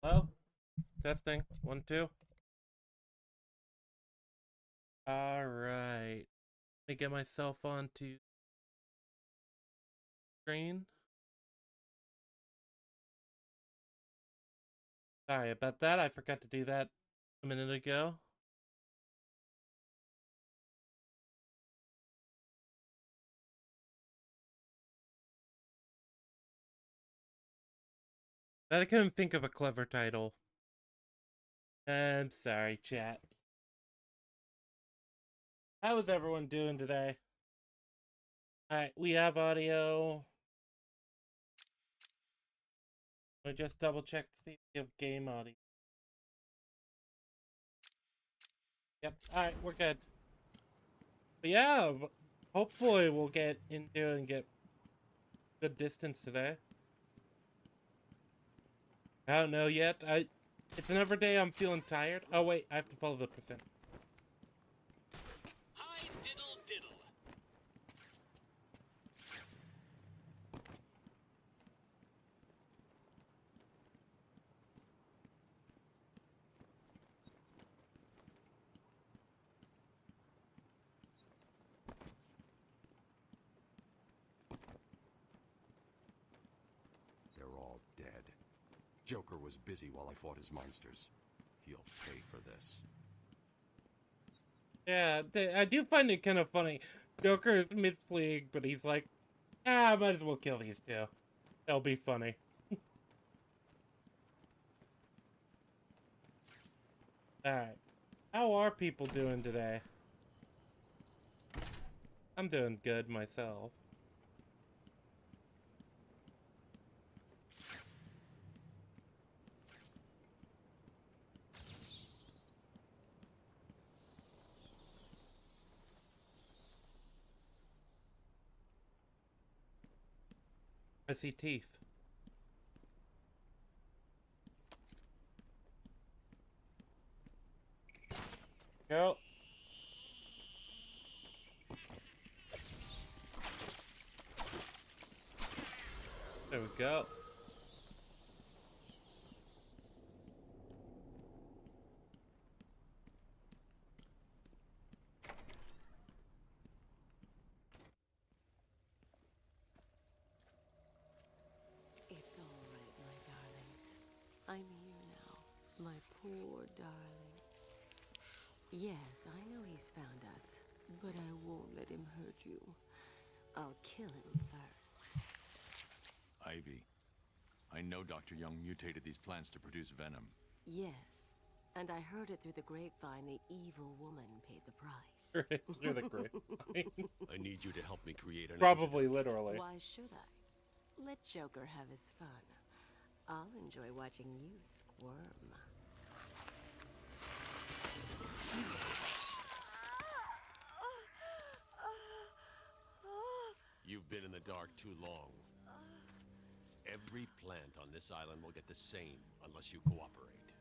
Hello? Testing. 1, 2. Alright. Let me get myself onto screen. Sorry about that. I forgot to do that a minute ago. I couldn't think of a clever title. And sorry, chat. How is everyone doing today? Alright, we have audio. I just double check to see if we have game audio. Yep, alright, we're good. But yeah, hopefully we'll get into and get good distance today. I don't know yet. It's another day I'm feeling tired. Oh wait, I have to follow the percent. Hi, diddle diddle. They're all dead. Joker was busy while I fought his monsters. He'll pay for this. Yeah, I do find it kind of funny. Joker is mid-fleeing, but he's like, I might as well kill these two. That'll be funny. Alright. How are people doing today? I'm doing good myself. I see teeth. Go. There we go. It's all right, my darlings. I'm here now, my poor darlings. Yes, I know he's found us, but I won't let him hurt you. I'll kill him first. Ivy, I know Dr. Young mutated these plants to produce venom. Yes, and I heard it through the grapevine the evil woman paid the price. Through the grapevine. I need you to help me create an Probably, antidote. literally. Why should I? Let Joker have his fun. I'll enjoy watching you squirm. You've been in the dark too long. Every plant on this island will get the same unless you cooperate.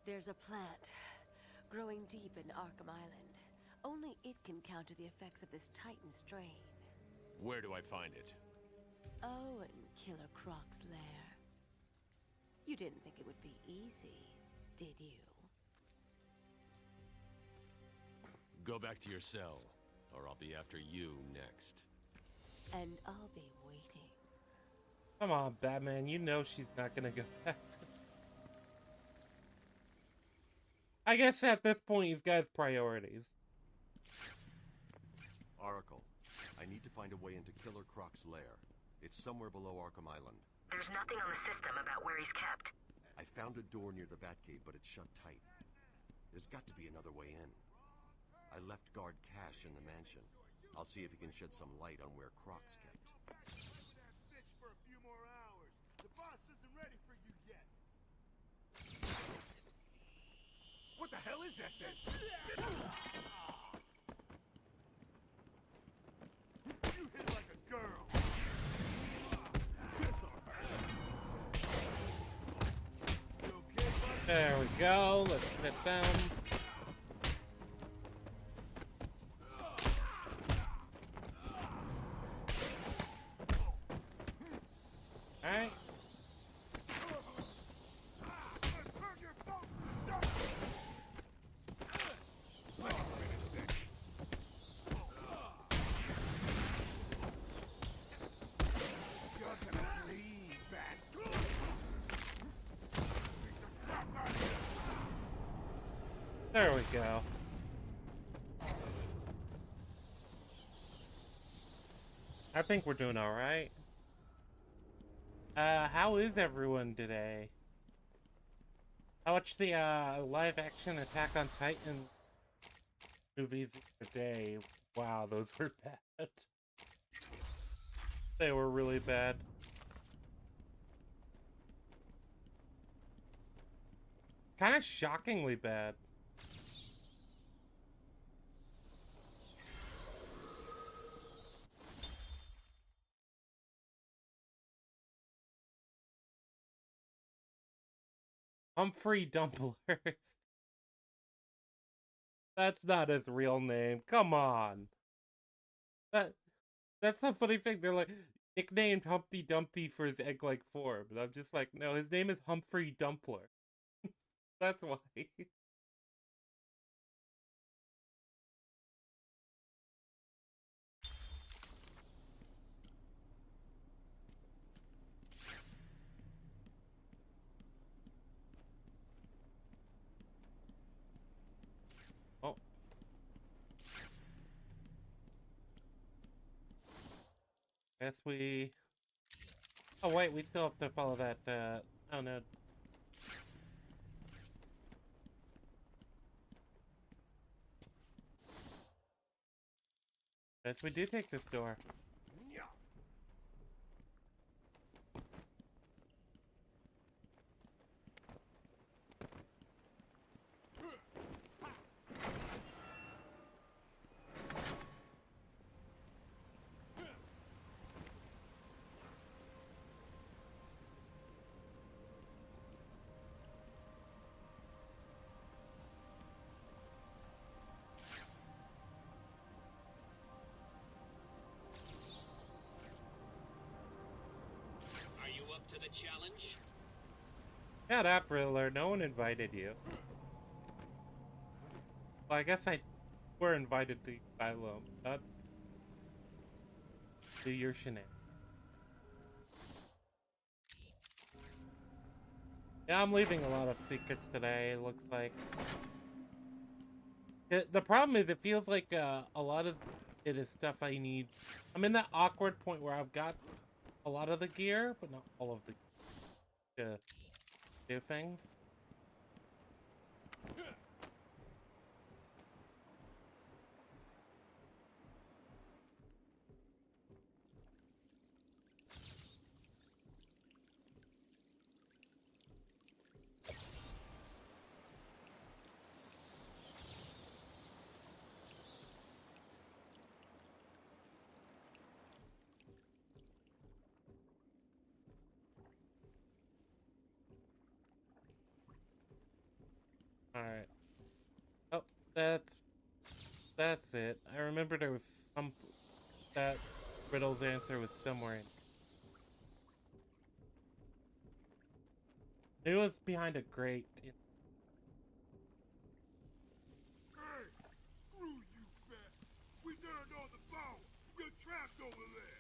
There's a plant growing deep in Arkham Island. Only it can counter the effects of this Titan strain. Where do I find it? Oh, in Killer Croc's lair. You didn't think it would be easy, did you? Go back to your cell, or I'll be after you next. And I'll be waiting. Come on, Batman. You know she's not gonna go back to... I guess at this point he's got his priorities. Oracle, I need to find a way into Killer Croc's lair. It's somewhere below Arkham Island. There's nothing on the system about where he's kept. I found a door near the Batcave, but it's shut tight. There's got to be another way in. I left guard Cash in the mansion. I'll see if he can shed some light on where Croc's kept. For a few more hours. The boss isn't ready for you yet. What the hell is that thing? You hit like a girl. You okay, buddy? There we go. Let's hit them. Alright. go. I think we're doing all right. How is everyone today? I watched the live-action Attack on Titan movies today. Wow, those were bad. They were really bad. Kind of shockingly bad. Humphrey Dumplers. That's not his real name. Come on. That's the funny thing. They're like nicknamed Humpty Dumpty for his egg-like form, and I'm just like, no, his name is Humphrey Dumpler. That's why. Oh. Guess we... Oh wait, we still have to follow that, oh no. Guess we do take this door. Are you up to the challenge? Shut up, Riddler. No one invited you. Well, I guess we're invited to Asylum. Not do your shenanigans. Yeah, I'm leaving a lot of secrets today, it looks like. The problem is, it feels like a lot of it is stuff I need. I'm in that awkward point where I've got a lot of the gear, but not all of the to do things. Alright. Oh, that's it. I remember there was that riddle's answer was somewhere in. It was behind a grate. Hey, screw you, fat. We turned on the phone. You're trapped over there.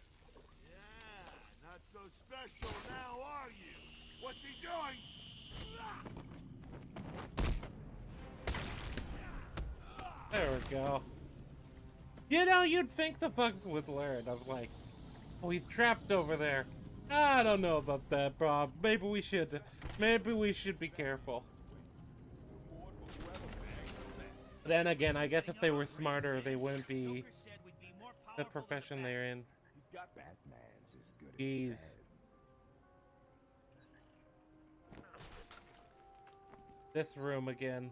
Yeah, not so special now, are you? What's he doing? There we go. You know, you'd think the bugs would learn. I'm like, oh, he's trapped over there. I don't know about that, Bob. Maybe we should be careful. Then again, I guess if they were smarter, they wouldn't be the profession they're in. Batman's as good as Jeez. dead. This room again.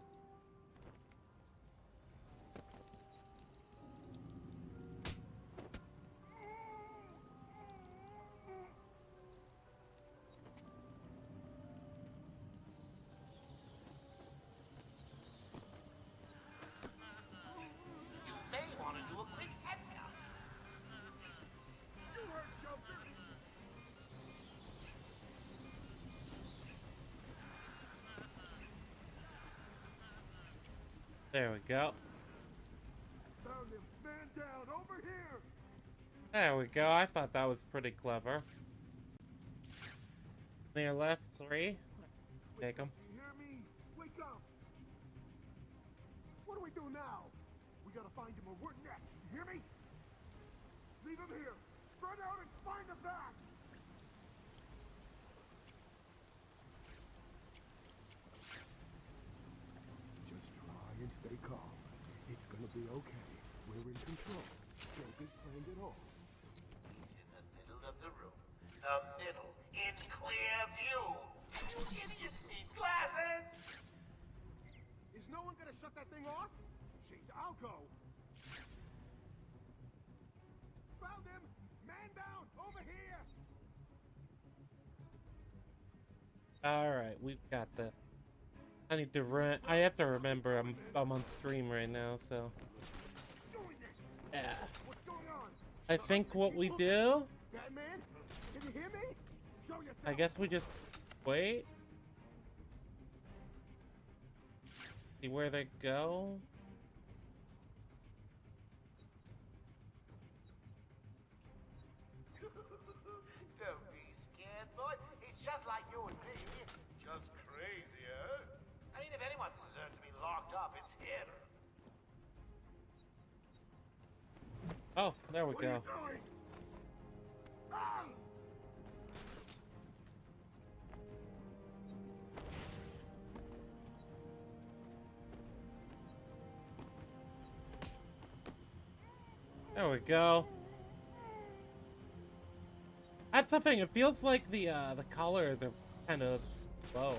You may want to do a quick head count. You heard Joker? There we go. Found him. Man down. Over here. There we go. I thought that was pretty clever. Near left 3. Take them. You hear me? Wake up. What do we do now? We gotta find him or we're next. You hear me? Leave him here. Spread out and find the back. Just try and stay calm. It's gonna be okay. We're in control. Joker's planned it all. He's in the middle of the room. The middle. In clear view. You idiots need glasses! Is no one gonna shut that thing off? Jeez, I'll go. Found him! Man down! Over here! Alright, we've got this. I need to run. I have to remember I'm on stream right now, so. Yeah. What's going on? I think what we do, Batman? Can you hear me? Show yourself. I guess we just wait. See where they go. Don't be scared, boy. He's just like you and me. Just crazier. I mean, if anyone deserves to be locked up, it's him. Oh, there we What are go. you doing? Ah! There we go. That's the thing. It feels like the colors are kind of low.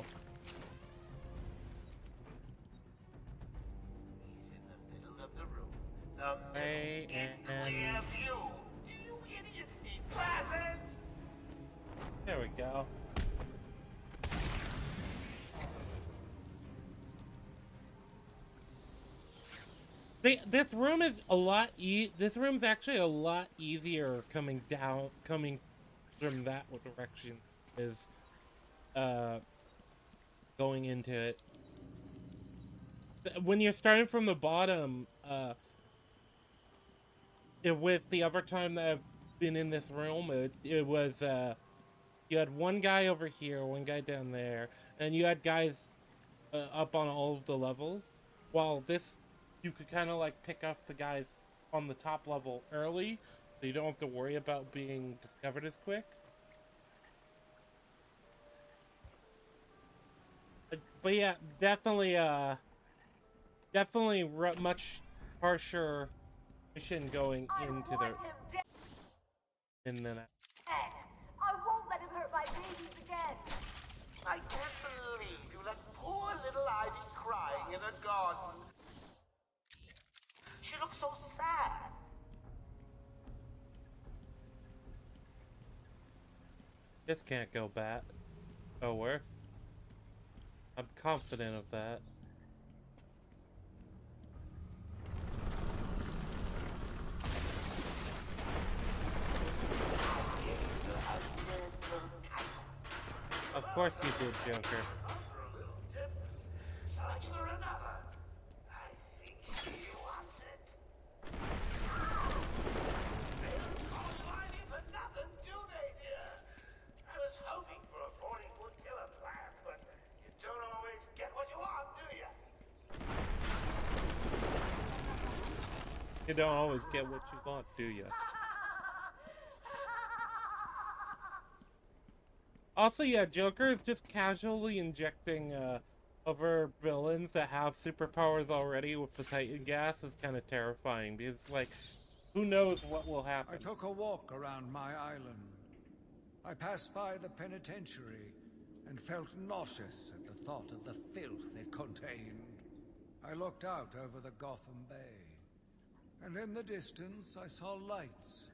He's in the middle of the room. The Hey, middle. In clear view. Do you idiots need glasses? There we go. This room is a lot this room's actually a lot easier coming from that direction is going into it. When you're starting from the bottom, with the other time that I've been in this room, it was you had one guy over here, one guy down there, and you had guys up on all of the levels. While this, you could kind of like pick up the guys on the top level early, so you don't have to worry about being discovered as quick. But yeah, definitely much harsher mission going into the in the I won't let him hurt my babies again. I can't believe you let poor little Ivy crying in a garden. She looks so sad. This can't go bad. Go worse. I'm confident of that. Of course you did, Joker. Shall I give her another? I think she wants it. They don't call you Ivy for nothing, do they, dear? I was hoping for a 40-foot killer plan, but you don't always get what you want, do you? You don't always get what you want, do you? Also, yeah, Joker is just casually injecting other villains that have superpowers already with the Titan gas is kind of terrifying because, like, who knows what will happen. I took a walk around my island. I passed by the penitentiary and felt nauseous at the thought of the filth it contained. I looked out over the Gotham Bay, and in the distance I saw lights.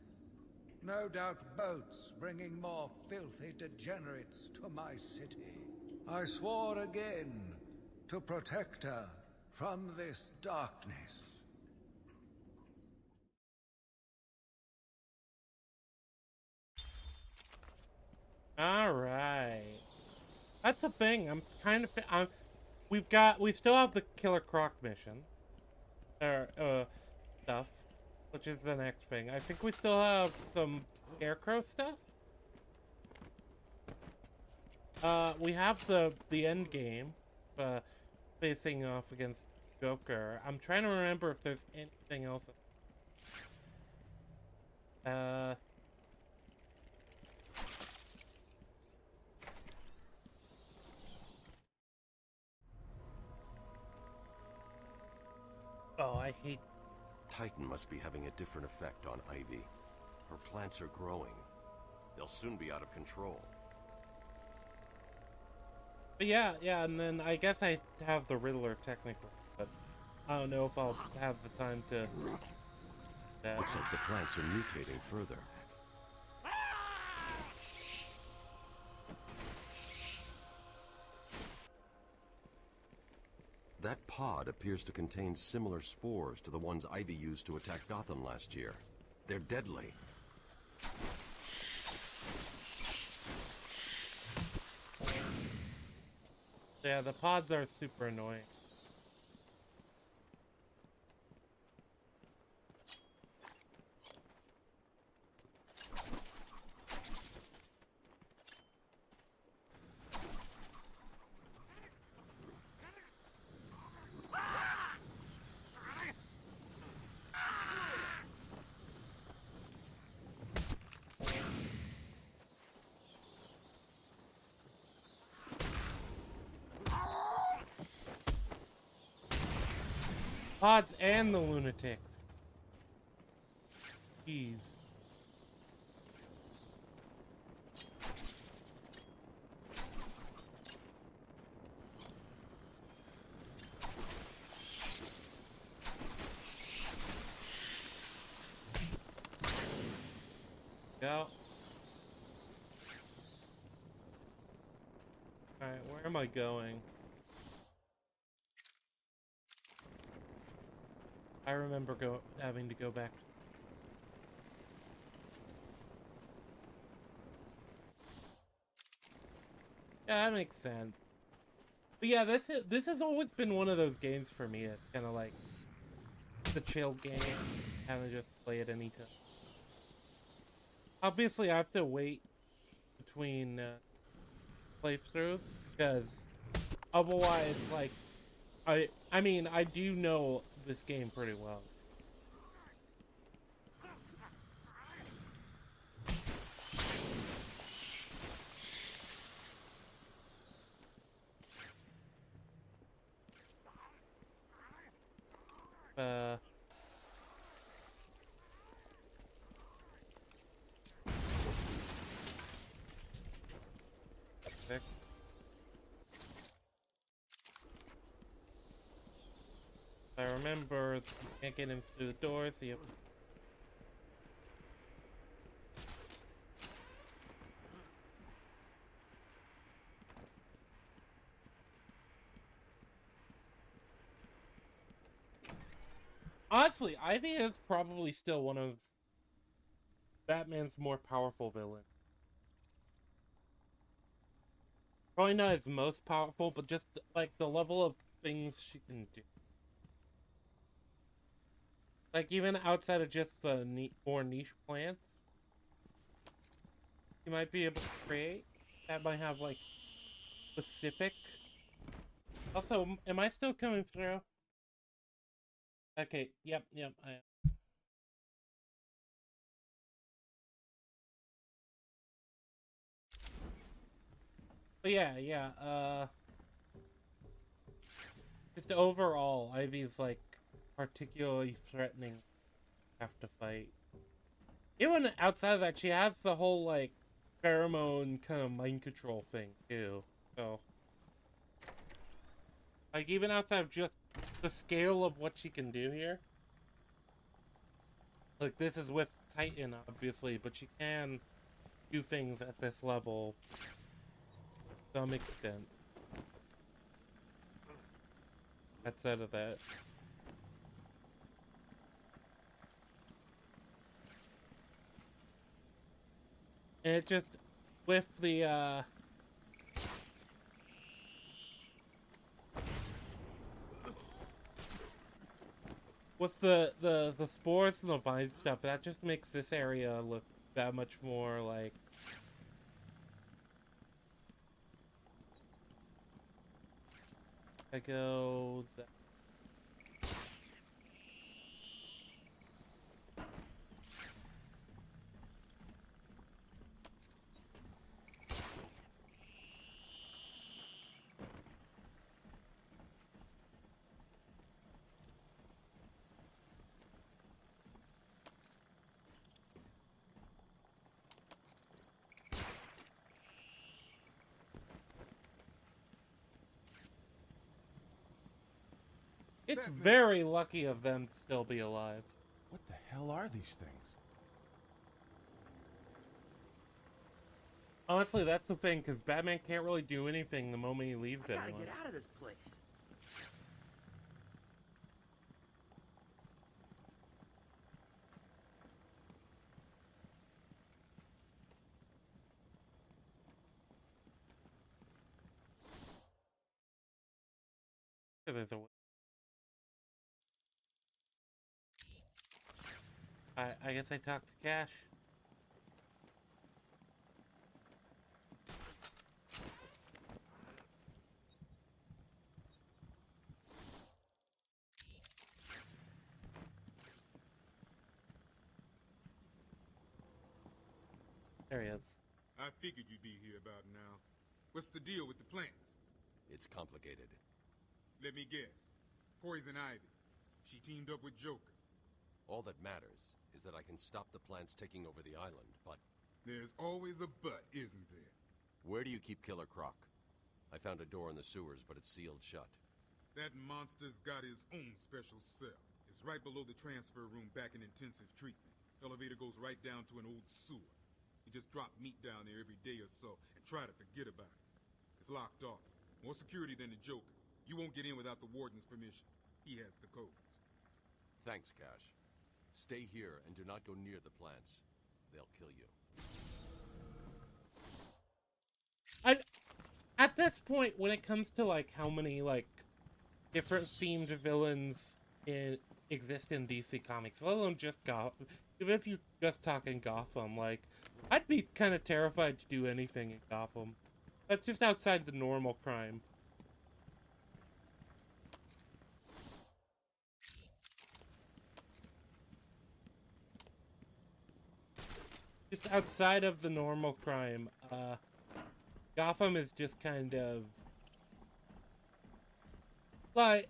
No doubt boats bringing more filthy degenerates to my city. I swore again to protect her from this darkness. All right, that's the thing. I'm kind of we still have the Killer Croc mission, stuff. Which is the next thing. I think we still have some Scarecrow stuff. We have the end game, facing off against Joker. I'm trying to remember if there's anything else. Oh, I hate... Titan must be having a different effect on Ivy. Her plants are growing. They'll soon be out of control. But yeah, and then I guess I have the Riddler technically, but I don't know if I'll have the time to... Looks like the plants are mutating further. That pod appears to contain similar spores to the ones Ivy used to attack Gotham last year. They're deadly. Yeah, the pods are super annoying. Pods and the lunatics. Jeez. Go. Alright, where am I going? I remember having to go back. Yeah, that makes sense. But yeah, this has always been one of those games for me. It's kind of like the chill game, kind of just play it anytime. Obviously, I have to wait between playthroughs because otherwise, like, I mean, I do know this game pretty well. I remember you can't get in through the doors. So you have... Honestly, Ivy is probably still one of Batman's more powerful villains. Probably not his most powerful, but just like the level of things she can do. Like even outside of just the more niche plants, you might be able to create that might have like specific. Also, am I still coming through? Okay, yep, I am. But yeah, just overall, Ivy's like particularly threatening to have to fight. Even outside of that, she has the whole like pheromone kind of mind control thing too. So, like even outside of just the scale of what she can do here, like this is with Titan obviously, but she can do things at this level to some extent. Outside of that. And it just, with the, with the spores and the vine stuff, that just makes this area look that much more like... I go... It's Batman. very lucky of them to still be alive. What the hell are these things? Honestly, that's the thing, because Batman can't really do anything the moment he leaves I gotta anyone. get out of this place. There's a way. I guess I talked to Cash. There he is. I figured you'd be here about now. What's the deal with the plants? It's complicated. Let me guess. Poison Ivy. She teamed up with Joker. All that matters is that I can stop the plants taking over the island, but... There's always a but, isn't there? Where do you keep Killer Croc? I found a door in the sewers, but it's sealed shut. That monster's got his own special cell. It's right below the transfer room back in intensive treatment. Elevator goes right down to an old sewer. You just drop meat down there every day or so and try to forget about it. It's locked off. More security than the Joker. You won't get in without the warden's permission. He has the codes. Thanks, Cash. Stay here and do not go near the plants. They'll kill you. At this point, when it comes to like how many like different themed villains exist in DC Comics, let alone just Gotham, even if you just talking Gotham, like I'd be kind of terrified to do anything in Gotham. That's just outside the normal crime. Just outside of the normal crime, Gotham is just kind of like,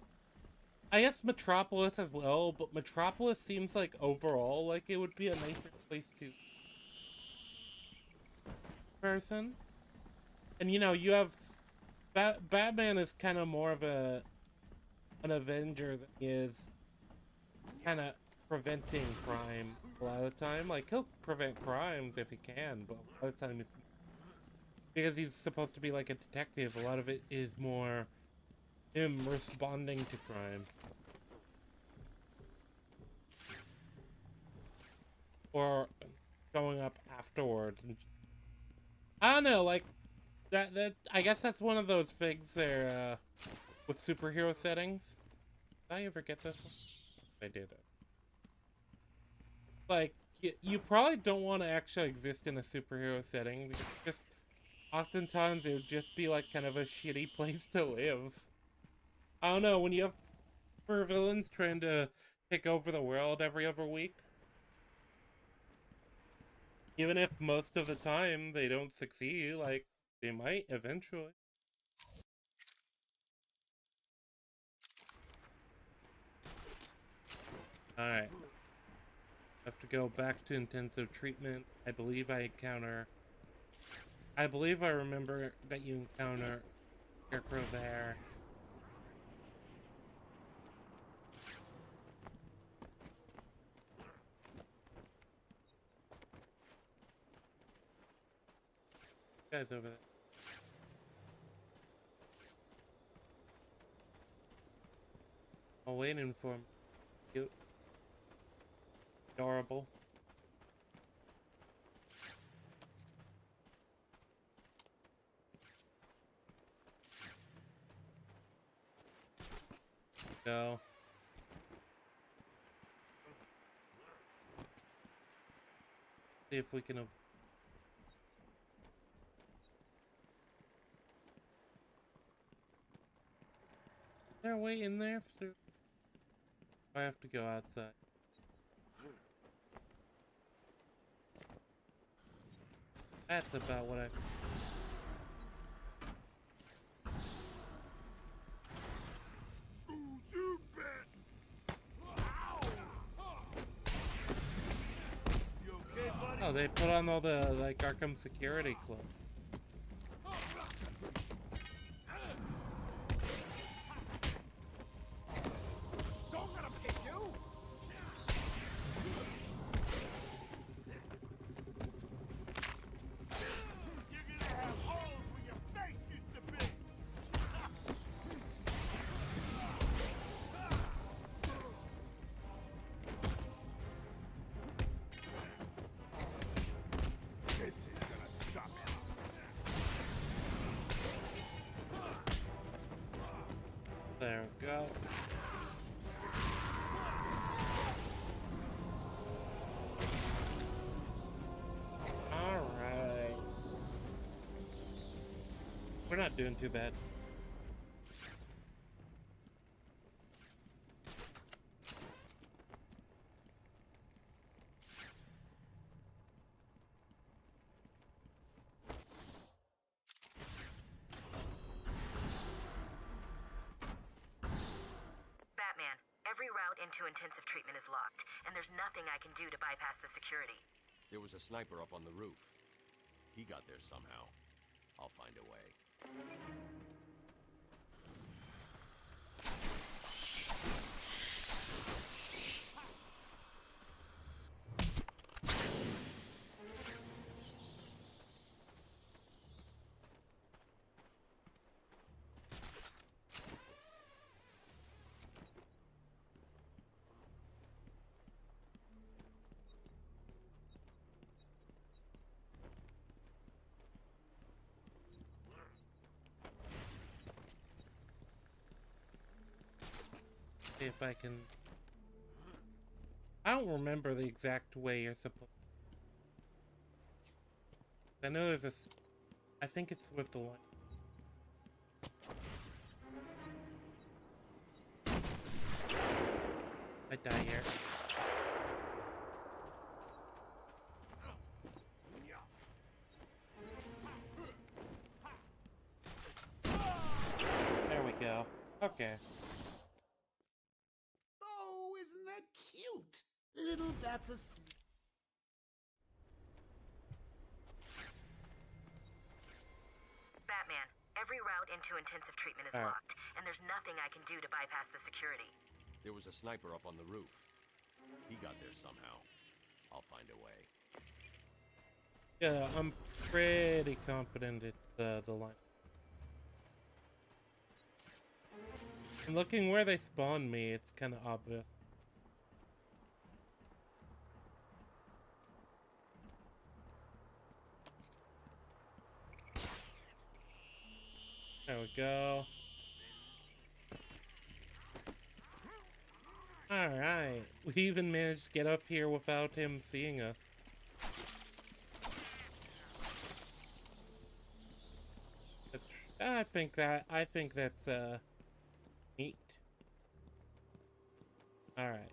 I guess Metropolis as well, but Metropolis seems like overall like it would be a nicer place to person. And you know, you have Batman is kind of more of an Avenger than he is kind of preventing crime a lot of the time. Like, he'll prevent crimes if he can, but a lot of the time it's because he's supposed to be like a detective. A lot of it is more him responding to crime. Or going up afterwards. And I don't know, like, that I guess that's one of those things there, with superhero settings. Did I ever get this one? I did it. Like, you probably don't want to actually exist in a superhero setting, because just oftentimes it would just be like kind of a shitty place to live. I don't know, when you have super villains trying to take over the world every other week, even if most of the time they don't succeed, like, they might eventually. Alright. Have to go back to intensive treatment. I believe I remember that you encounter Scarecrow there. Guys over there. I'm waiting for him. Cute. Adorable. Go. See if we can. Is there a way in there? I have to go outside. That's about what I... Oh, they put on all the, like, Arkham security clothes. go. Alright. We're not doing too bad. Batman, every route into intensive treatment is locked, and there's nothing I can do to bypass the security. There was a sniper up on the roof. He got there somehow. I'll find a way. See if I can... I don't remember the exact way you're supposed... I know there's this... I think it's with the line. I die here. There we go. Okay. Oh, isn't that cute? Little bats of... Batman, every route into intensive treatment is locked, and there's nothing I can do to bypass the security. There was a sniper up on the roof. He got there somehow. I'll find a way. Yeah, I'm pretty confident it's the line. And looking where they spawned me, it's kind of obvious. There we go. Alright, we even managed to get up here without him seeing us. I think that's neat. Alright.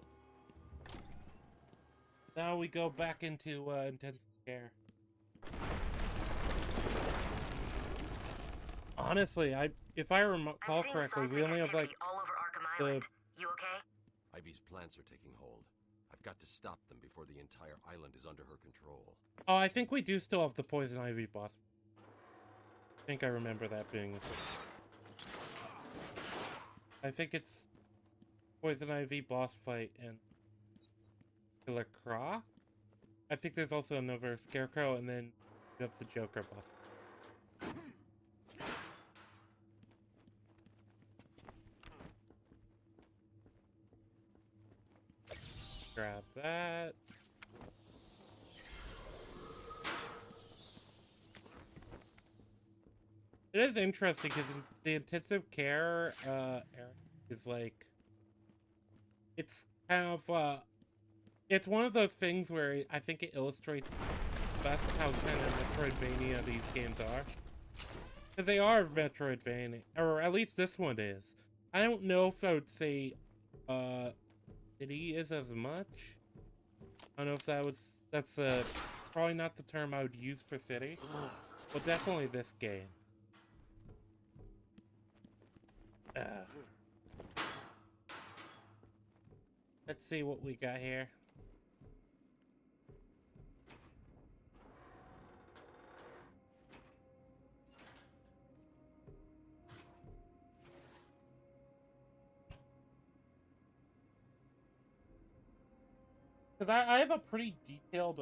Now we go back into intensive care. Honestly, if I recall correctly, we only have like all over Arkham Island. You okay? Ivy's plants are taking hold. I've got to stop them before the entire island is under her control. Oh, I think we do still have the Poison Ivy boss. I think I remember that being... I think it's Poison Ivy boss fight and Killer Croc. I think there's also another Scarecrow, and then you have the Joker boss. Grab that. It is interesting because the intensive care area is like, it's kind of it's one of those things where I think it illustrates best how kind of Metroidvania these games are. Because they are Metroidvania, or at least this one is. I don't know if I would say City is as much. I don't know if that's probably not the term I would use for City, but definitely this game. Let's see what we got here. Because I have a pretty detailed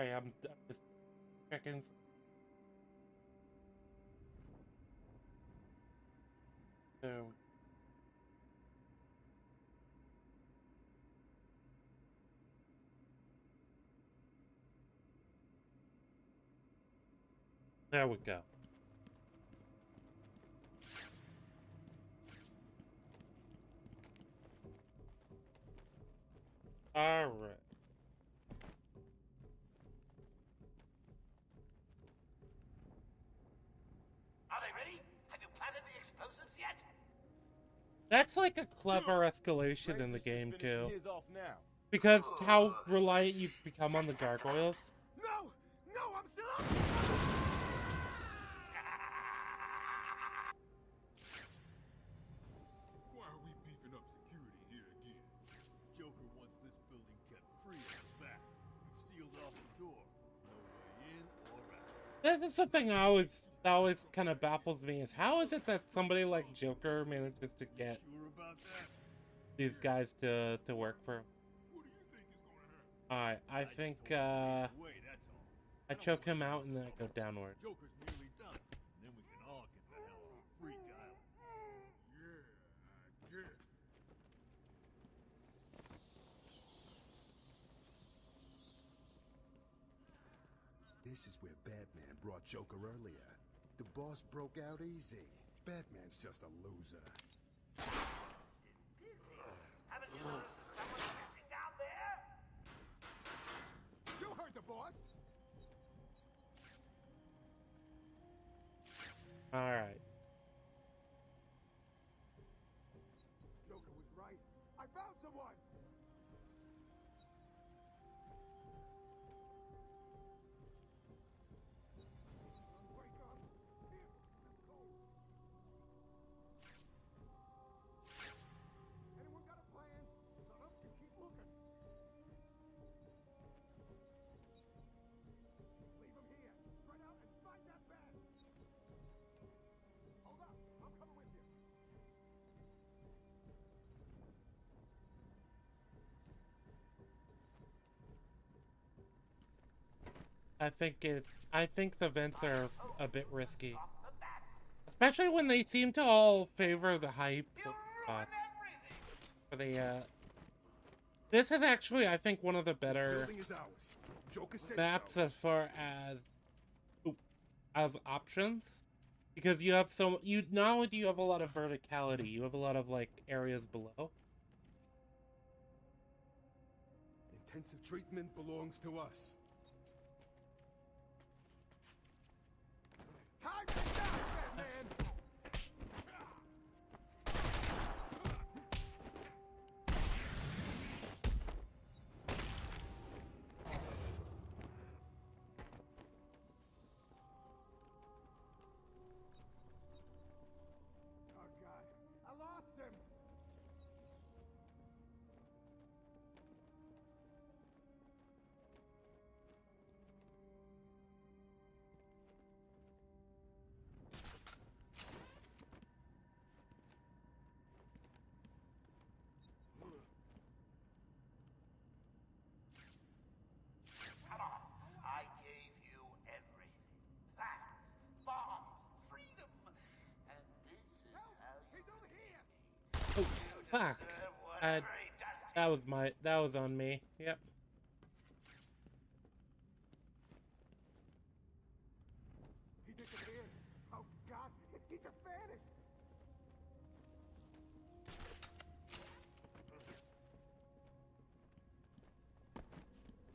sorry, I'm just Chickens. There we There we go. All right. Are they ready? Have you planted the explosives yet? That's like a clever escalation in the game too, His off now. because how reliant you become on the gargoyles. No! No, I'm still up! Why are we beefing up security here again? Joker wants this building kept free of the back. We've sealed off the door. No way in or out. This is something that always kind of baffles me, is how is it that somebody like Joker manages to get Sure about that? these guys to work for him? What do you think is gonna happen? Alright, I just think told him to stay away, that's all. I choke him out and then I go downward. Joker's nearly done. Then we can all get the hell off Freak Island. Yeah, I guess. This is where Batman brought Joker earlier. The boss broke out easy. Batman's just a loser. Haven't you noticed someone missing down there? You heard the boss! Alright. Joker was right. I found someone! Wake up! Here, let's go! Anyone got a plan? Shut up and keep looking. Leave him here. Spread out and find that bed. Hold up, I'm coming with you. I think the vents are a bit risky. Especially when they seem to all favor the hype spots. For the this is actually, I think, one of the better Building is ours. Joker said maps so. as far as options. Because you have not only do you have a lot of verticality, you have a lot of like areas below. Intensive treatment belongs to us. Time to die, Batman! Oh God, I lost him! Come on. I gave you everything. Plans, bombs, freedom. And this is how you He's over here! Oh, fuck. deserve whatever he does to you. That was on me. Yep. He disappeared. Oh God, he just vanished.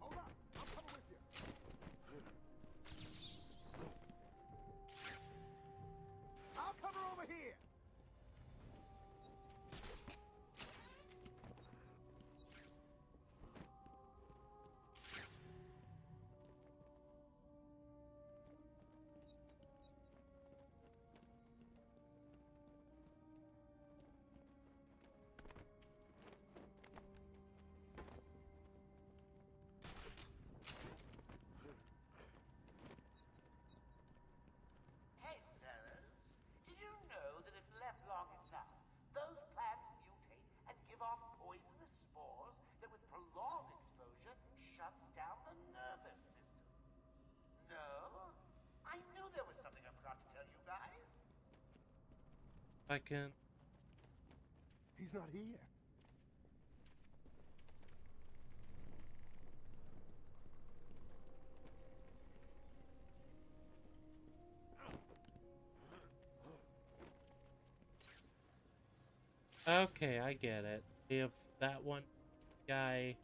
Hold up, I'm coming with you. I'll cover over here. I can. He's not here. Okay, I get it. If that one guy,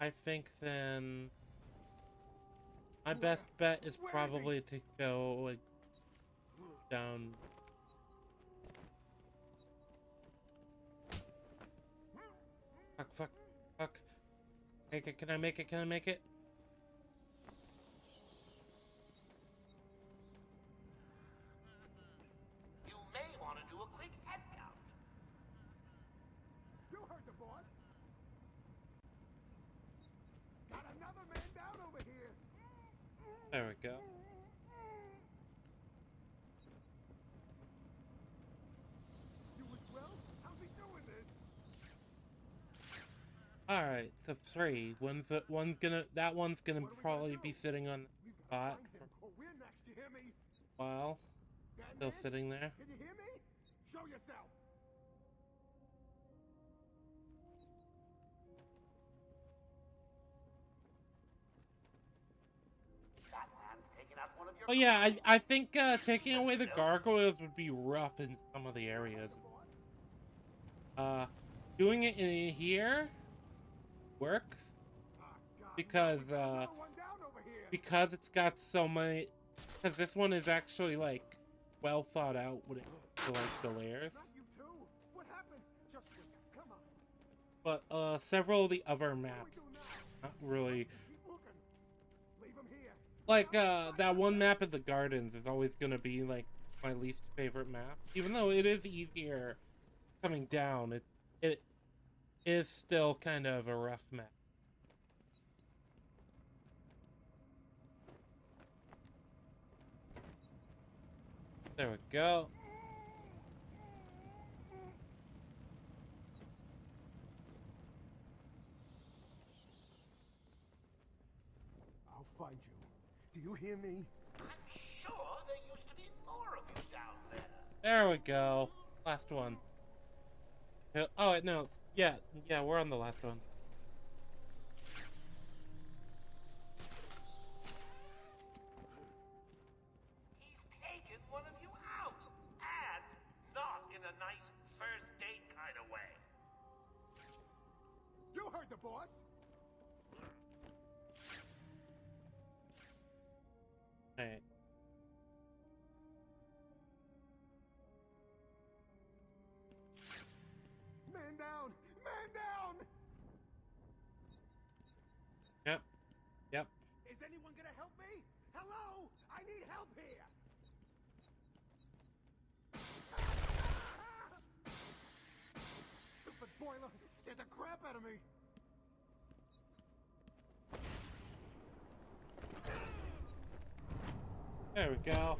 I think then my best bet is probably to go like down. Fuck, fuck, fuck. Make it, can I make it? Can I make it? You may want to do a quick head count. You heard the boss. Got another man down over here. There we go. You as well? How's he doing this? Alright, so 3. That one's gonna probably be sitting on the spot for We're next, you hear me? a while. Still sitting there. Can you hear me? Show yourself. Batman's taking out one of your... Oh yeah, I think taking away the gargoyles would be rough in some of the areas. Doing it in here works because it's got so many. Because this one is actually like well thought out when it to like the layers. What happened? Just come on. But several of the other maps, not really. Leave him here. Like that one map of the gardens is always gonna be like my least favorite map, even though it is easier coming down. It is still kind of a rough map. There we go. I'll find you. Do you hear me? I'm sure there used to be more of you down there. There we go. Last one. Oh, wait, no. Yeah, we're on the last one. He's taken one of you out. And not in a nice first date kind of way. You heard the boss. Alright. Man down! Man down! Yep. Is anyone gonna help me? Hello? I need help here! Stupid boiler scared the crap out of me! There we go.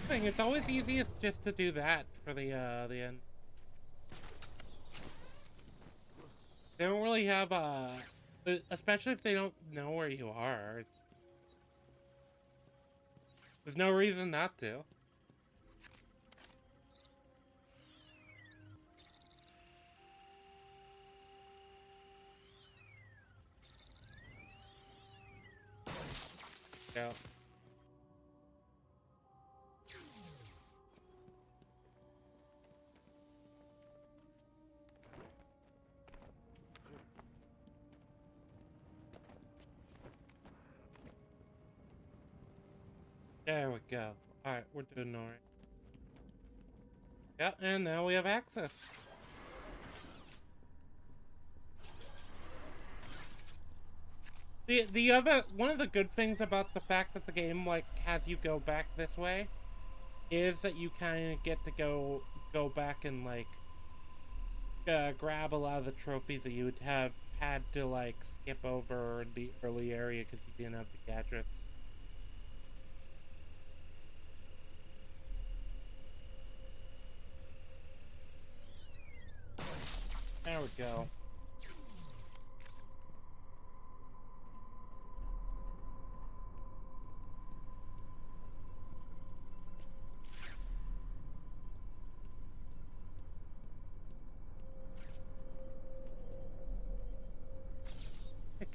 It's always easiest just to do that for the end. They don't really have especially if they don't know where you are. There's no reason not to. Go. There we go. Alright, we're doing alright. Yep, and now we have access. The other one of the good things about the fact that the game like has you go back this way is that you kind of get to go back and like grab a lot of the trophies that you would have had to like skip over in the early area because you didn't have the gadgets. There we go.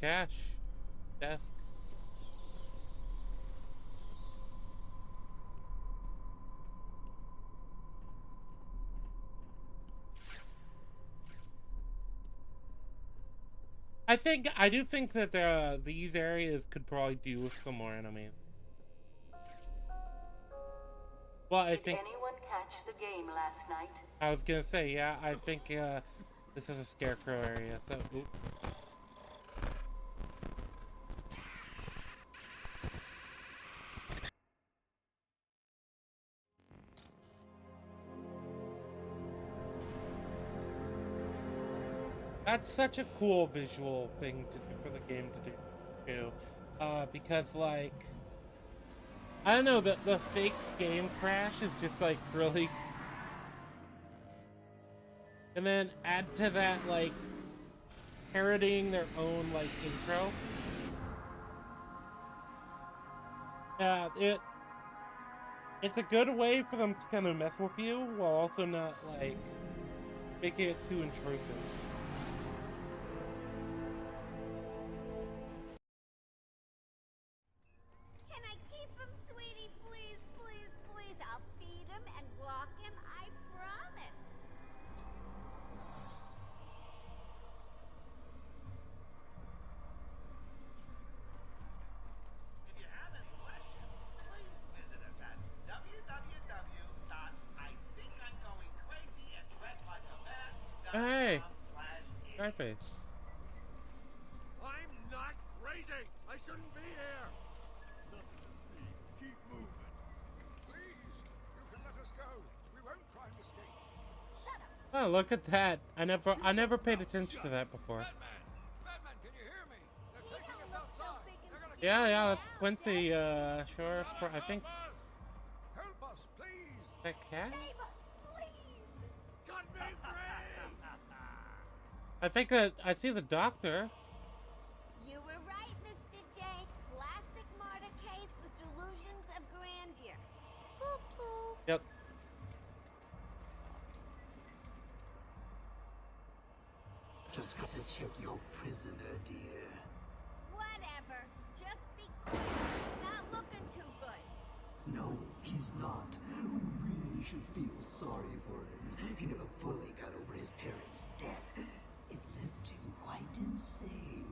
cash desk. I do think that these areas could probably do with some more enemies. Well, I think. Did anyone catch the game last night? I was gonna say, yeah. I think this is a scarecrow area. So, oops. That's such a cool visual thing to do for the game to do, too. Because, like, I don't know, the fake game crash is just, like, really... And then add to that, like, parodying their own, like, intro. Yeah, it's a good way for them to kind of mess with you, while also not, like, making it too intrusive. Hey, Scarface. I'm not crazy. I shouldn't be here. Nothing to see. Keep moving. Please, you can let us go. We won't try and escape. Shut up. Oh, look at that. I never paid attention to that before. Batman, can you hear me? They're taking us outside. They're gonna Yeah, that's Quincy, sure, I think. help us, please. That cat? Cut me free! I think I see the doctor. You were right, Mr. J. Classic martyr case with delusions of grandeur. Poo-poo. Yep. Just got to check your prisoner, dear. Whatever. Just be quick. He's not looking too good. No, he's not. We really should feel sorry for him. He never fully got over his parents' death. It left him quite insane.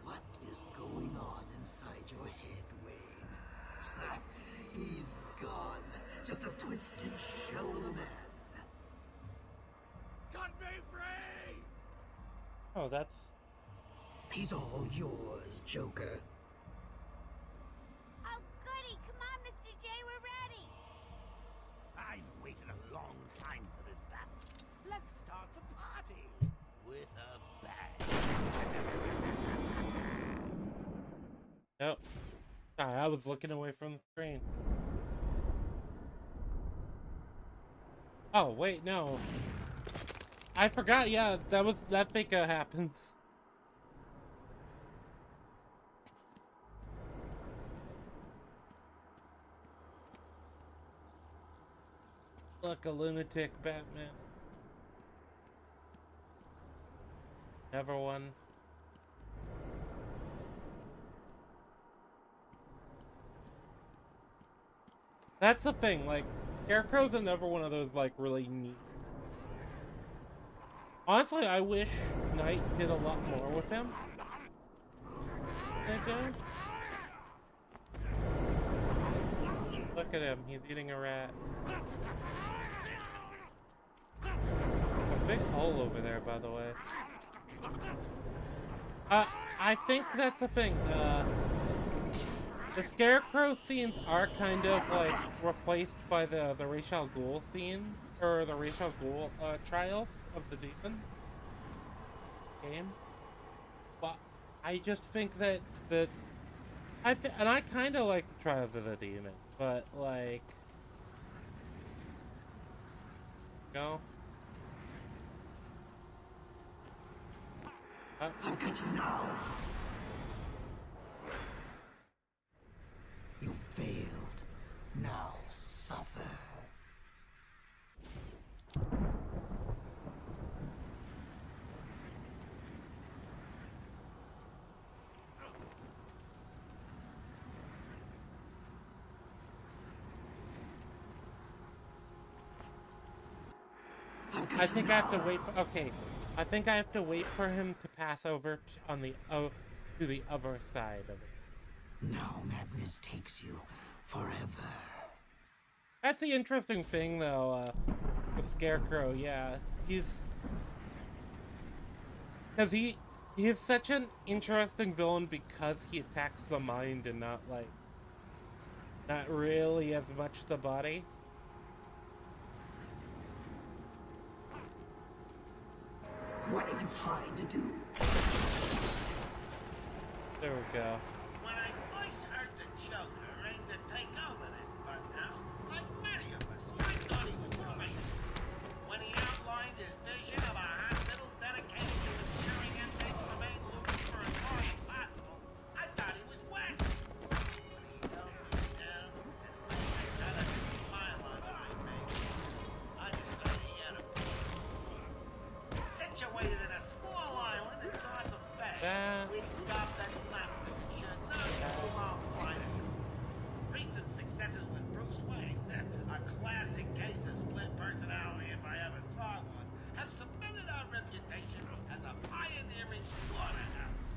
What is going on inside your head, Wayne? He's gone. Just a twisted shell of a man. Cut me free! Oh, that's... He's all yours, Joker. Oh, goody. Come on, Mr. J. We're ready. I've waited a long time for this dance. Let's start the party with a bang. Nope. Sorry, I was looking away from the screen. Oh, wait, no. I forgot, yeah, that fake happens. Look, a lunatic Batman. Never won. That's the thing, like, Scarecrow's another one of those, like, really neat. Honestly, I wish Knight did a lot more with him. Look at him, he's eating a rat. A big hole over there, by the way. I think that's the thing. The Scarecrow scenes are kind of like replaced by the Ra's al Ghul scene, or the Ra's al Ghul trial of the demon game. But I just think that and I kind of like the Trials of the Demon, but like, no. I'll get you now. You failed. Now suffer. I think I have to wait. Okay, I think I have to wait for him to pass over on the to the other side of it. Now madness takes you forever. That's the interesting thing, though. The Scarecrow, yeah, because he is such an interesting villain because he attacks the mind and not really as much the body. What are you trying to do? There we go. When I first heard the Joker aimed to take over this funhouse, like many of us, I thought he was crazy. When he outlined his vision of a hospital dedicated to ensuring inmates remain looking for as long as possible, I thought he was whacked. When he held me down and laid that delicate smile on my face, I decided he had a point. Situated in a small island in Gotham Bay, we stopped at nothing and should not move on Friday. Recent successes with Bruce Wayne, a classic case of split personality if I ever saw one, have cemented our reputation as a pioneering slaughterhouse.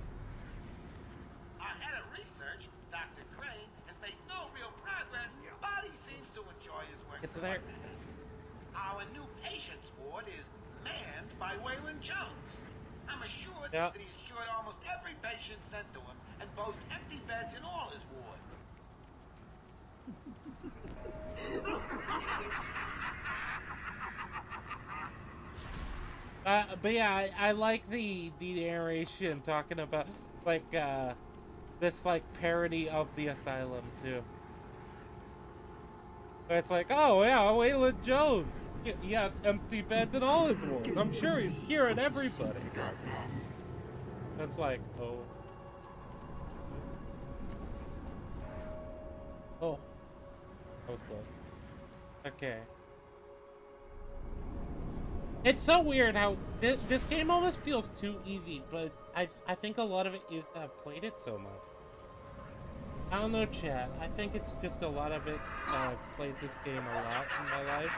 Our head of research, Dr. Crane, has made no real progress, but he seems to enjoy his work. It's there. Our new patients ward is manned by Waylon Jones. I'm assured Yep. that he's cured almost every patient sent to him and boasts empty beds in all his wards. But yeah, I like the narration talking about this parody of the asylum too. But it's like, oh yeah, Waylon Jones. He has empty beds in all his wards. I'm sure he's curing everybody. That's like, oh. Oh. That was close. Okay. It's so weird how this game almost feels too easy, but I think a lot of it is that I've played it so much. I don't know, chat. I think it's just a lot of it that I've played this game a lot in my life.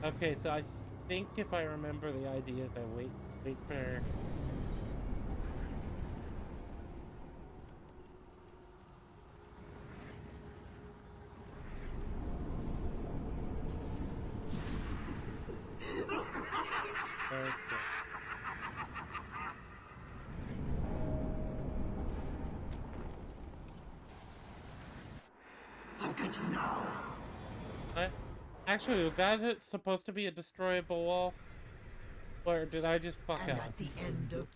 Okay, so I think if I remember the ideas, I wait for... Okay. I'll get you now. What? Actually, was that supposed to be a destroyable wall? Or did I just fuck And up? at the end of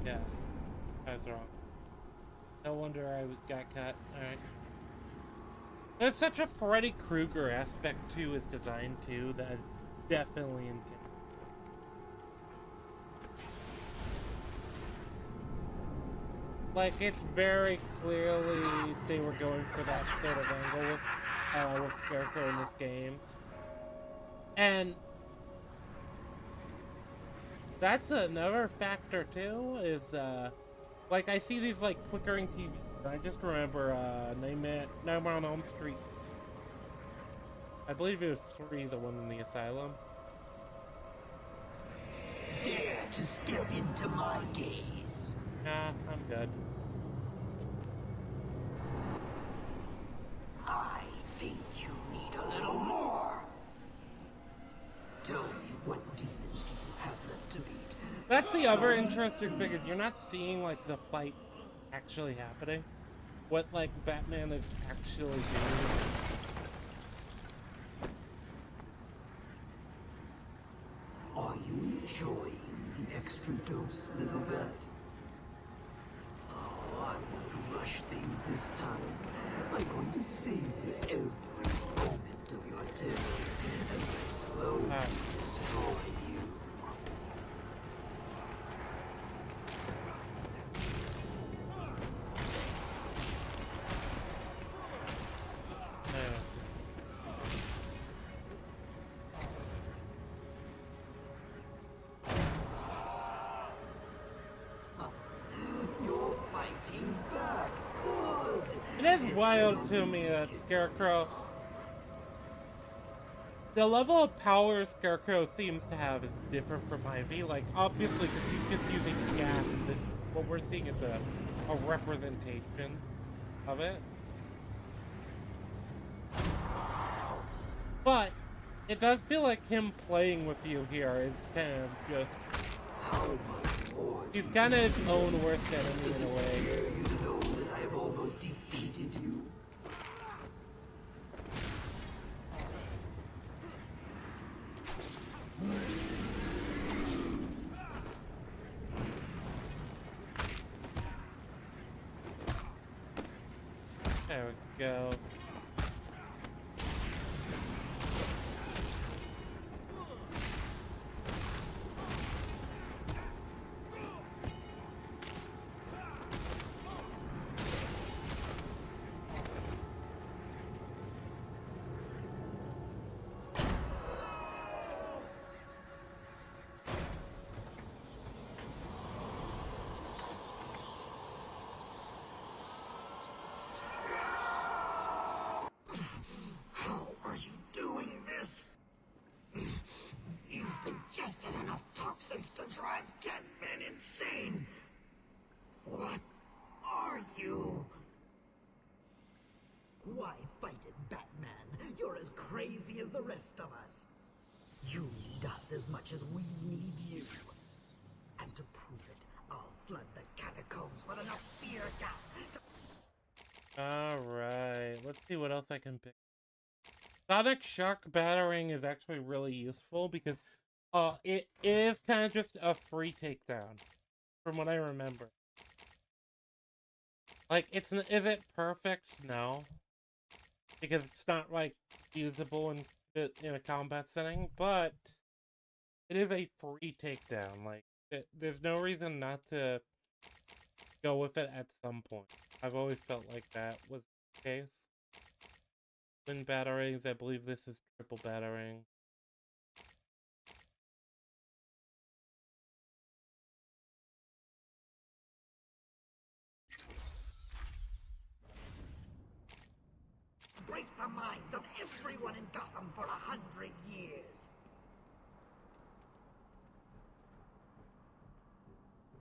Yeah, I was wrong. No wonder I got cut. Alright. There's such a Freddy Krueger aspect to his design too that it's definitely intense. Like, it's very clearly they were going for that sort of angle with Scarecrow in this game. And that's another factor too, is like I see these flickering TVs, and I just remember Nightmare on Elm Street. I believe it was 3, the one in the asylum. dare to step into my gaze. Nah, I'm good. I think you need a little more. Tell me, what demons do you have left to beat? That's the other interesting thing, is you're not seeing the fight actually happening. What Batman is actually doing. Are you enjoying the extra dose, little bat? Oh, I won't rush things this time. I'm going to savor every moment of your terror as I slowly destroy you. wild to me that Scarecrow, the level of power Scarecrow seems to have is different from Ivy. Like, obviously, because he's just using gas, and this, what we're seeing is a representation of it. But it does feel like him playing with you here is kind of just... He's kind of his own worst enemy in a way. You know that I have almost defeated you. There we go. Ingested enough toxins to drive dead men insane. What are you? Why fight it, Batman? You're as crazy as the rest of us. You need us as much as we need you. And to prove it, I'll flood the catacombs with enough fear gas to... Alright, let's see what else I can pick. Sonic Shark Battering is actually really useful because it is kind of just a free takedown, from what I remember. Like, is it perfect? No. Because it's not, like, usable in a combat setting, but it is a free takedown. Like, there's no reason not to go with it at some point. I've always felt like that was the case. Twin batterings, I believe this is triple battering. Break the minds of everyone in Gotham for 100 years.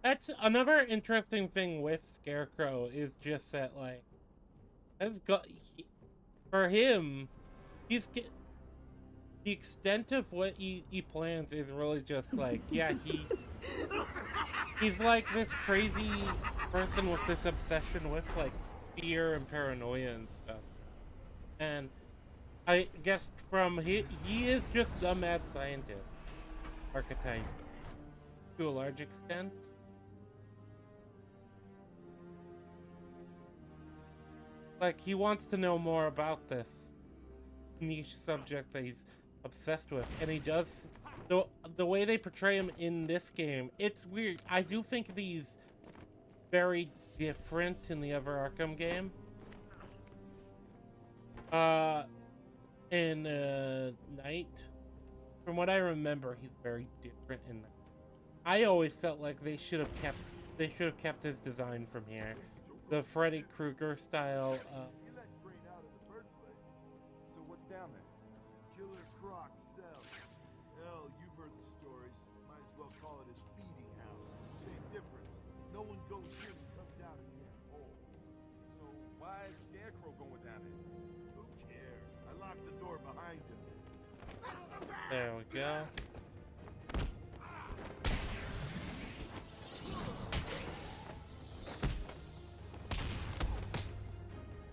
That's another interesting thing with Scarecrow is just that, like, for him, the extent of what he plans is really just like, yeah, he's like this crazy person with this obsession with, like, fear and paranoia and stuff. And I guess he is just the mad scientist archetype to a large extent. Like, he wants to know more about this niche subject that he's obsessed with, and he does. The way they portray him in this game, it's weird. I do think he's very different in the other Arkham game. In Night, from what I remember, he's very different in Night. I always felt like they should have kept his design from here. The Freddy Krueger style. So what's down there? Killer Croc cells. Hell, you've heard the stories. Might as well call it his feeding house. Same difference. No one goes in and comes out again whole. So why is Scarecrow going down there? Who cares? I locked the door behind him. There we go.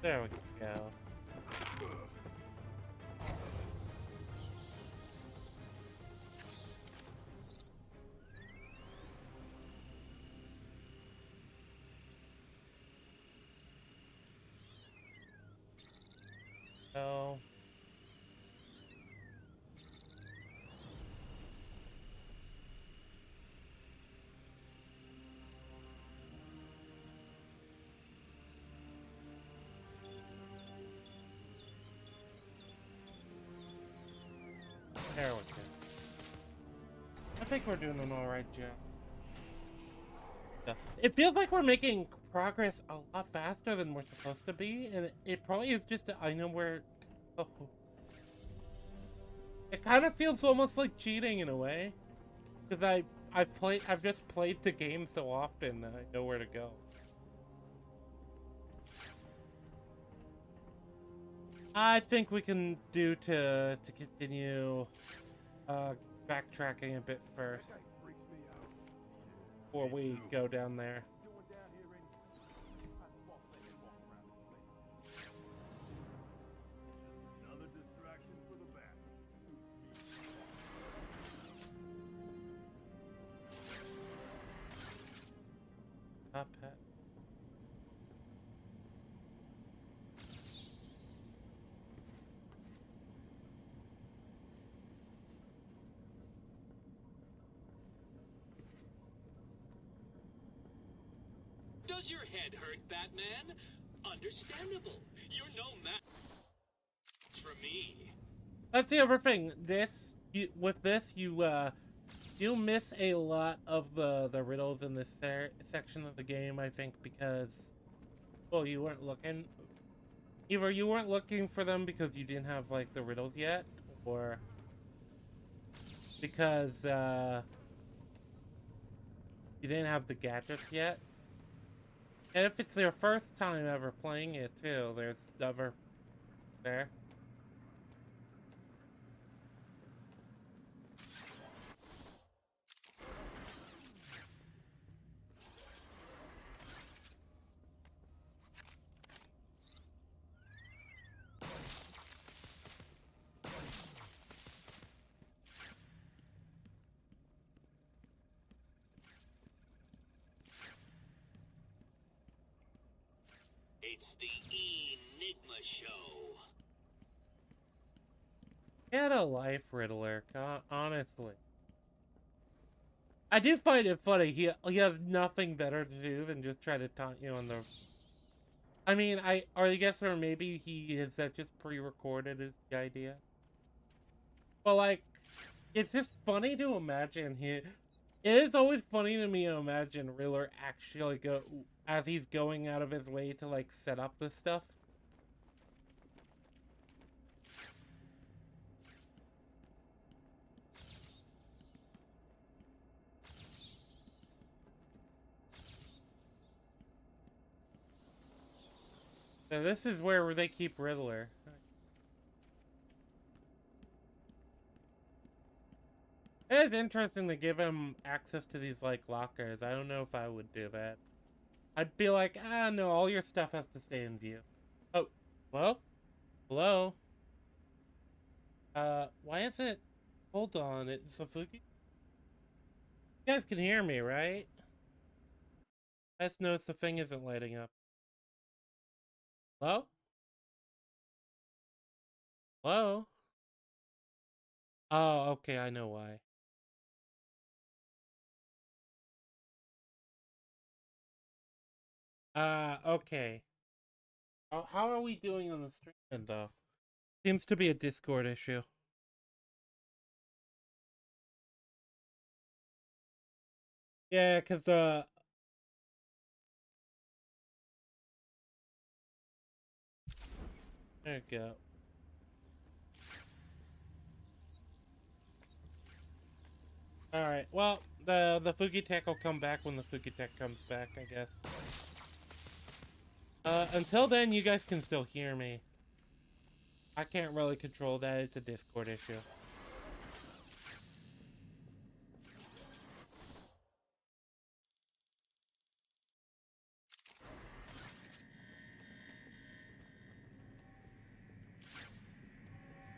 There we go. So there we go. I think we're doing an alright job. It feels like we're making progress a lot faster than we're supposed to be, and it probably is just that I know where. Oh. It kind of feels almost like cheating in a way, because I've just played the game so often that I know where to go. I think we can do to continue backtracking a bit first before we go down there. Another distraction for the back. Top hat. Does your head hurt, Batman? Understandable. You're no match for me. That's the other thing. With this, you miss a lot of the riddles in this section of the game. I think because, well, you weren't looking. Either you weren't looking for them because you didn't have like the riddles yet, or because you didn't have the gadgets yet. And if it's their first time ever playing it too, there's other there. It's the Enigma Show. Get a life, Riddler. Honestly, I do find it funny. He has nothing better to do than just try to taunt you on the. I mean, I guess, or maybe he is that just pre-recorded is the idea. But like, it's just funny to imagine It is always funny to me to imagine Riddler actually as he's going out of his way to like set up this stuff. So this is where they keep Riddler. It is interesting to give him access to these like lockers. I don't know if I would do that. I'd be like, ah, no, all your stuff has to stay in view. Oh, hello? Hello? Why is it? Hold on, it's a Fuki? You guys can hear me, right? I just noticed the thing isn't lighting up. Hello? Hello? Oh, okay, I know why. Okay. How are we doing on the stream, though? Seems to be a Discord issue. Yeah, because, there you go. Alright, well, the Fugitech will come back when the Fugitech comes back, I guess. Until then, you guys can still hear me. I can't really control that, it's a Discord issue.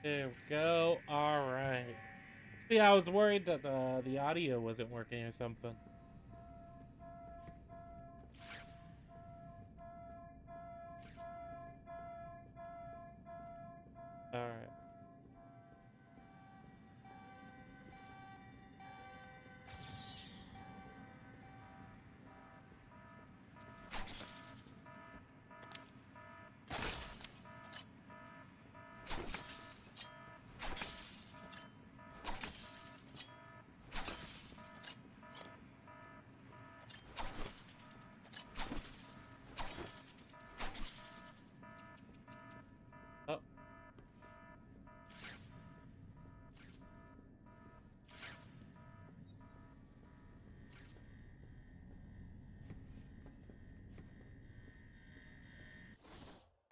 There we go, alright. Yeah, I was worried that the audio wasn't working or something. Alright.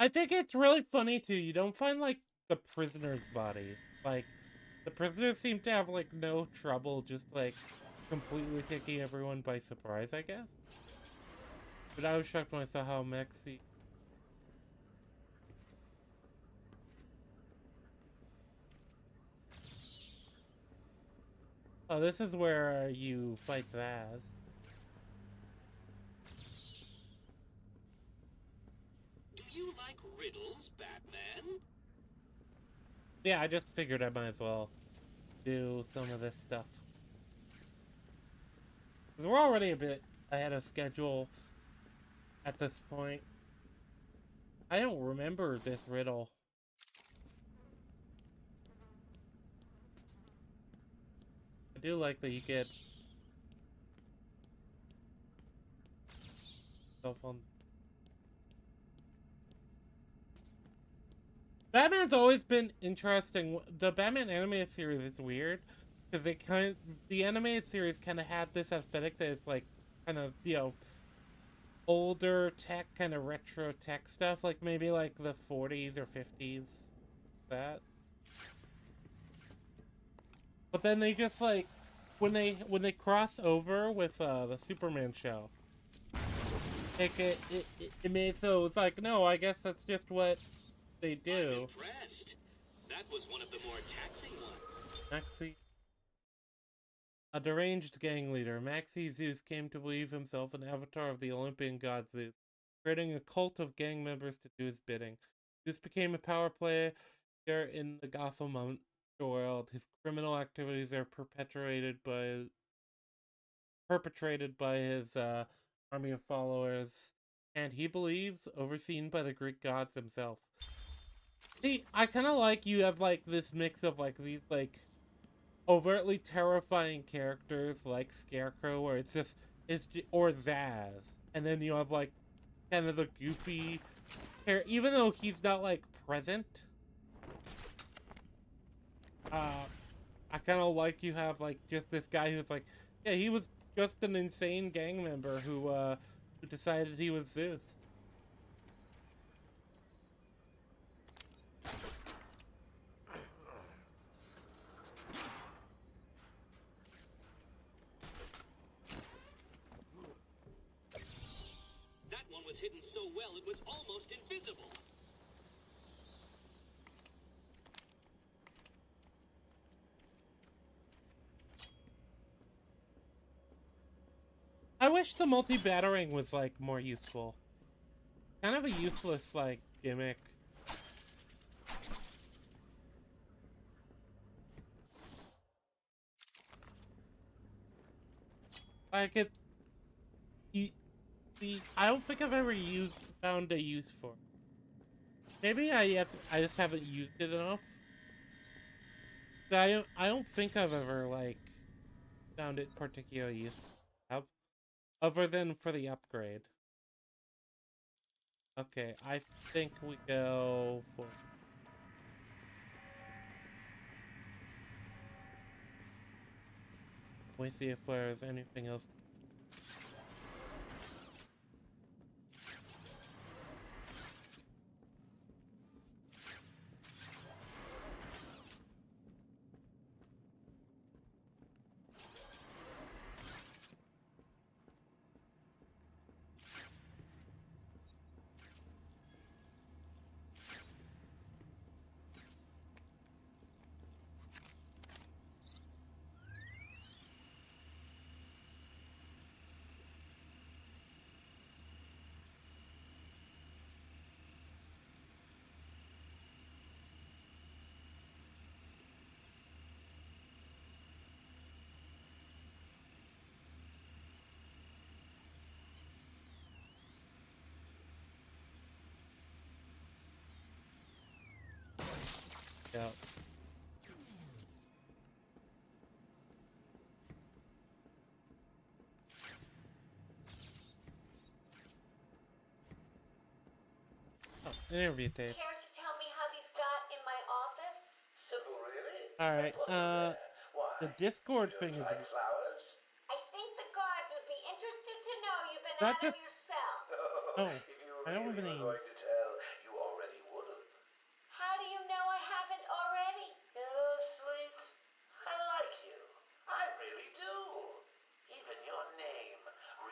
I think it's really funny too. You don't find like the prisoners' bodies. Like the prisoners seem to have like no trouble just like completely taking everyone by surprise, I guess. But I was shocked when I saw how Maxi. Oh, this is where you fight Vaz. Do you like riddles, Batman? Yeah, I just figured I might as well do some of this stuff. We're already a bit ahead of schedule at this point. I don't remember this riddle. I do like that you get stuff on. Batman's always been interesting. The Batman animated series is weird because the animated series kind of had this aesthetic that it's like kind of older tech, kind of retro tech stuff, like maybe like the 40s or 50s, that. But then they just like when they cross over with the Superman show, it made so it's like no, I guess that's just what they do. I'm impressed. That was one of the more taxing ones. Maxi, a deranged gang leader, Maxi Zeus came to believe himself an avatar of the Olympian god Zeus, creating a cult of gang members to do his bidding. Zeus became a power player in the Gotham world. His criminal activities are perpetrated by his army of followers, and he believes overseen by the Greek gods himself. See, I kind of like you have like this mix of like these like overtly terrifying characters like Scarecrow, where or Zaz, and then you have like kind of the goofy, even though he's not like present. I kind of like you have like just this guy who's like, yeah, he was just an insane gang member who decided he was Zeus. That one was hidden so well it was almost invisible. I wish the multi-battering was like more useful. Kind of a useless like gimmick. Like it. I don't think I've ever found a use for it. Maybe I just haven't used it enough. I don't think I've ever like found it particularly useful, other than for the upgrade. Okay, I think we go for. We see if there's anything else. Yeah. Oh, interview tape. Care to tell me how these got in my office? Simple, really. Alright, the Discord thing is. Flowers? I think the guards would be interested to know you've been That out just. of your cell. Oh, I don't have any. To tell, you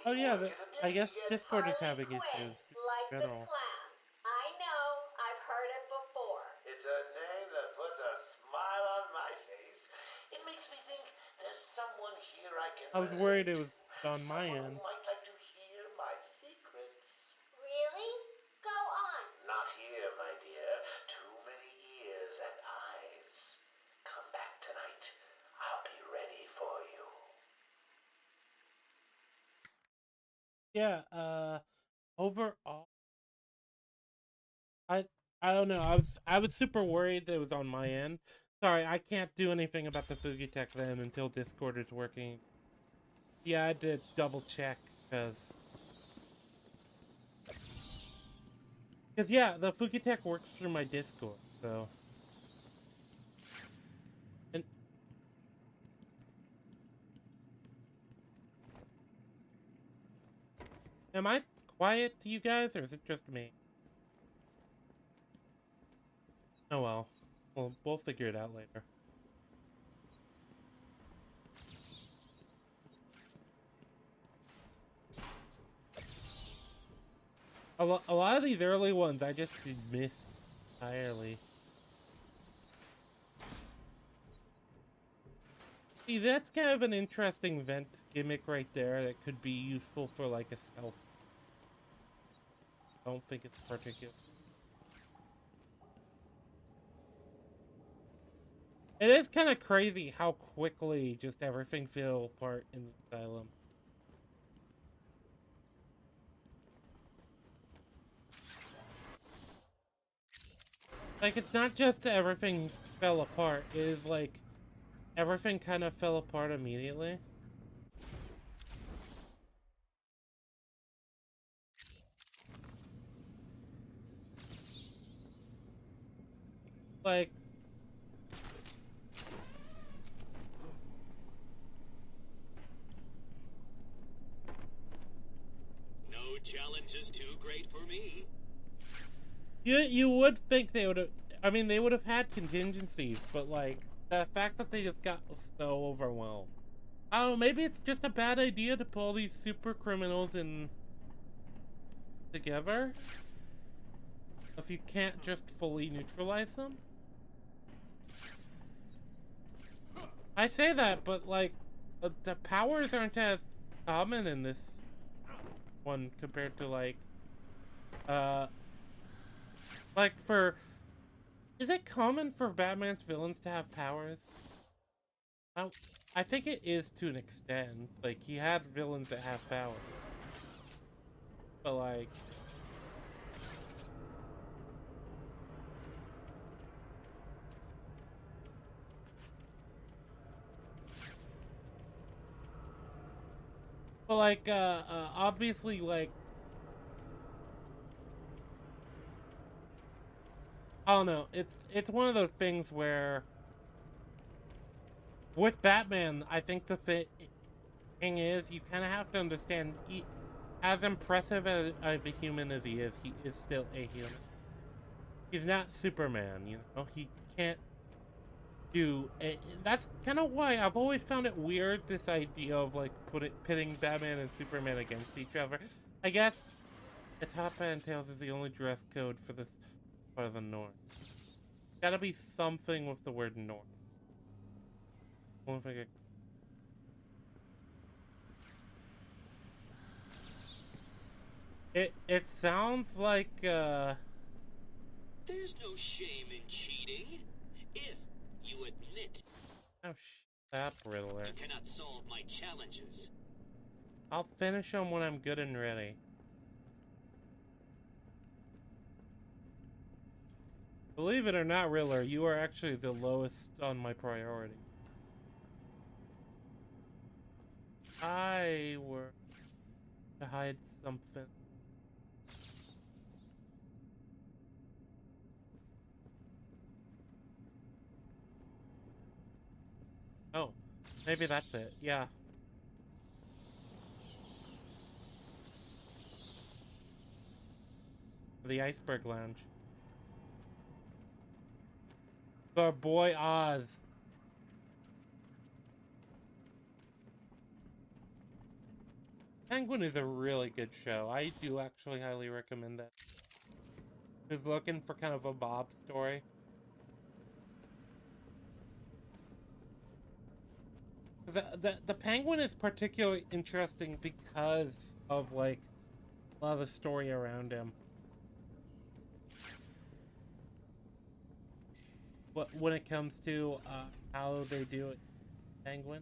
Oh yeah, I guess Get Discord is Harley having Quinn, issues in like the general. clown. I know, I've heard it before. It's a name that puts a smile on my face. It makes me think there's someone here I can I was worried relate it to. was on my Someone who end. might like to hear my secrets. Really? Go on. Not here, my dear. Too many ears and eyes. Come back tonight. I'll be ready for you. Yeah, overall, I I don't know. I was super worried that it was on my end. Sorry, I can't do anything about the Fugitech then until Discord is working. Yeah, I had to double check because yeah, the Fugitech works through my Discord. So, and am I quiet to you guys, or is it just me? Oh well, we'll figure it out later. A lot of these early ones I just missed entirely. See, that's kind of an interesting vent gimmick right there that could be useful for like a stealth. I don't think it's particular. It is kind of crazy how quickly just everything fell apart in the asylum. Like, it's not just everything fell apart, it is like everything kind of fell apart immediately. Like, No challenge is too great for me. you would think they would have, I mean, they would have had contingencies, but like, the fact that they just got so overwhelmed. I don't know, maybe it's just a bad idea to pull these super criminals in together if you can't just fully neutralize them. I say that, but like, the powers aren't as common in this one compared to like for, is it common for Batman's villains to have powers? I think it is to an extent. Like, he has villains that have powers. But like, obviously, like, I don't know. It's one of those things where with Batman, I think the thing is you kind of have to understand as impressive as a human as he is still a human. He's not Superman, you know. He can't do it. That's kind of why I've always found it weird, this idea of like pitting Batman and Superman against each other. I guess the top hat and tails is the only dress code for this part of the North. Gotta be something with the word North. Won't figure. It sounds like There's no shame in cheating. If you admit oh shut up, Riddler. you cannot solve my challenges. I'll finish them when I'm good and ready. Believe it or not, Riddler, you are actually the lowest on my priority. I were to hide something. Oh, maybe that's it. Yeah. The Iceberg Lounge. Our boy Oz. Penguin is a really good show. I do actually highly recommend that. Just looking for kind of a Bob story. The Penguin is particularly interesting because of, like, a lot of the story around him. But when it comes to how they do it, Penguin.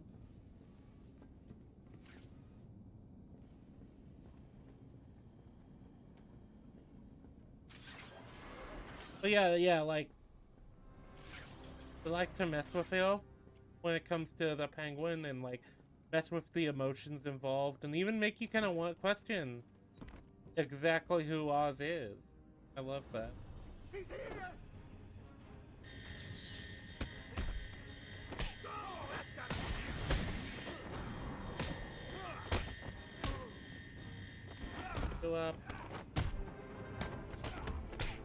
But yeah, like, they like to mess with you when it comes to the Penguin and, like, mess with the emotions involved and even make you kind of want to question exactly who Oz is. I love that. He's here! Go up.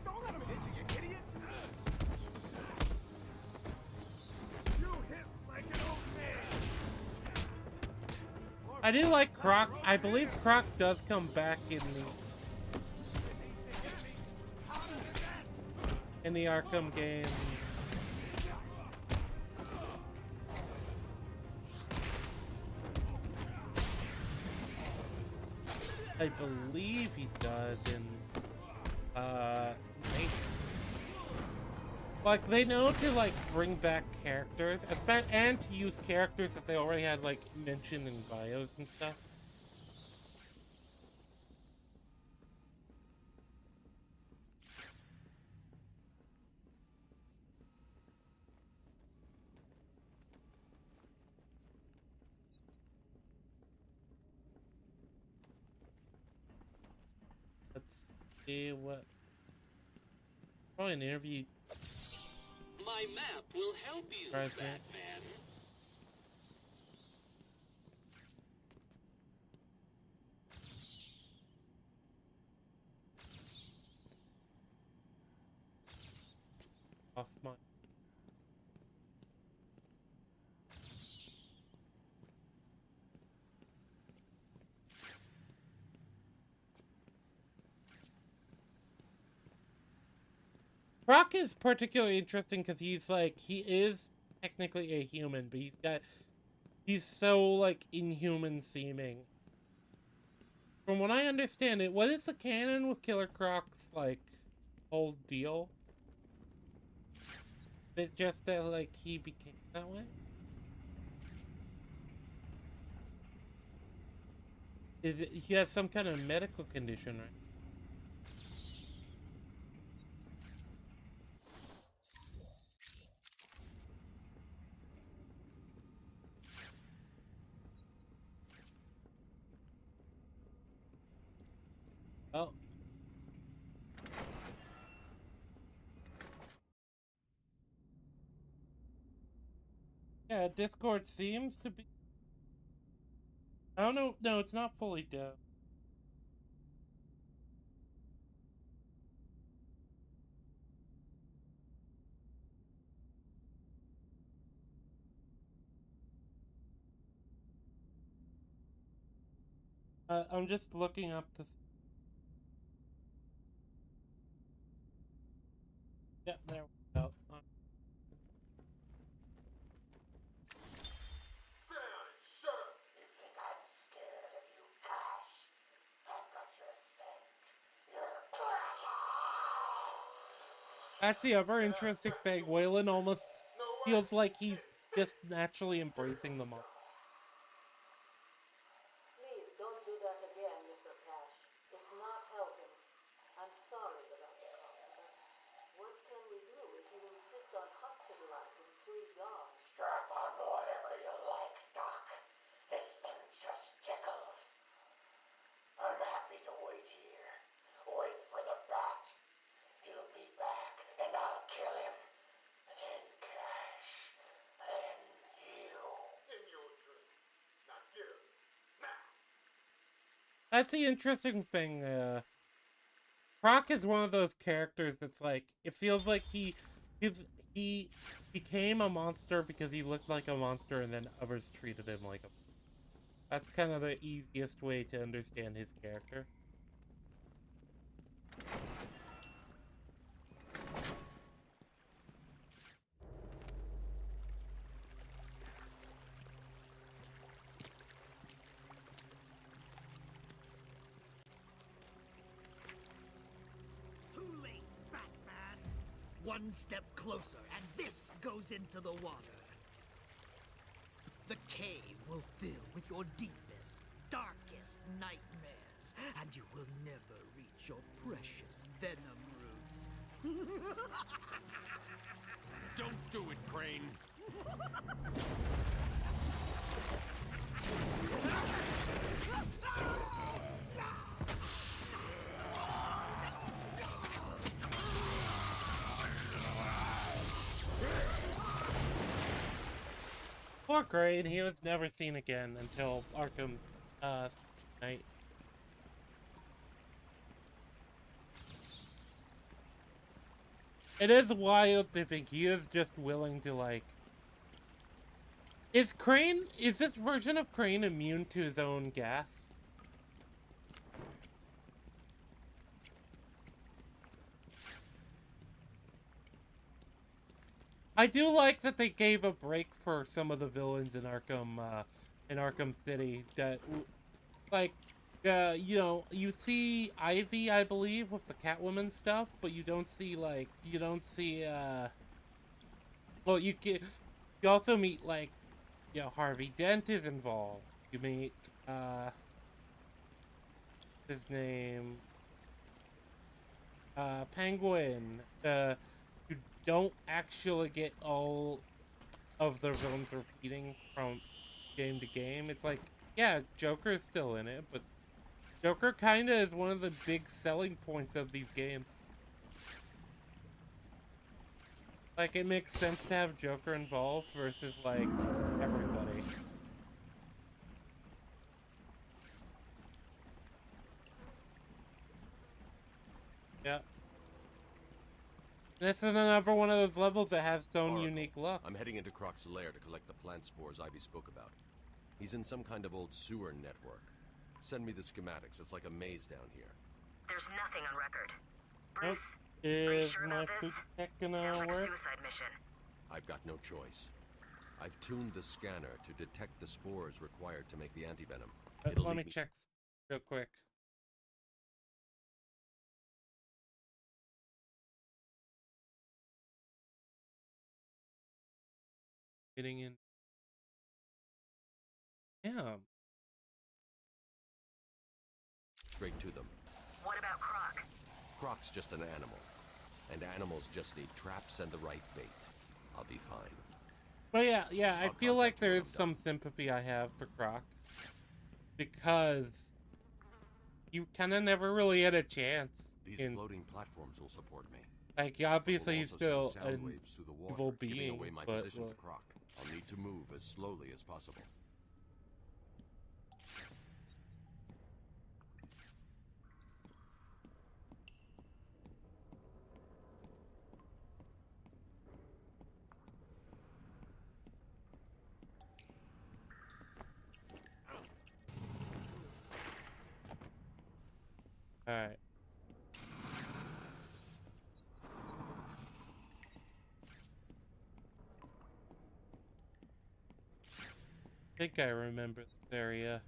Don't let him hit you, you idiot! You hit like an old man! I do like Croc. I believe Croc does come back in the Arkham game. I believe he does in Nate. Like, they know to, like, bring back characters, and to use characters that they already had, like, mentioned in bios and stuff. Let's see what... Probably an interview. My map will help you, Batman. Off my... Brock is particularly interesting because he's like, he is technically a human, but he's so, like, inhuman seeming. From what I understand it, what is the canon with Killer Croc's, like, whole deal? Is it just that, like, he became that way? Is it, he has some kind of medical condition, right? Oh. Yeah, Discord seems to be... I don't know. No, it's not fully dead. I'm just looking up the... Yep, there we go. Sit down and shut up! You think I'm scared of you, Cash? I've got your scent. You're That's the other interesting thing. Waylon almost feels like he's just naturally embracing them all. Please don't do that again, Mr. Cash. It's not helping. I'm sorry about the call, but what can we do if you insist on hospitalizing 3 dogs? Strap on whatever you like, Doc. This thing just tickles. I'm happy to wait here. Wait for the bat. He'll be back, and I'll kill him. Then Cash. Then you. In your dream. Now get him. Now. That's the interesting thing. Croc is one of those characters that's like, it feels like he became a monster because he looked like a monster, and then others treated him like a... That's kind of the easiest way to understand his character. Too late, Batman. One step closer, and this goes into the water. The cave will fill with your deepest, darkest nightmares, and you will never reach your precious venom roots. Don't do it, Crane. Poor Crane, he was never seen again until Arkham Knight. It is wild to think he is just willing to, like... Is this version of Crane immune to his own gas? I do like that they gave a break for some of the villains in Arkham City. That, like, you know, you see Ivy, I believe, with the Catwoman stuff, but you don't see, like, well, you also meet, like, you know, Harvey Dent is involved. You meet, his name, Penguin. You don't actually get all of the villains repeating from game to game. It's like, yeah, Joker's still in it, but Joker kinda is one of the big selling points of these games. Like, it makes sense to have Joker involved versus, like, everybody. Yeah. This is another one of those levels that has its own unique look. I'm heading into Croc's lair to collect the plant spores Ivy spoke about. He's in some kind of old sewer network. Send me the schematics. It's like a maze down here. There's nothing on record. Nope. Bruce, Is sure my about food this? tech gonna Sounds like a work? suicide mission. I've got no choice. I've tuned the scanner to detect the spores required to make the antivenom. Let me check real quick. Getting in. Yeah. Straight to them. What about Croc? Croc's just an animal. And animals just need traps and the right bait. I'll be fine. But yeah, I feel like there's some sympathy I have for Croc. Because you kind of never really had a chance. These floating platforms will support me. Like, obviously he's still sound an waves through the water, evil giving being, away my but... position to Croc. I'll need to move as slowly as possible. Alright. I think I remember this area.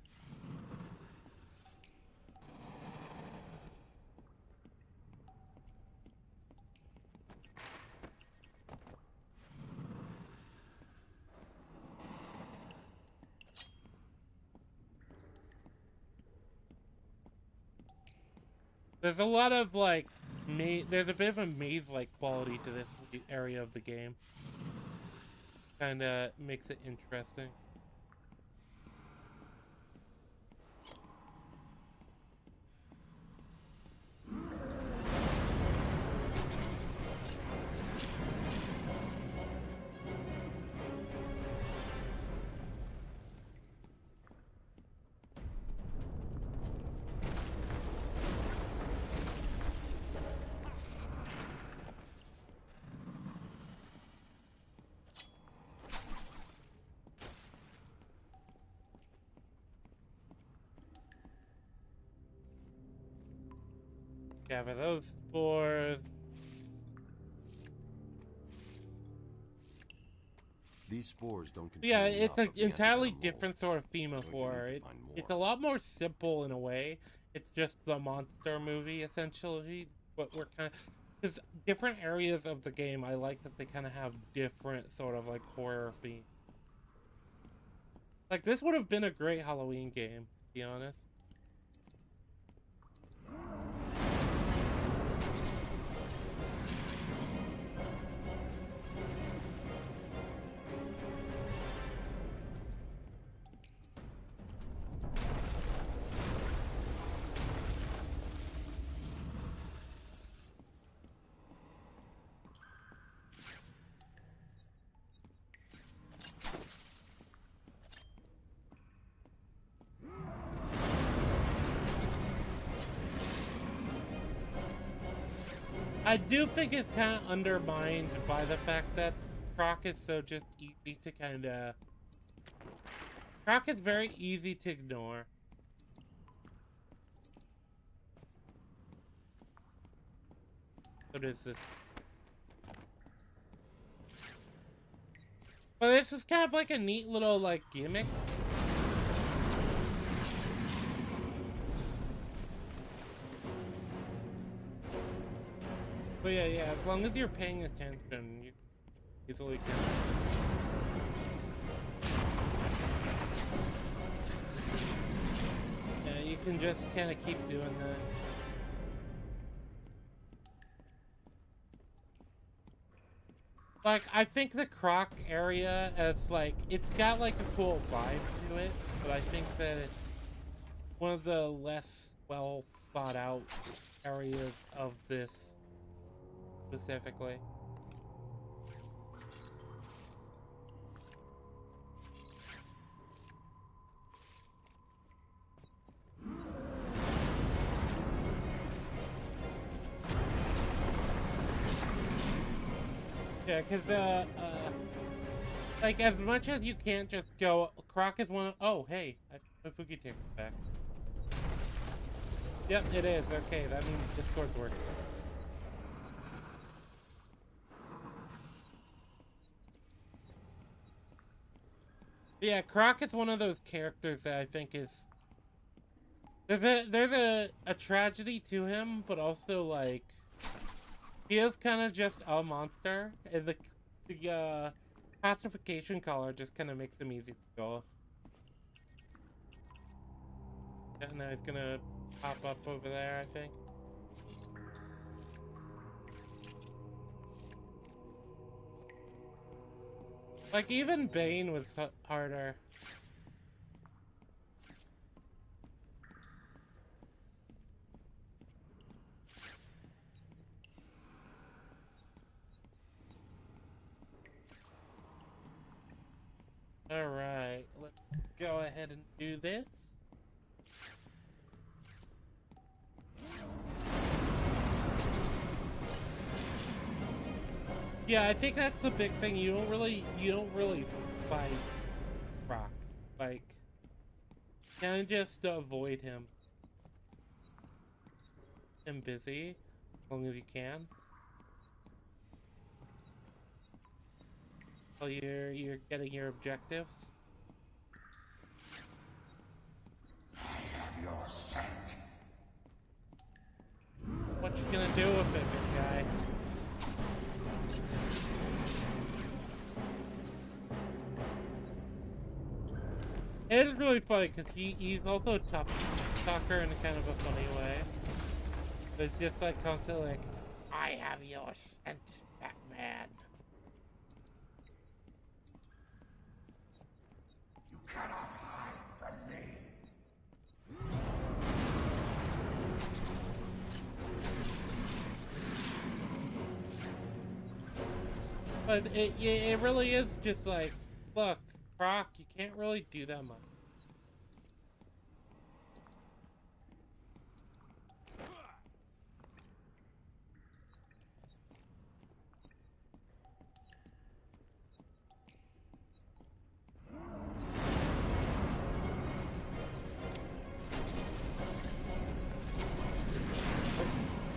There's a lot of, like, there's a bit of a maze-like quality to this area of the game. Kinda makes it interesting. Yeah, but those spores. These spores don't contain Yeah, it's enough an of the entirely antivenom mold. different sort of theme of Don't you need horror. to find more? It's a lot more simple in a way. It's just the monster movie, essentially. But we're kind of... Because different areas of the game, I like that they kind of have different sort of, like, horror themes. Like, this would have been a great Halloween game, to be honest. I do think it's kind of undermined by the fact that Croc is so just easy to kind of... Croc is very easy to ignore. What is this? But this is kind of like a neat little, like, gimmick. But yeah, as long as you're paying attention, you easily can. Yeah, you can just kind of keep doing that. Like, I think the Croc area is like, it's got like a cool vibe to it, but I think that it's one of the less well thought out areas of this specifically. Yeah, because, like, as much as you can't just go, Croc is one of, oh, hey, I Fuki takes it back. Yep, it is, okay, that means Discord's working. Yeah, Croc is one of those characters that I think is, there's a tragedy to him, but also, like, he is kind of just a monster, and the classification collar just kind of makes him easy to go off. Yeah, now he's gonna pop up over there, I think. Like, even Bane was harder. Alright, let's go ahead and do this. Yeah, I think that's the big thing. You don't really fight Croc. Like, kind of just avoid him. I'm busy, as long as you can. While you're getting your objectives. I have your scent. What you gonna do with it, big guy? It is really funny because he's also a tough talker in kind of a funny way. But it's just like constantly like, I have your scent, Batman. You cannot hide from me. But it really is just like, look, Croc, you can't really do that much.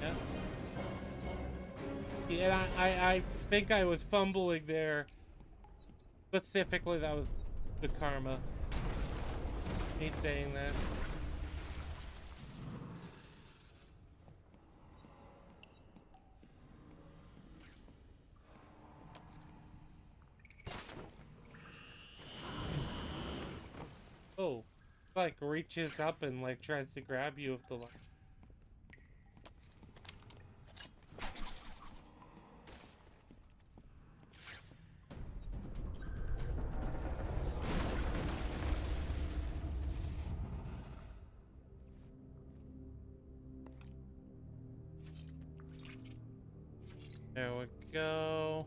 Yeah, Yeah, I think I was fumbling there. Specifically, that was the karma. He's saying that. Oh, like reaches up and like tries to grab you with the light. There we go.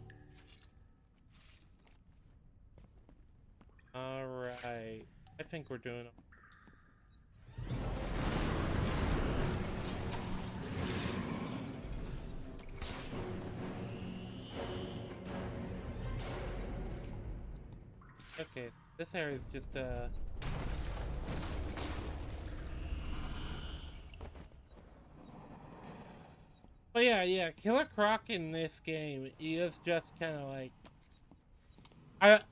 All right. I think we're doing it. Okay, this area is just But yeah, Killer Croc in this game, he is just kind of like...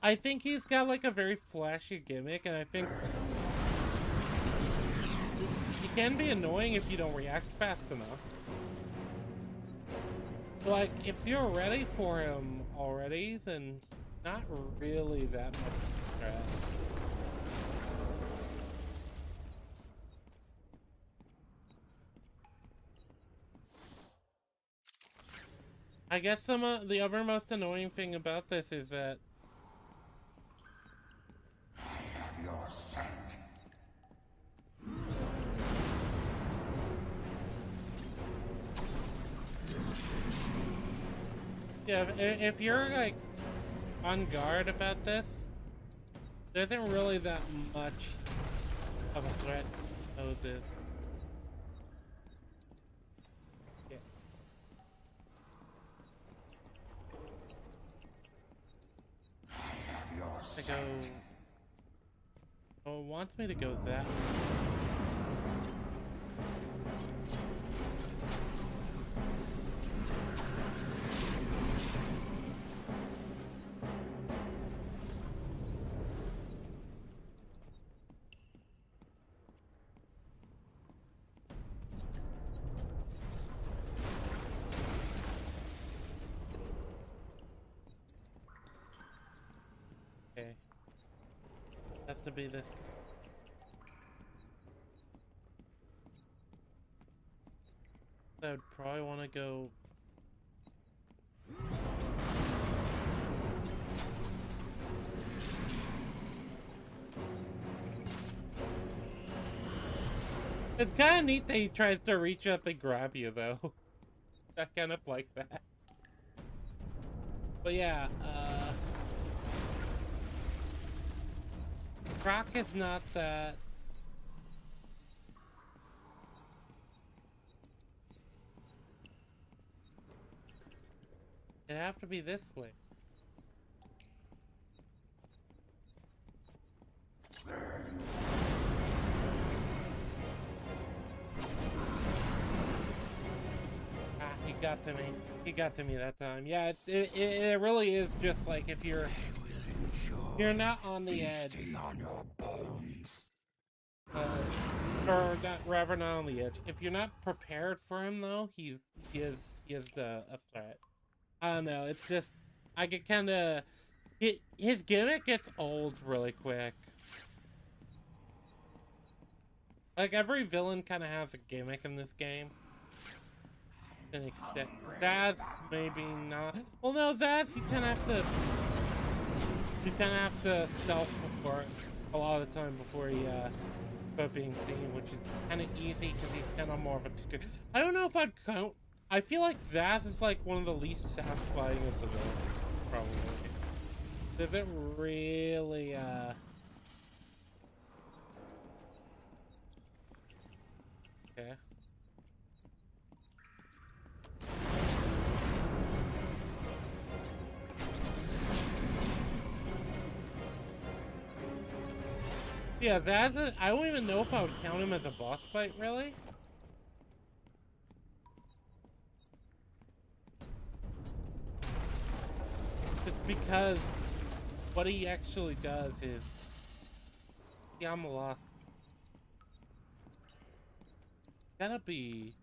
I think he's got like a very flashy gimmick, and I think he can be annoying if you don't react fast enough. Like, if you're ready for him already, then not really that much threat. I guess the other most annoying thing about this is that Your scent. yeah, if you're like on guard about this, there isn't really that much of a threat as this. Yeah. I go. Oh, it wants me to go that way. Okay. Has to be this. I would probably want to go. It's kind of neat that he tries to reach up and grab you, though. I kind of like that. But yeah, Croc is not that. It'd have to be this way. Ah, he got to me. He got to me that time. Yeah, it really is just like if you're not on the edge. On your bones. Or not, rather not on the edge. If you're not prepared for him, though, he is a threat. I don't know. It's just I get kind of his gimmick gets old really quick. Like every villain kind of has a gimmick in this game. To an extent. Zaz maybe not. Well, no, Zaz you kind of have to stealth before a lot of the time before he but being seen, which is kind of easy because he's kind of more of a. I don't know if I'd count. I feel like Zaz is like one of the least satisfying of the villains, probably. Does it really Okay. Yeah, I don't even know if I would count him as a boss fight, really. because what he actually does is... Yeah, I'm lost. Gotta be...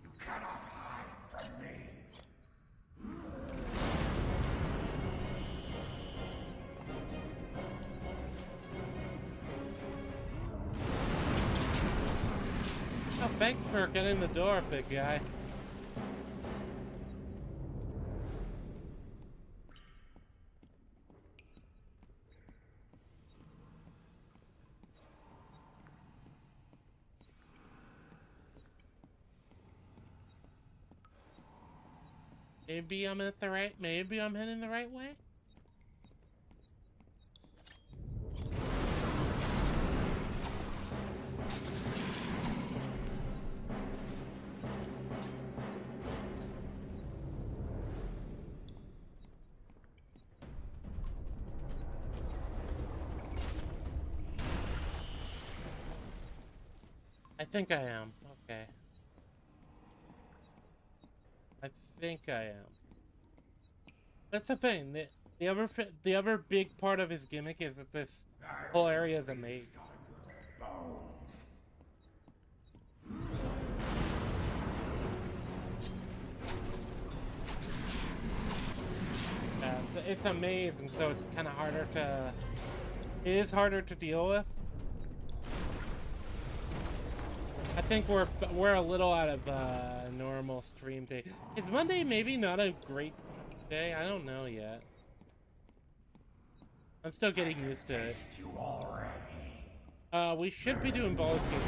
You cannot hide from me. Oh, thanks for getting the door, big guy. Maybe I'm at the right... Maybe I'm heading the right way? I think I am. Okay. I think I am. That's the thing. The other big part of his gimmick is that this whole area is a maze. It's a maze, and so it's kind of harder to... It is harder to deal with. I think we're a little out of normal stream day. Is Monday maybe not a great day? I don't know yet. I'm still getting used to it. We should be doing Baldur's Gate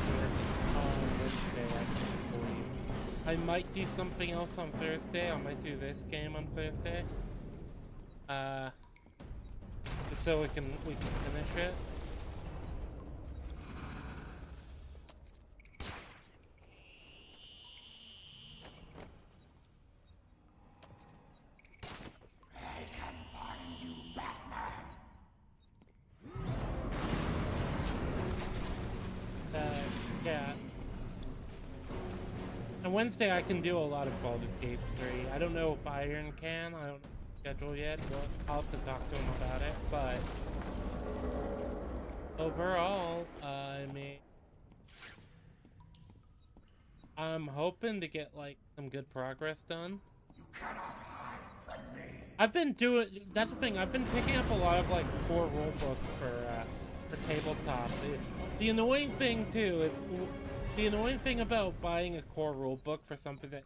on Wednesday, I believe. I might do something else on Thursday. I might do this game on Thursday. Just so we can finish it. Yeah. On Wednesday I can do a lot of Baldur's Gate 3. I don't know if Iron can. I don't know the schedule yet. Well, I'll have to talk to him about it. But overall, I mean, I'm hoping to get like some good progress done. I've been doing. That's the thing. I've been picking up a lot of like core rule books for tabletop. The annoying thing too is the annoying thing about buying a core rule book for something that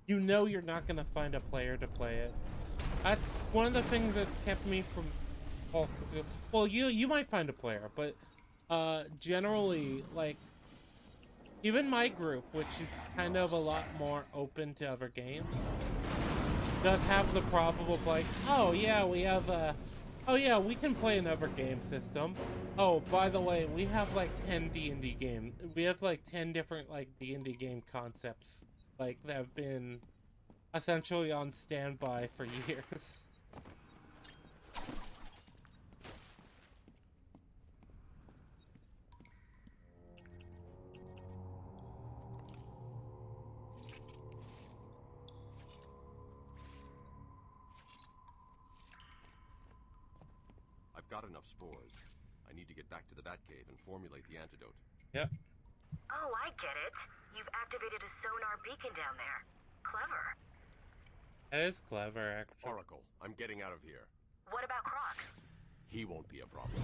you know you're not gonna find a player to play it. That's one of the things that kept me from. Well, you might find a player, but generally, like, even my group, which is kind of a lot more open to other games, does have the probable like, oh yeah, we have oh yeah, we can play another game system. Oh, by the way, we have like 10 D&D games. We have like 10 different like D&D game concepts, like, that have been essentially on standby for years. I've got enough spores. I need to get back to the Batcave and formulate the antidote. Yep. Oh, I get it. You've activated a sonar beacon down there. Clever. That is clever, actually. Oracle, I'm getting out of here. What about Croc? He won't be a problem.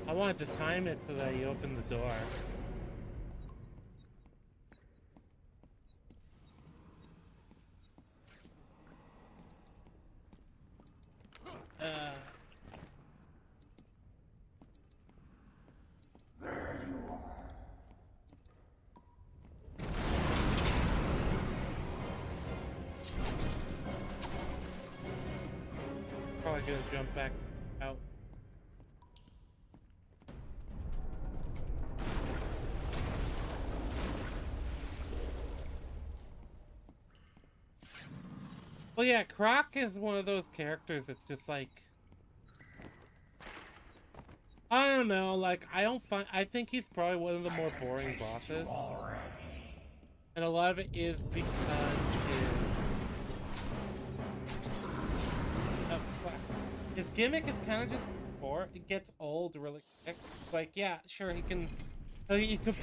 I wanted to time it so that you open the door. There you are. Probably gonna jump back out. Well, yeah, Croc is one of those characters that's just like... I don't know, like, I think he's probably one of the more boring bosses. And a lot of it is because his gimmick is kind of just poor. It gets old really quick. Like, yeah, sure, he can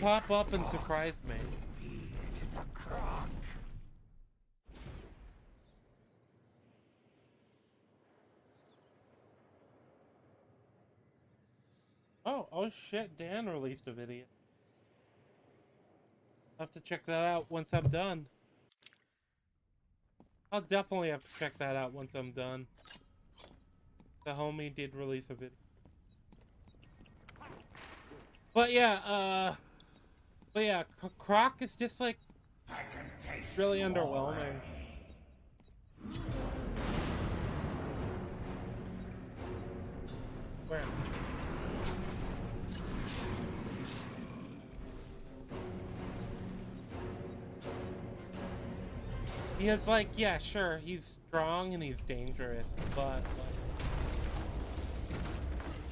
pop up and surprise me. Oh shit, Dan released a video. I'll have to check that out once I'm done. I'll definitely have to check that out once I'm done. The homie did release a video. But yeah, Croc is just like really underwhelming. Where? He is like, yeah, sure, he's strong and he's dangerous, but like,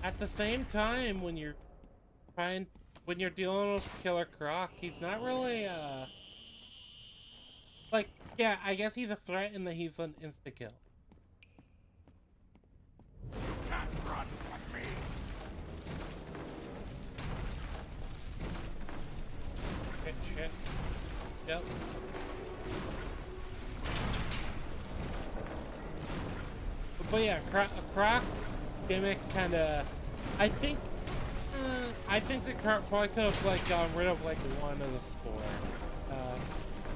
at the same time, when you're dealing with Killer Croc, he's not really, like, yeah, I guess he's a threat in that he's an insta-kill. You can't run from me. Shit. Yep. But yeah, Croc's gimmick kinda, I think the Croc probably could have like gotten rid of like one of the 4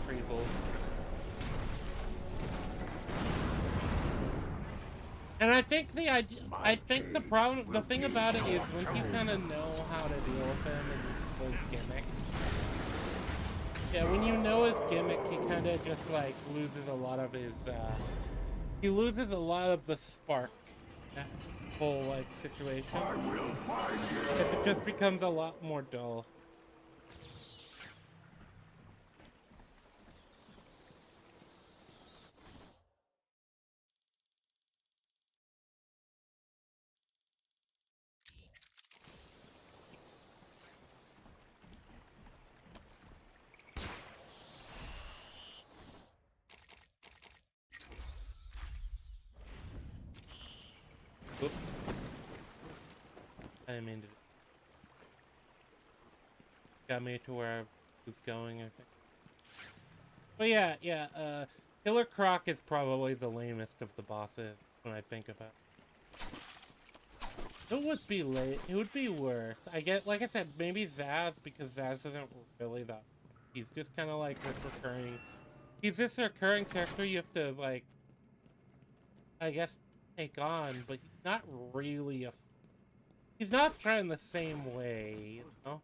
reasons. And I think the thing about it is once you kind of know how to deal with him and his gimmick, yeah, when you know his gimmick, he kind of just like loses a lot of his, he loses a lot of the spark, that whole like situation. It just becomes a lot more dull. Oops. I didn't mean to. Got me to where I was going, I think. But yeah, Killer Croc is probably the lamest of the bosses when I think about it. It would be late. It would be worse. I get, like I said, maybe Zaz, because Zaz isn't really that. He's just kind of like this recurring. He's this recurring character you have to, like, I guess, take on, but he's not really a. He's not trying the same way, you know?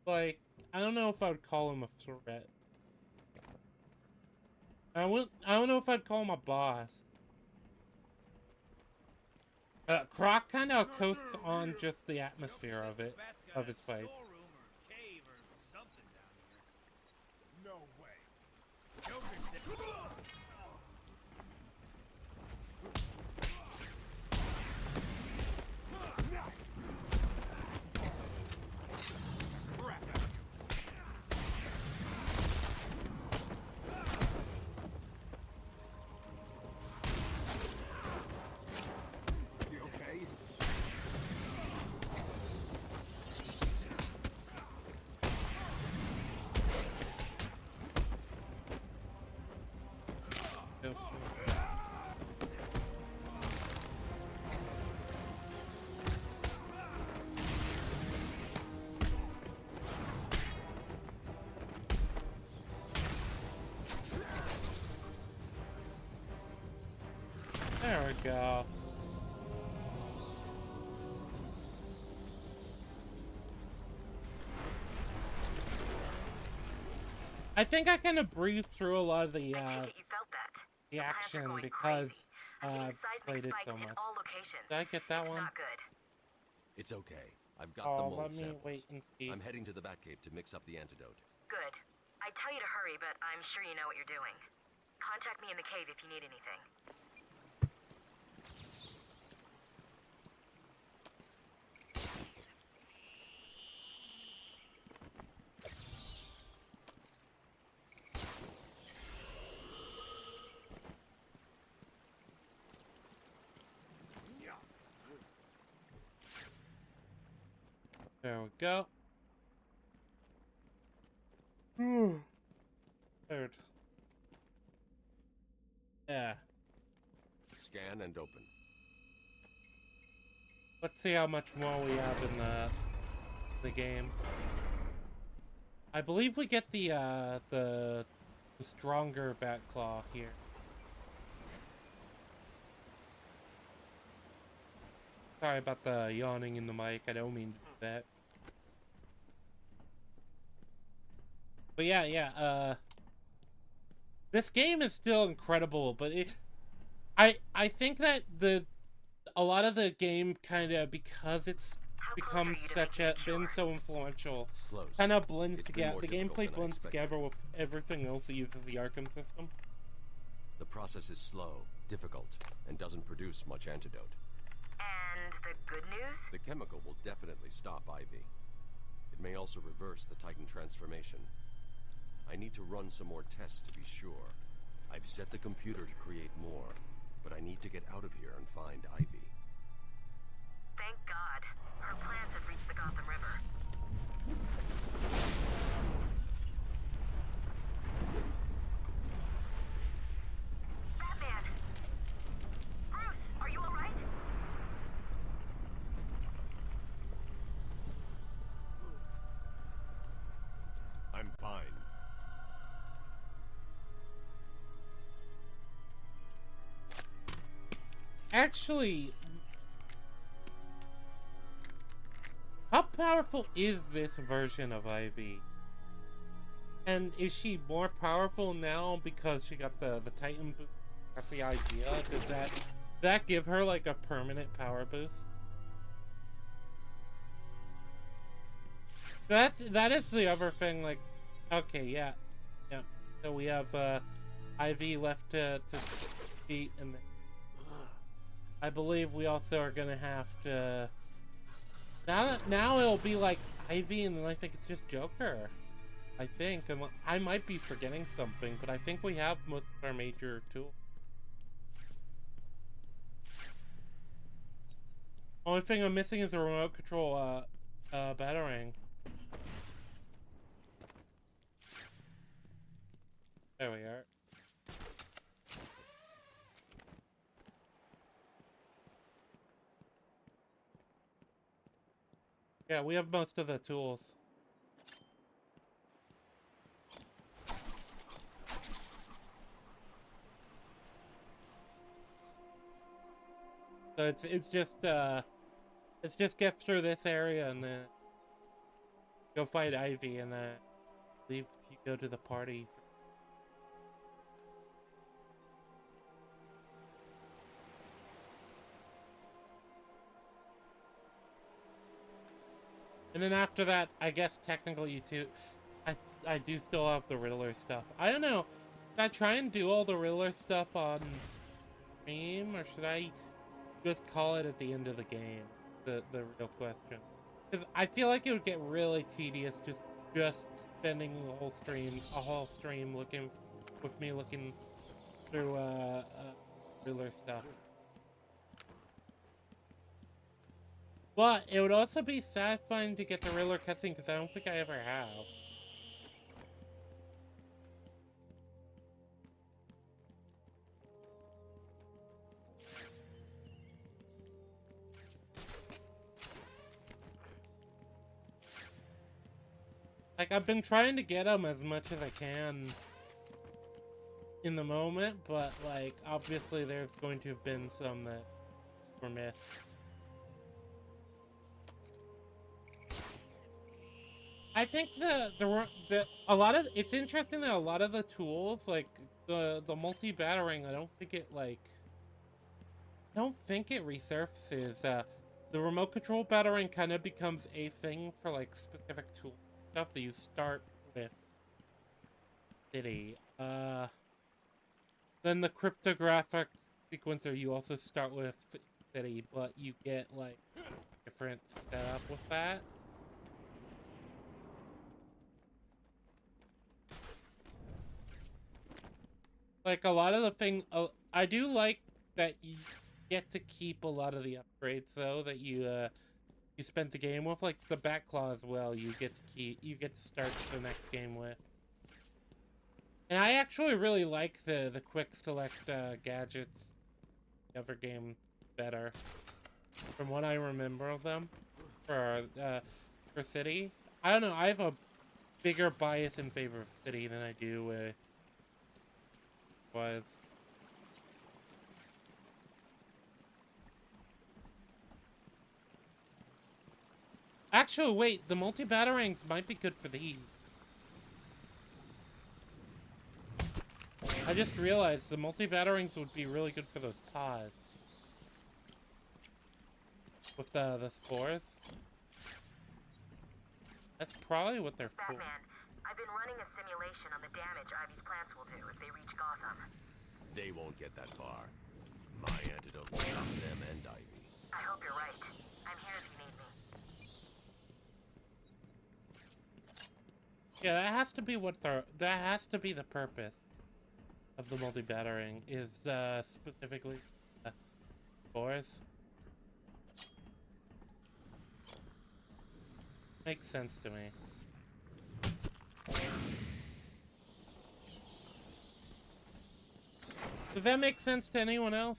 Like, I don't know if I would call him a threat. I don't know if I'd call him a boss. Croc kind of coasts on just the atmosphere of it, of his fight. No way. There we go. I think I kind of breezed through a lot of the action because I've played it so much. Did I get that one? It's okay. I've got the mold let me samples. wait and see. I'm heading to the Batcave to mix up the antidote. Good. I'd tell you to hurry, but I'm sure you know what you're doing. Contact me in the cave if you need anything. There we go. Third. Yeah. Scan and open. Let's see how much more we have in the game. I believe we get the stronger bat claw here. Sorry about the yawning in the mic. I don't mean to do that. But yeah. This game is still incredible, but I think that a lot of the game kind of, because it's become been so influential, kind of blends together. The gameplay blends together with everything else that uses the Arkham system. The process is slow, difficult, and doesn't produce much antidote. And the good news? The chemical will definitely stop Ivy. It may also reverse the Titan transformation. I need to run some more tests to be sure. I've set the computer to create more, but I need to get out of here and find Ivy. Thank God. Her plans have reached the Gotham River. Batman! Bruce, are you alright? I'm fine. Actually, how powerful is this version of Ivy? And is she more powerful now because she got the Titan boost? Got the idea? Does that give her like a permanent power boost? That is the other thing. Like, okay, yeah. So we have Ivy left to beat, and then I believe we also are gonna have to. Now it'll be like Ivy, and then I think it's just Joker. I think, and I might be forgetting something, but I think we have most of our major tools. Only thing I'm missing is a remote control batarang. There we are. Yeah, we have most of the tools. So it's just get through this area and then go fight Ivy and then you go to the party. And then after that, I guess technically I do still have the Riddler stuff. I don't know. Should I try and do all the Riddler stuff on stream, or should I just call it at the end of the game? The real question. Because I feel like it would get really tedious just spending a whole stream looking through Riddler stuff. But it would also be satisfying to get the Riddler cutscene, because I don't think I ever have. Like, I've been trying to get them as much as I can in the moment, but, like, obviously there's going to have been some that were missed. I think it's interesting that a lot of the tools, like the multi-batarang, I don't think it resurfaces. The remote control batarang kind of becomes a thing for like specific tool stuff that you start with City. Then the cryptographic sequencer you also start with City, but you get like different setup with that. Like, a lot of the thing, I do like that you get to keep a lot of the upgrades, though, that you you spent the game with. Like the back claw as well, you get to start the next game with. And I actually really like the quick select gadgets other game better. From what I remember of them for City. I don't know, I have a bigger bias in favor of City than I do with was. Actually, wait, the multi-batarangs might be good for these. I just realized the multi-batarangs would be really good for those pods. With the spores. That's probably what they're for. Batman, I've been running a simulation on the damage Ivy's plants will do if they reach Gotham. They won't get that far. My antidote will stop them and Ivy. I hope you're right. I'm here if you need me. Yeah, that has to be the purpose of the multi-battering is specifically spores. Makes sense to me. Does that make sense to anyone else?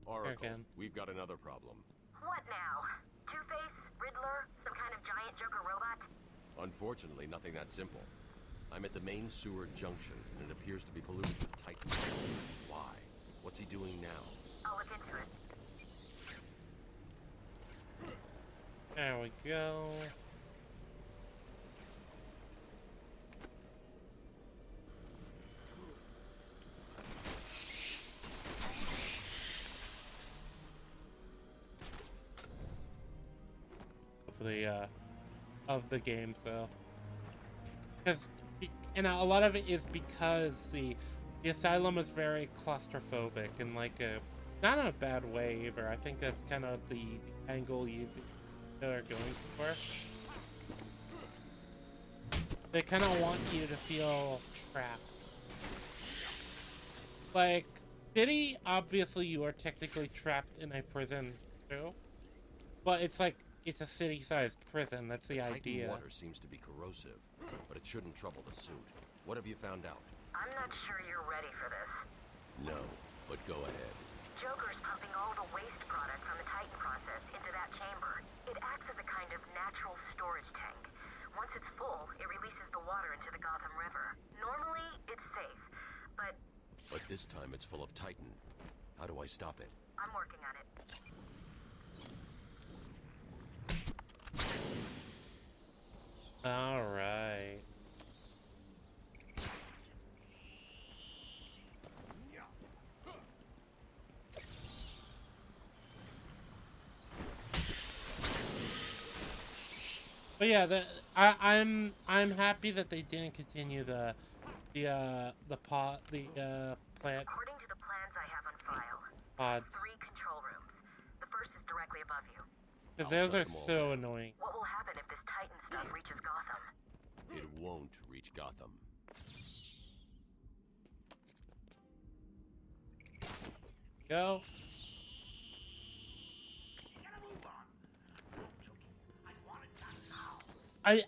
Oracle, we've got another problem. What now? Two-Face? Riddler? Some kind of giant Joker robot? Unfortunately, nothing that simple. I'm at the main sewer junction, and it appears to be polluted with Titan. Why? What's he doing now? I'll look into it. There we go. Of the game, so and a lot of it is because the asylum is very claustrophobic and like not in a bad way either. I think that's kind of the angle they're going for. They kind of want you to feel trapped. Like City, obviously you are technically trapped in a prison too, but it's like it's a city-sized prison. That's the idea. Titan water seems to be corrosive, but it shouldn't trouble the suit. What have you found out? I'm not sure you're ready for this. No, but go ahead. Joker's pumping all the waste product from the Titan process into that chamber. It acts as a kind of natural storage tank. Once it's full, it releases the water into the Gotham River. Normally, it's safe, but this time it's full of Titan. How do I stop it? I'm working on it. All right. But yeah, I'm happy that they didn't continue the plant. According to the plans I have on file, Pods. 3 control rooms. The first is directly above you. Because those are so annoying. What will happen if this Titan stuff reaches Gotham? It won't reach Gotham. Go.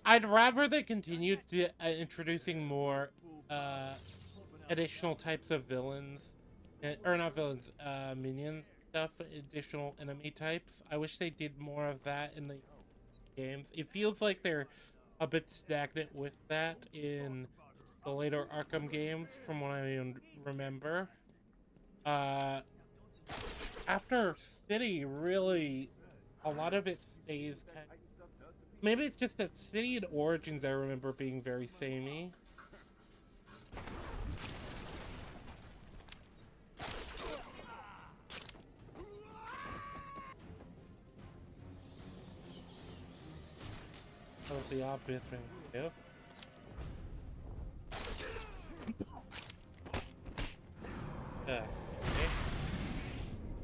I'd rather they continued to, introducing more additional types of villains, or not villains, minions stuff, additional enemy types. I wish they did more of that in the games. It feels like they're a bit stagnant with that in the later Arkham games, from what I remember. After City, really, a lot of it stays kind of... Maybe it's just that City and Origins I remember being very samey. That was the obvious thing to do. Okay.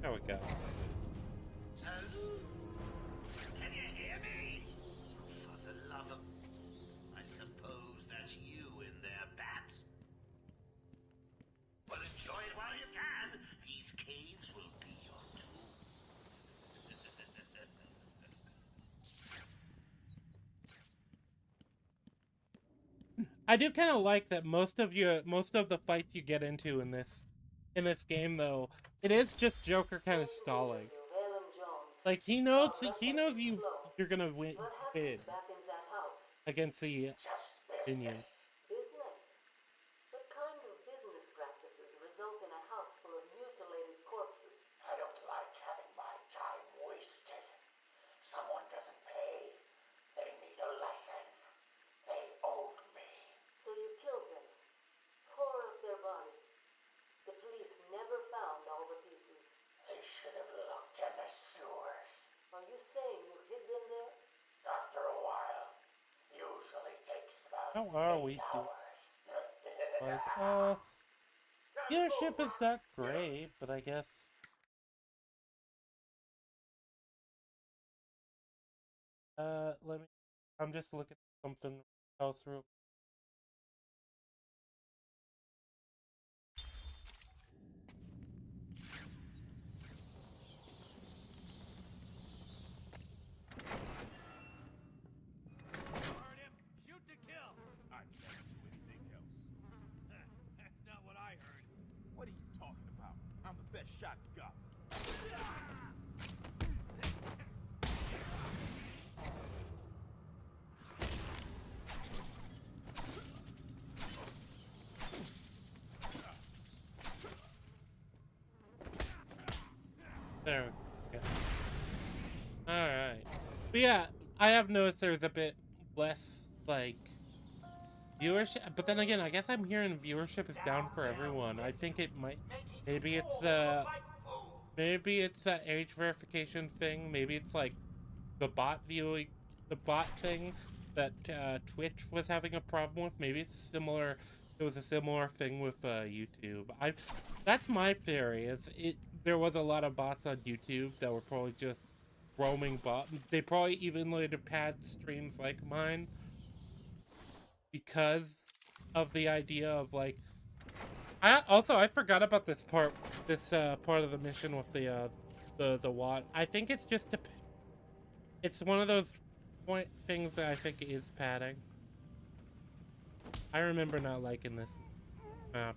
There we go. Can you hear me? For the love of... I suppose that's you in there, Bats. Well, enjoy it while you can. These I do kind of like that most of the fights you get into in this game, though, it is just Joker kind of stalling. Like you're gonna win Back in that house. against the Just minions. Business? What kind of business practices result in a house full of mutilated corpses? I don't like having my time wasted. Someone doesn't pay. They need a lesson. They owed me. So you killed them, tore up their bodies. The police never found all the pieces. They should have looked in the sewers. Are you saying you hid them there? After a while. Usually takes about How are we 8 doing? hours. Viewership is not great, but I guess. Let me. I'm just looking at something else real. Burn him! Shoot to kill! I never do anything else. That's not what I heard. What are you talking about? I'm the best shot in Gotham. There we go. Alright. But yeah, I have noticed there's a bit less, like, viewership. But then again, I guess I'm hearing viewership is down for everyone. I think it might. Maybe it's the age verification thing. Maybe it's like the bot thing that Twitch was having a problem with. Maybe it's similar. It was a similar thing with YouTube. That's my theory. There was a lot of bots on YouTube that were probably just roaming bots. They probably even would have had streams like mine because of the idea of like. I forgot about this part of the mission with the watt. I think it's just it's one of those things that I think is padding. I remember not liking this map.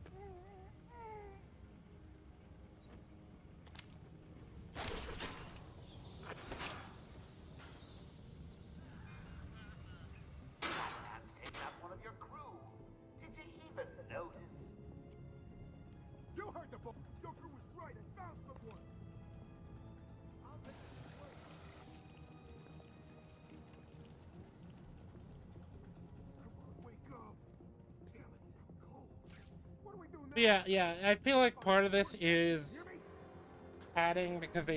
You heard the book. Joker was right. I found someone. I'll take this away. Come on, wake up. Damn it, he's out cold. What do we do now? Yeah. I feel like part of this is padding because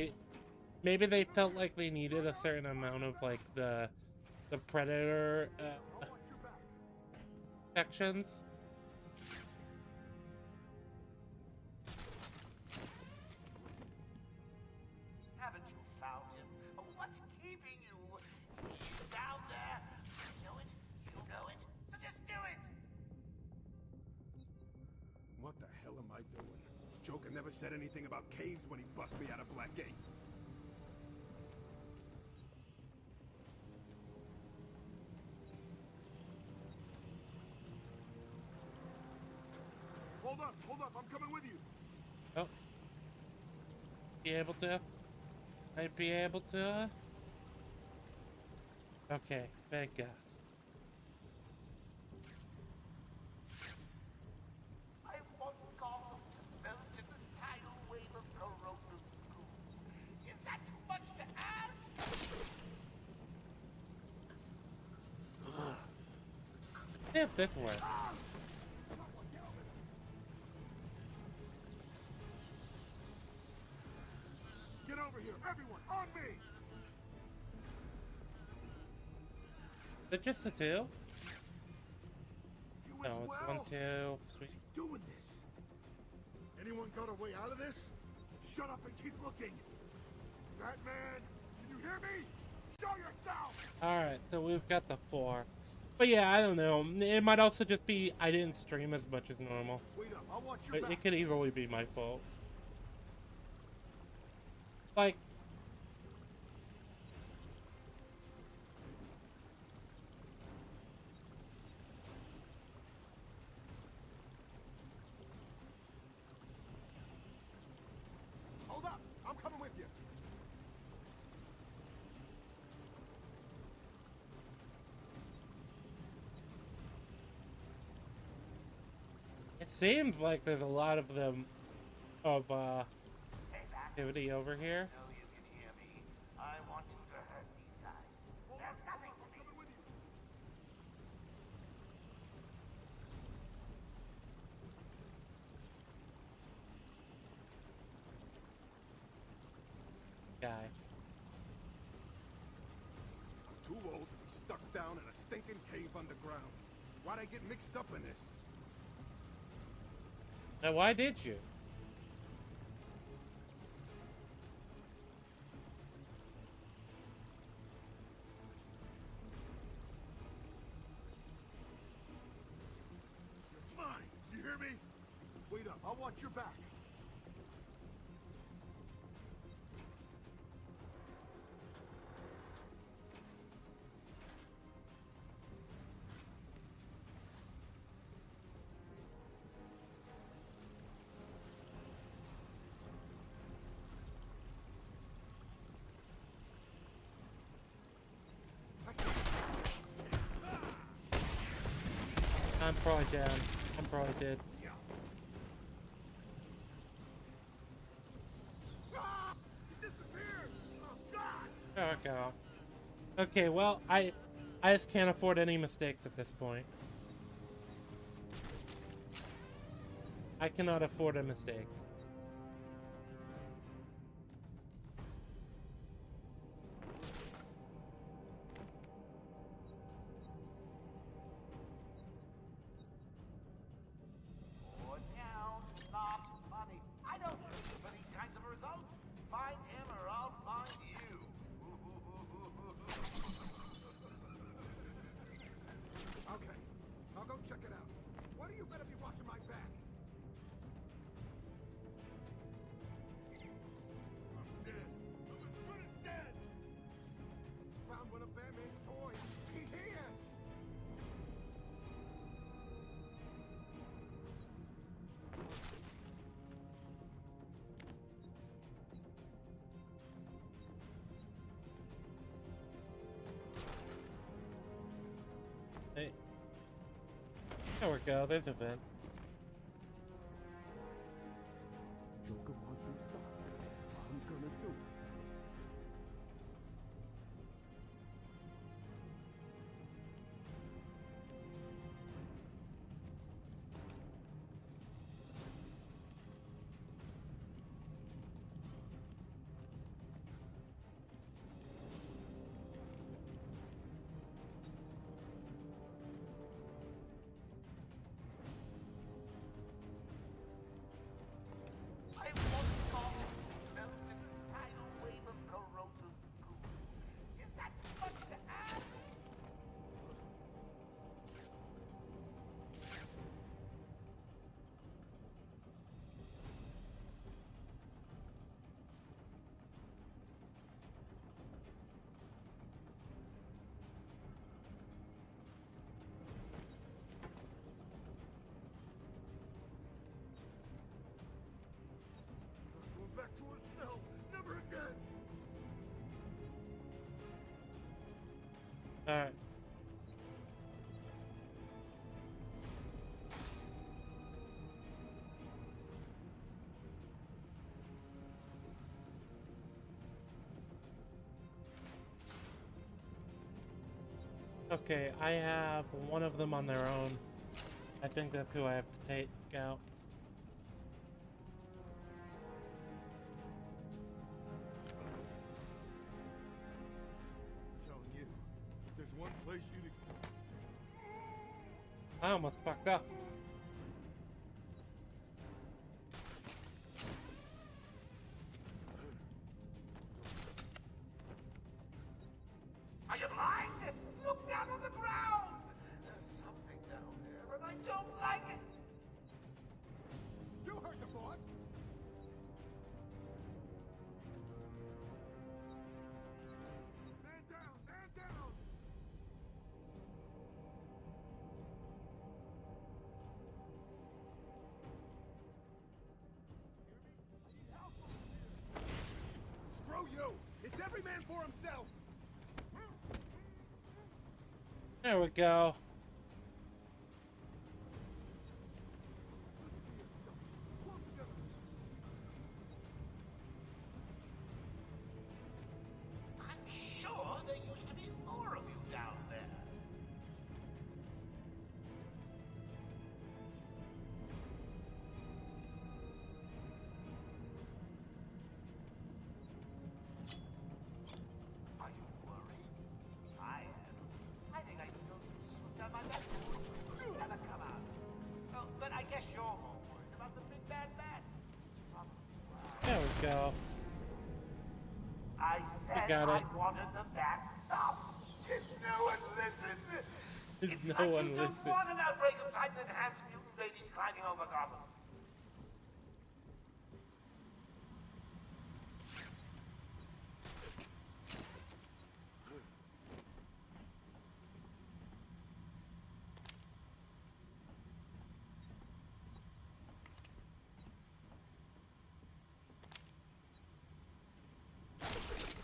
maybe they felt like they needed a certain amount of like the Predator sections. Haven't you found him? What's keeping you? He's down there. I know it. You know it. So just do it. What the hell am I doing? Joker never said anything about caves when he bust me out of Blackgate. Hold up, I'm coming with you. Oh. Be able to? I'd be able to? Okay, thank God. I want Gotham to melt in the tidal wave of corrosive goo. Is that too much to ask? See if this works. Get over here, everyone, on me! Is it just the two? No, it's 1, 2, 3. Doing this. Anyone got a way out of this? Shut up and keep looking. Batman, can you hear me? Show yourself! Alright, so we've got the 4. But yeah, I don't know. It might also just be I didn't stream as much as normal. Wait up, I want your back. It could easily be my fault. Like, seems like there's a lot of them of activity over here. know you can hear me. I want you to hurt these guys. They're nothing to me. Guy. Too old to be stuck down in a stinking cave underground. Why'd I get mixed up in this? Now, why did you? Mine, you hear me? Wait up, I'll watch your back. I'm probably down. I'm probably dead. Oh god. Okay, well, I just can't afford any mistakes at this point. I cannot afford a mistake. Or down, not money. I don't listen for these kinds of results. Find him or I'll find you. Okay, I'll go check it out. Why do you better be watching my back? I'm dead. It's dead! Found one of Batman's toys. He's here! Hey. There we go, there's a vent. Joker wants to stop. I'm gonna do it. I once saw melt in a tidal wave of corrosive goo. Is that too much to ask? Going back to her cell. Never again. Alright. Okay, I have one of them on their own. I think that's who I have to take out. I'm telling you, if there's one place you need. I almost fucked up. Are you blind? Look down on the ground! There's something down there, and I don't like it! You heard the boss. Stand down! Stand down! Screw you! It's every man for himself! There we go. go. I We said got it. I wanted the bat stopped. Did no one listen? It's No like one you don't listened. want an outbreak of Titan-enhanced mutant babies climbing over Gotham.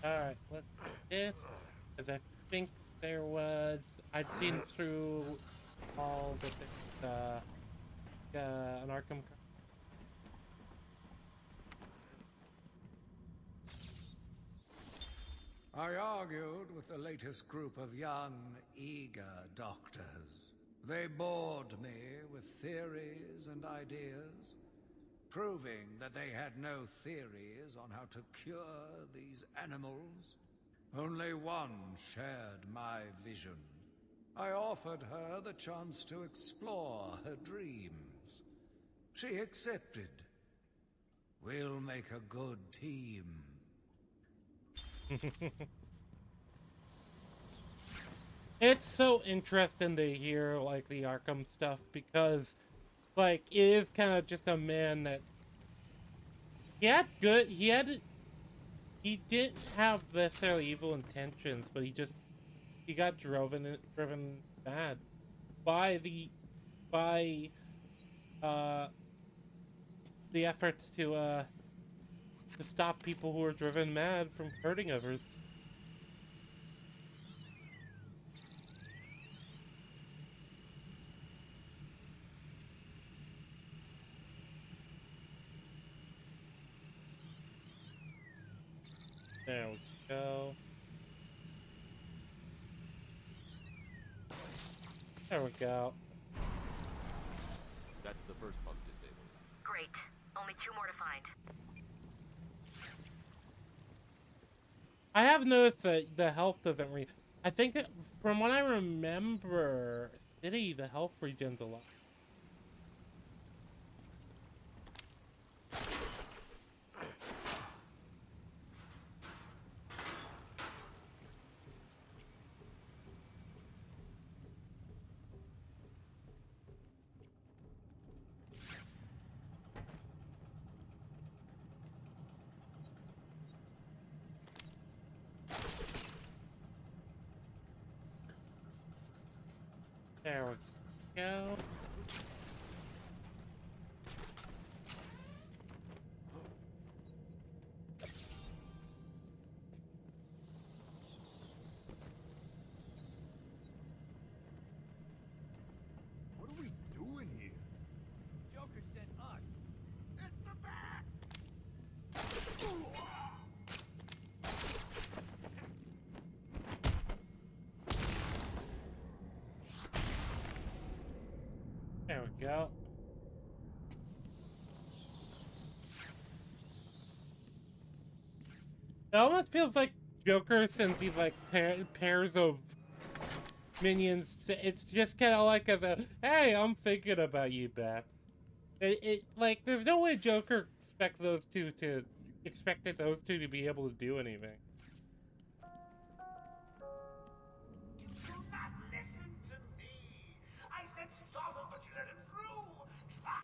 Alright, let's do this. Because I think there was. I'd seen through all the things, an Arkham. I argued with the latest group of young, eager doctors. They bored me with theories and ideas, proving that they had no theories on how to cure these animals. Only one shared my vision. I offered her the chance to explore her dreams. She accepted. We'll make a good team. It's so interesting to hear, like, the Arkham stuff, because, like, it is kind of just a man that... He didn't have necessarily evil intentions, but he got driven mad by the efforts to stop people who are driven mad from hurting others. There we go. There we go. That's the first bug disabled. Great. Only 2 more to find. I have noticed that the health doesn't I think that from what I remember, City, the health regen's a lot. There we go. What are we doing here? Joker sent us. It's the bat! There we go. It almost feels like Joker sends these like pairs of minions. It's just kind of like as a, hey, I'm thinking about you, Beth. Like there's no way Joker expected those two to be able to do anything. You do not listen to me. I said stop him, but you let him through. Try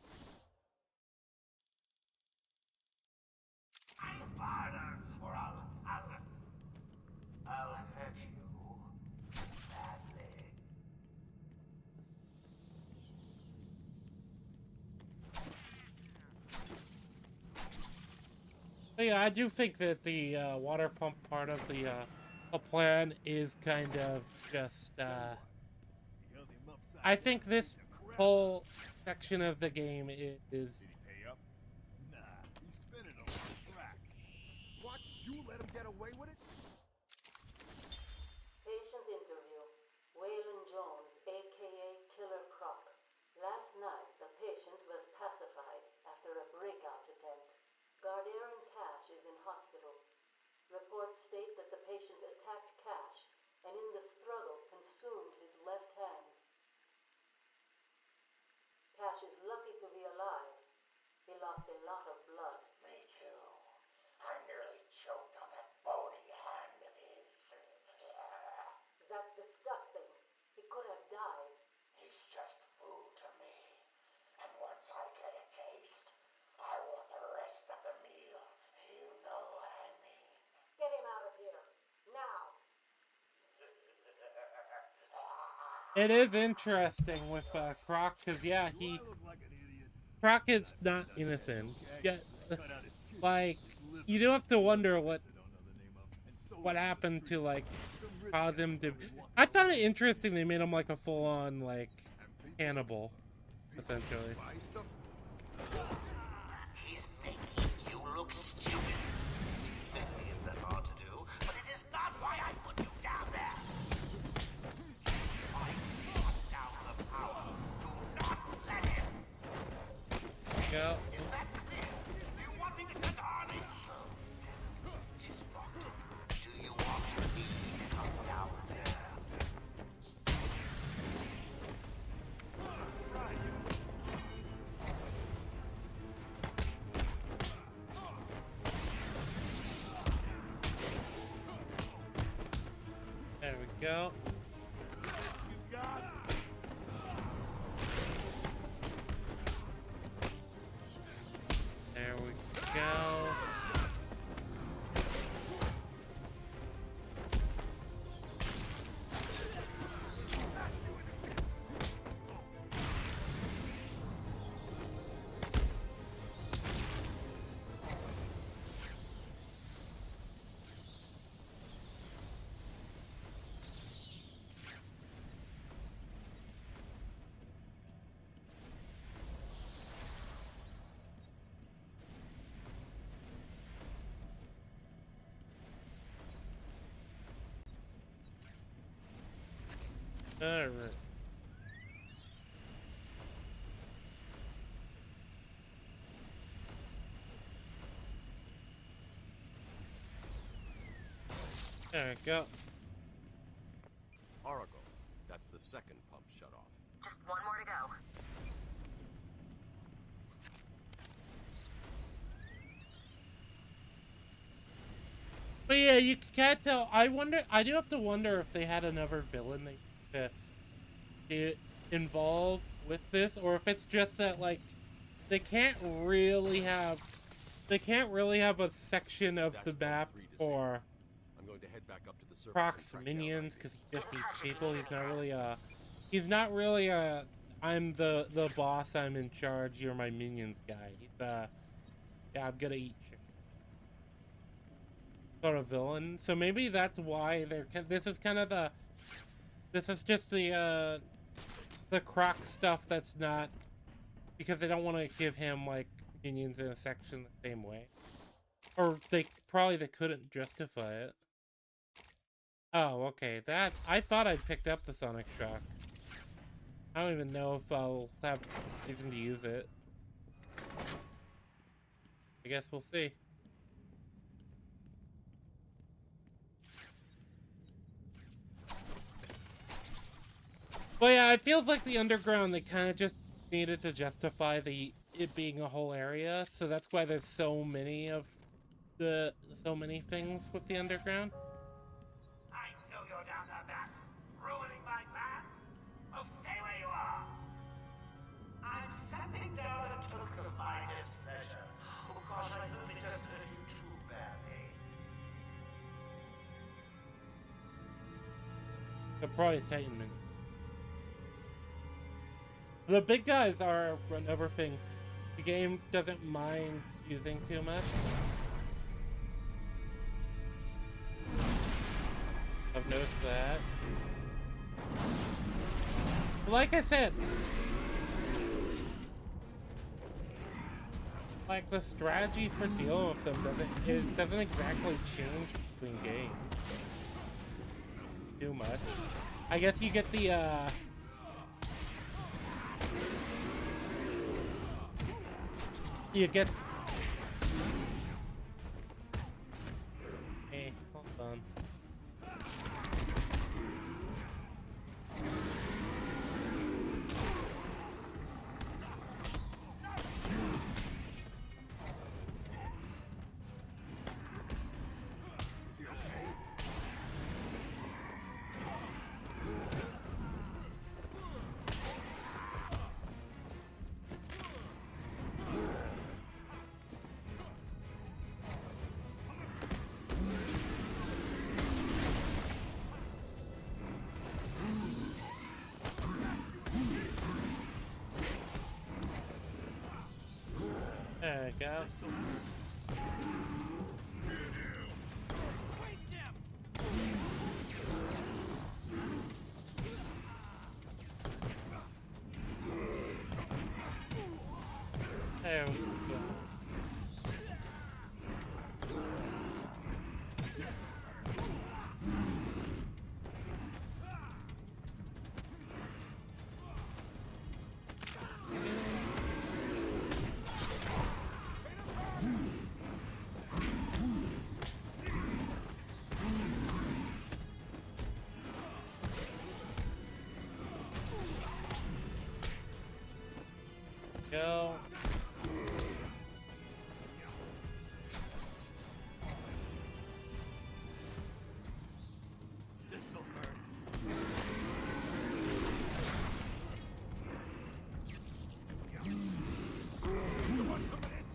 harder, or I'll hurt you badly. But yeah, I do think that the water pump part of the plan is kind of just. I think this whole section of the game is. Did he pay up? Nah, he's spinning them on crack. What? You let him get away with it? Patient interview. Waylon Jones, a.k.a. Killer Croc. Last night, the patient was pacified after a breakout attempt. Gardarin Cash is in hospital. Reports state that the patient attacked Cash and in the struggle consumed his left hand. Cash is lucky to be alive. He lost a lot of blood. Me too. It is interesting with Croc, because yeah, Croc is not innocent. Yeah, like you do have to wonder what happened to like cause him to. I found it interesting they made him like a full-on like cannibal, essentially. He's making you look stupid. Admittedly, isn't that hard to do? But it is not why I put you down there. Try to shut down the power. Do not let him. Go. Is that clear? Do you want me to send Harley? She's locked in. Do you want me to come down there? There we go. There we go. All right. There we go. Oracle, that's the second pump shut off. Just one more to go. But yeah, you can't tell. I do have to wonder if they had another villain to get involved with this, or if it's just that like they can't really have a section of the map for I'm going to head back up to the surface. Croc's minions, because he just eats people. He's not really I'm the boss, I'm in charge, you're my minions guy. He's yeah, I'm gonna eat you sort of villain. So maybe that's why this is just the Croc stuff that's not, because they don't want to give him like minions in a section the same way, or they couldn't justify it. Oh, okay. I thought I'd picked up the Sonic Shock. I don't even know if I'll have reason to use it. I guess we'll see. But yeah, it feels like the underground, they kind of just needed to justify it being a whole area, so that's why there's so many things with the underground. I know you're down there, Max. Ruining my plans? Oh, stay where you are. I'm sending down a token of my displeasure. Oh gosh, I hope it doesn't hurt you too badly. They're probably Titan minions. The big guys are another thing the game doesn't mind using too much. I've noticed that. Like I said, like the strategy for dealing with them doesn't exactly change between games too much. I guess you get the hey, hold on. we go. There we go. Go. This'll hurt. You want some of this?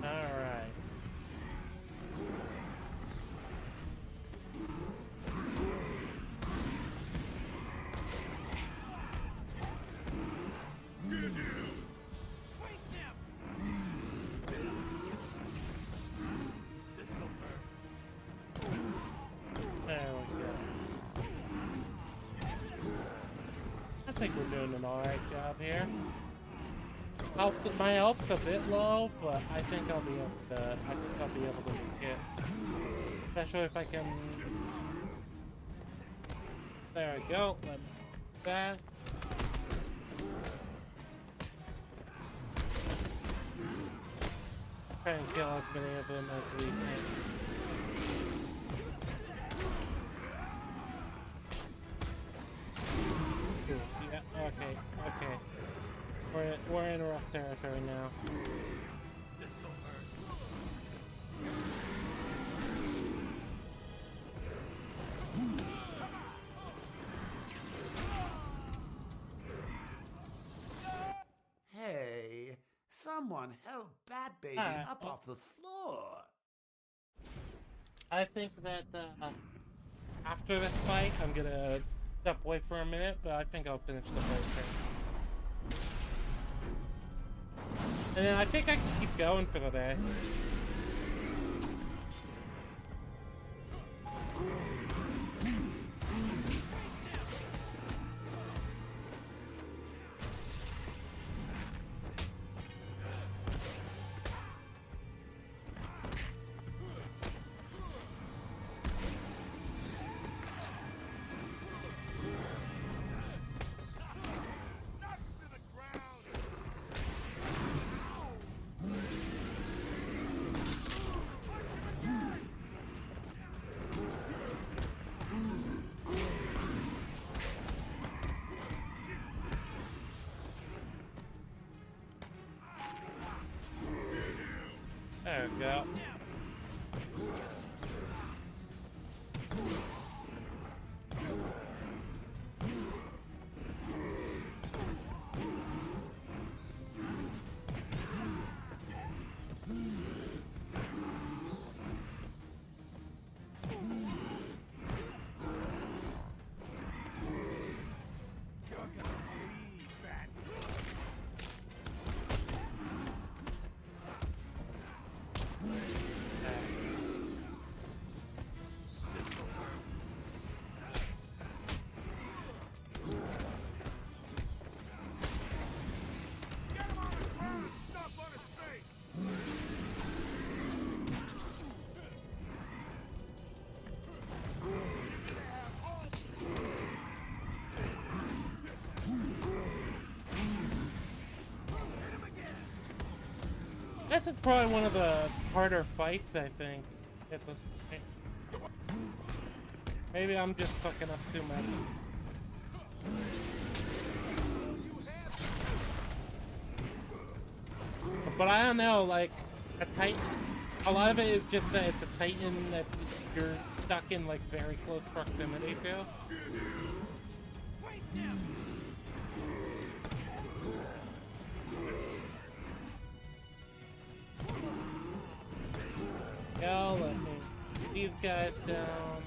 All right. There we go. I think we're doing an alright job here. My health's a bit low, but I think I'll be able to. Make it. Especially if I can. There we go. Let me back. Try and kill as many of them as we can. Yeah, okay. We're in rough territory now. This'll hurt. Hey, someone help Bat Baby up off the floor. I think that after this fight, I'm gonna step away for a minute, but I think I'll finish the whole thing. And then I think I can keep going for the day. There we go. This is probably one of the harder fights, I think, at this point. Maybe I'm just fucking up too much. But I don't know, like, a lot of it is just that it's a Titan that you're stuck in, like, very close proximity to. Go, let me get these guys down.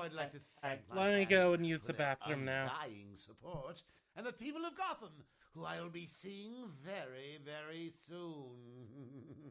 I'd like to thank my let me fans go and use for the their bathroom now. undying support, and the people of Gotham, who I'll be seeing very, very soon.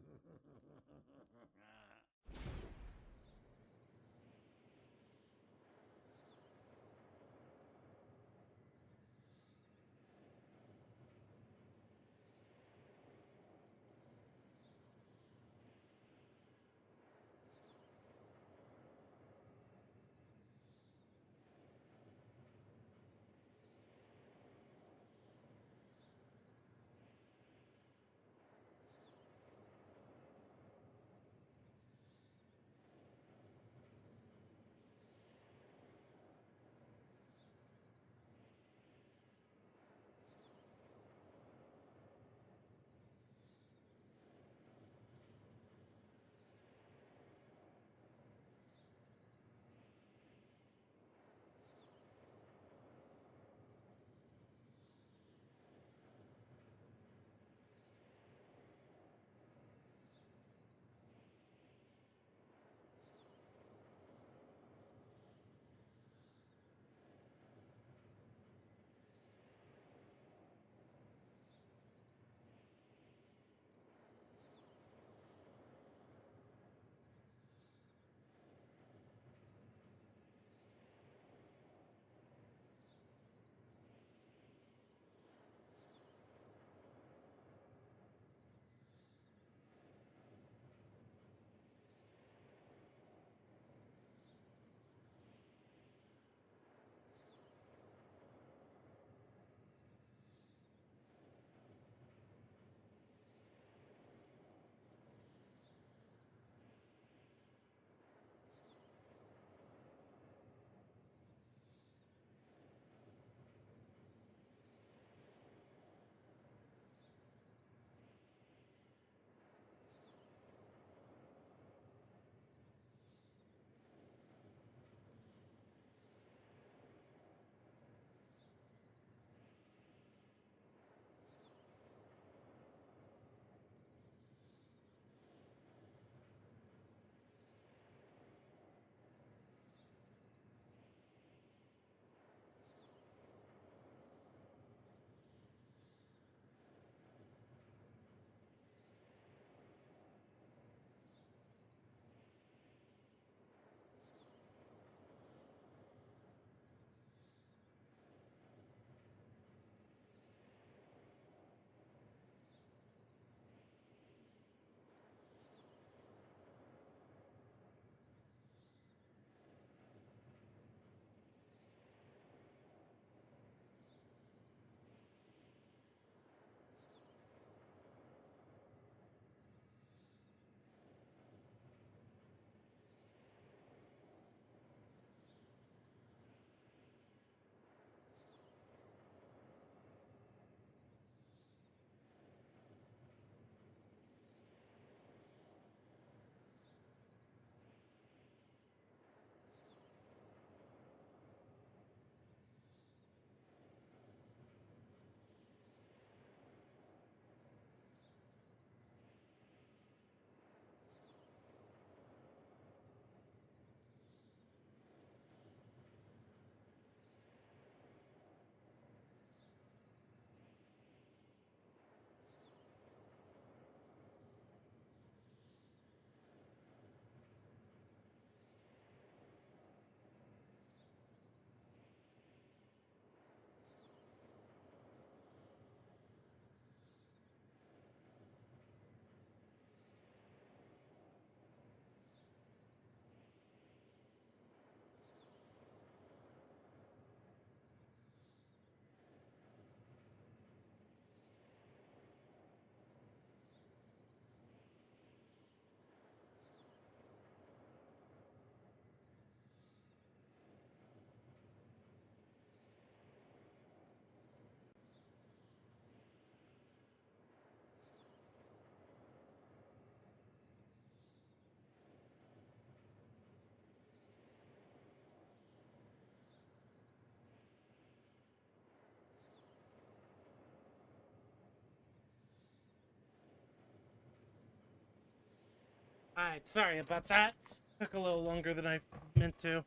Alright, sorry about that. Took a little longer than I meant to.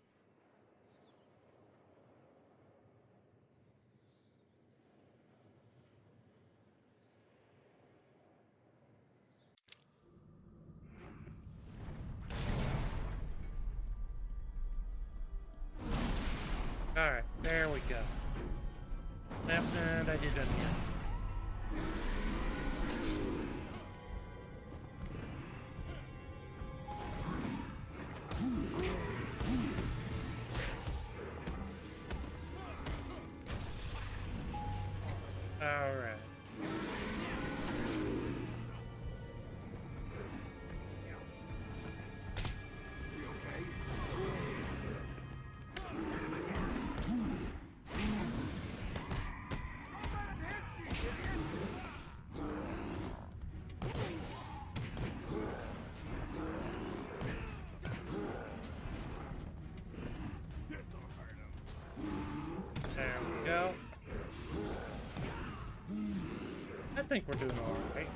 Alright, there we go. Yep, and I did that again. Alright. There we go. I think we're doing alright.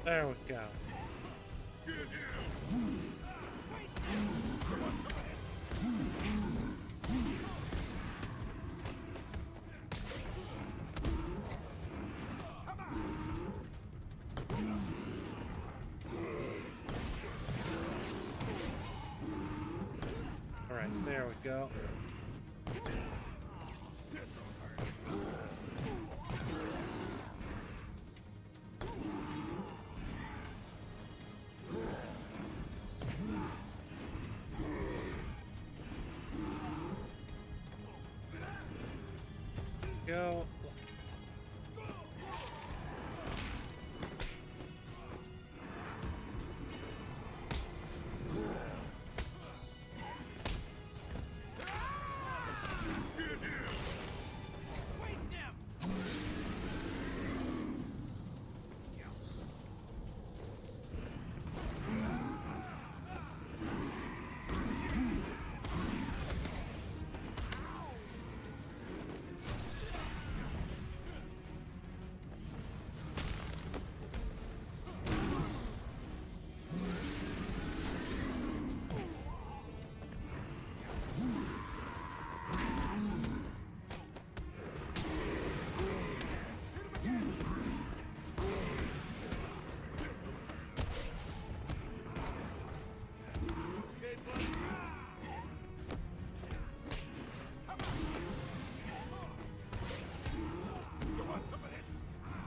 There we go. All right, there we go. Go.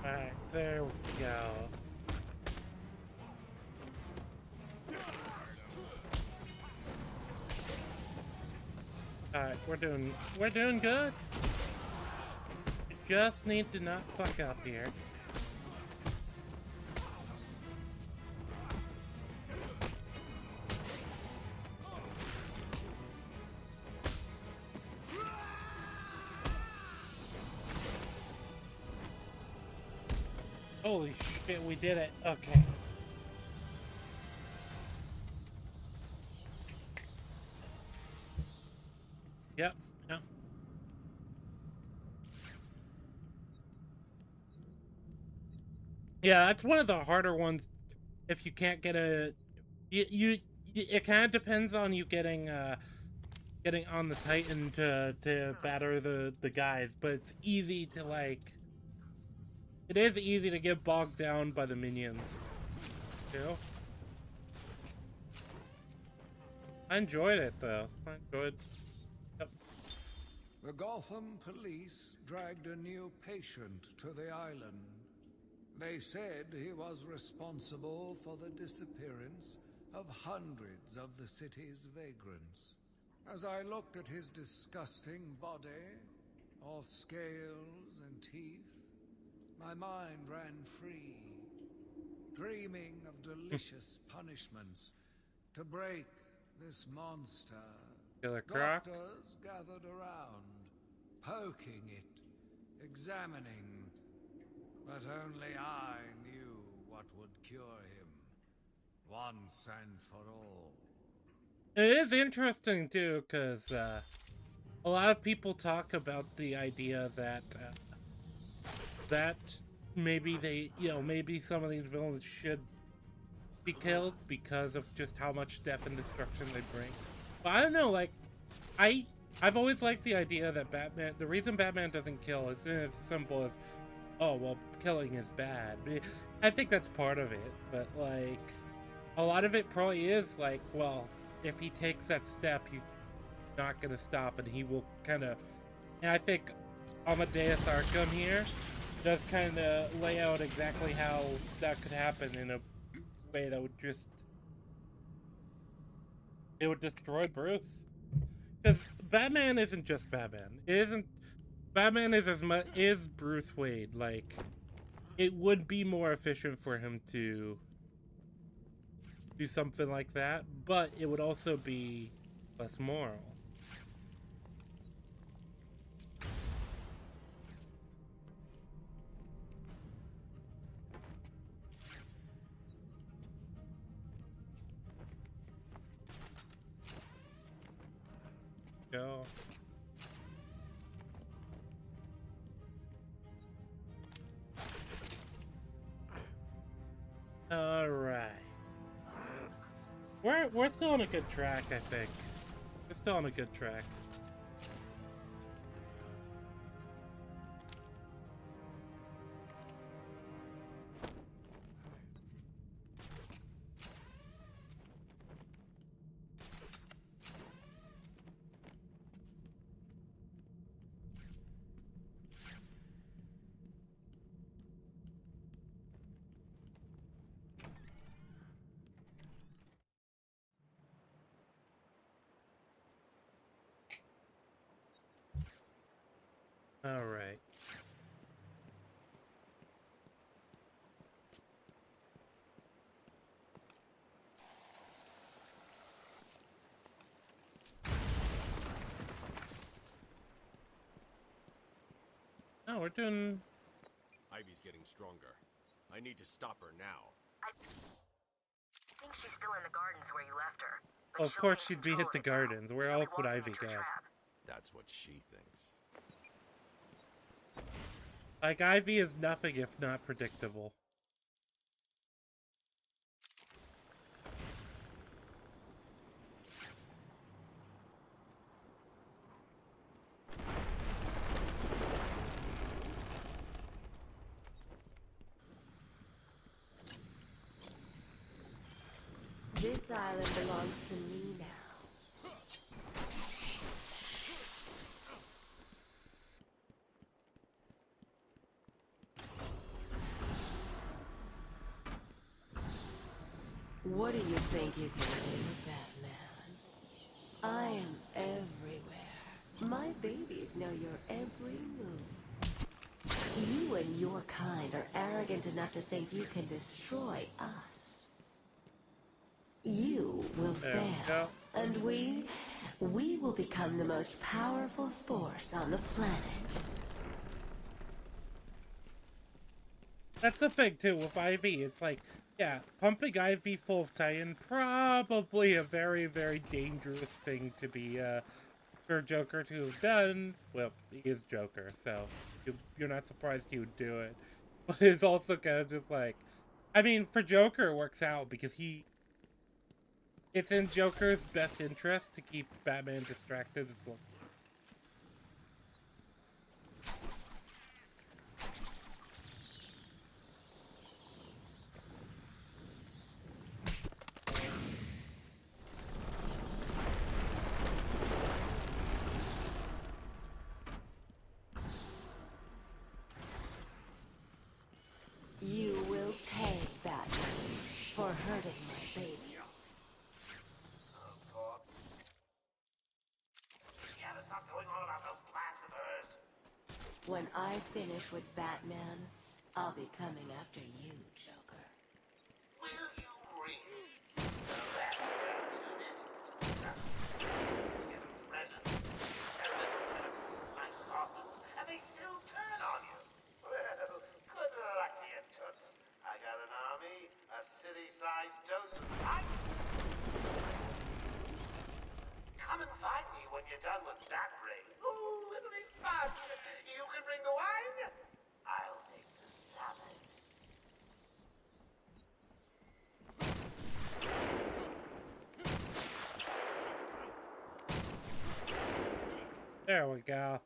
Alright, there we go. Alright, we're doing good. We just need to not fuck up here. Holy shit, we did it. Okay. Yep. Yeah. Yeah, that's one of the harder ones. If you can't get a, it kind of depends on you getting on the Titan to batter the guys, but it's easy to like. It is easy to get bogged down by the minions. Too. I enjoyed it though. I enjoyed. Yep. The Gotham police dragged a new patient to the island. They said he was responsible for the disappearance of hundreds of the city's vagrants. As I looked at his disgusting body, all scales and teeth, my mind ran free, dreaming of delicious punishments to break this monster Killer Croc. Doctors gathered around, poking it, examining. But only I knew what would cure him, once and for all. It is interesting too, because a lot of people talk about the idea that that maybe they, maybe some of these villains should be killed because of just how much death and destruction they bring. But I don't know, like, I've always liked the idea that Batman, the reason Batman doesn't kill is as simple as, oh, well, killing is bad. I think that's part of it, but, like, a lot of it probably is, like, well, if he takes that step, he's not going to stop, and he will kind of, and I think Amadeus Arkham here does kind of lay out exactly how that could happen in a way that would just, it would destroy Bruce. Because Batman isn't just Batman. Batman is as much is Bruce Wayne. Like, it would be more efficient for him to do something like that, but it would also be less moral. Go. All right. We're still on a good track, I think. We're still on a good track. All right. Oh, we're doing... Ivy's getting stronger. I need to stop her now. I think she's still in the gardens where you left her. Well, of course she'd be at the gardens. Where else would Ivy go? That's what she thinks. Like, Ivy is nothing if not predictable. This island belongs to me now. What do you think you can do, Batman? I am everywhere. My babies know your every move. You and your kind are arrogant enough to think you can destroy us. You will fail, and we will become the most powerful force on the planet. That's the thing, too, with Ivy. It's like, yeah, pumping Ivy full of Titan, probably a very, very dangerous thing to be, for Joker to have done. Well, he is Joker, so you're not surprised he would do it. But it's also kind of just like, I mean, for Joker it works out because it's in Joker's best interest to keep Batman distracted. It's like, You will pay, Batman, for hurting my babies. When I finish with Batman, I'll be coming after you, Joker. Will you ring? That's good-sized dose of Titan. Come and find me when you're done with that ring. Ooh, it'll be fun. You can bring the wine. I'll make the salad. There we go.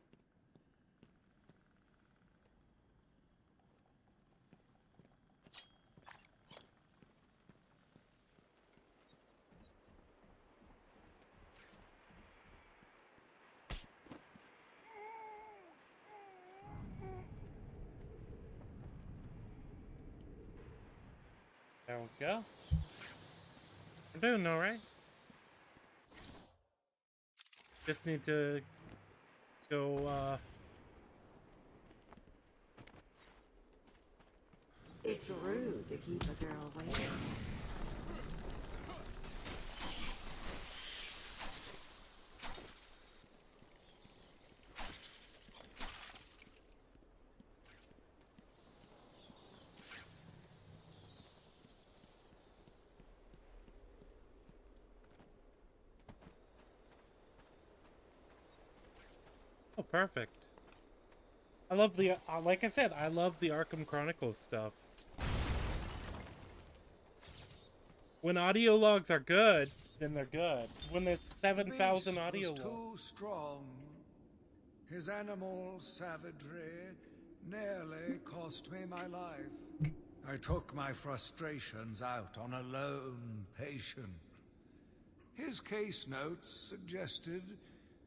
There we go. We're doing alright. Just need to go, It's rude to keep a girl waiting. Oh, perfect. I love the, like I said, I love the Arkham Chronicles stuff. When audio logs are good, then they're good. When it's 7,000 audio logs. Too strong. His animal savagery nearly cost me my life. I took my frustrations out on a lone patient. His case notes suggested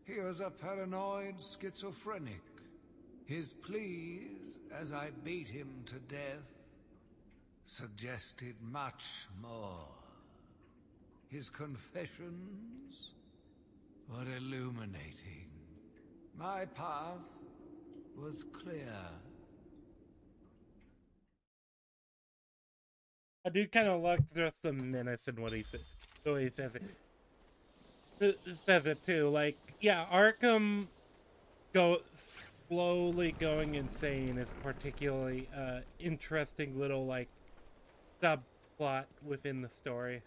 he was a paranoid schizophrenic. His pleas, as I beat him to death, suggested much more. His confessions were illuminating. My path was clear. I do kind of like just the menace in what he says. The way he says it. Says it too. Like, yeah, Arkham slowly going insane is particularly interesting little like subplot within the story.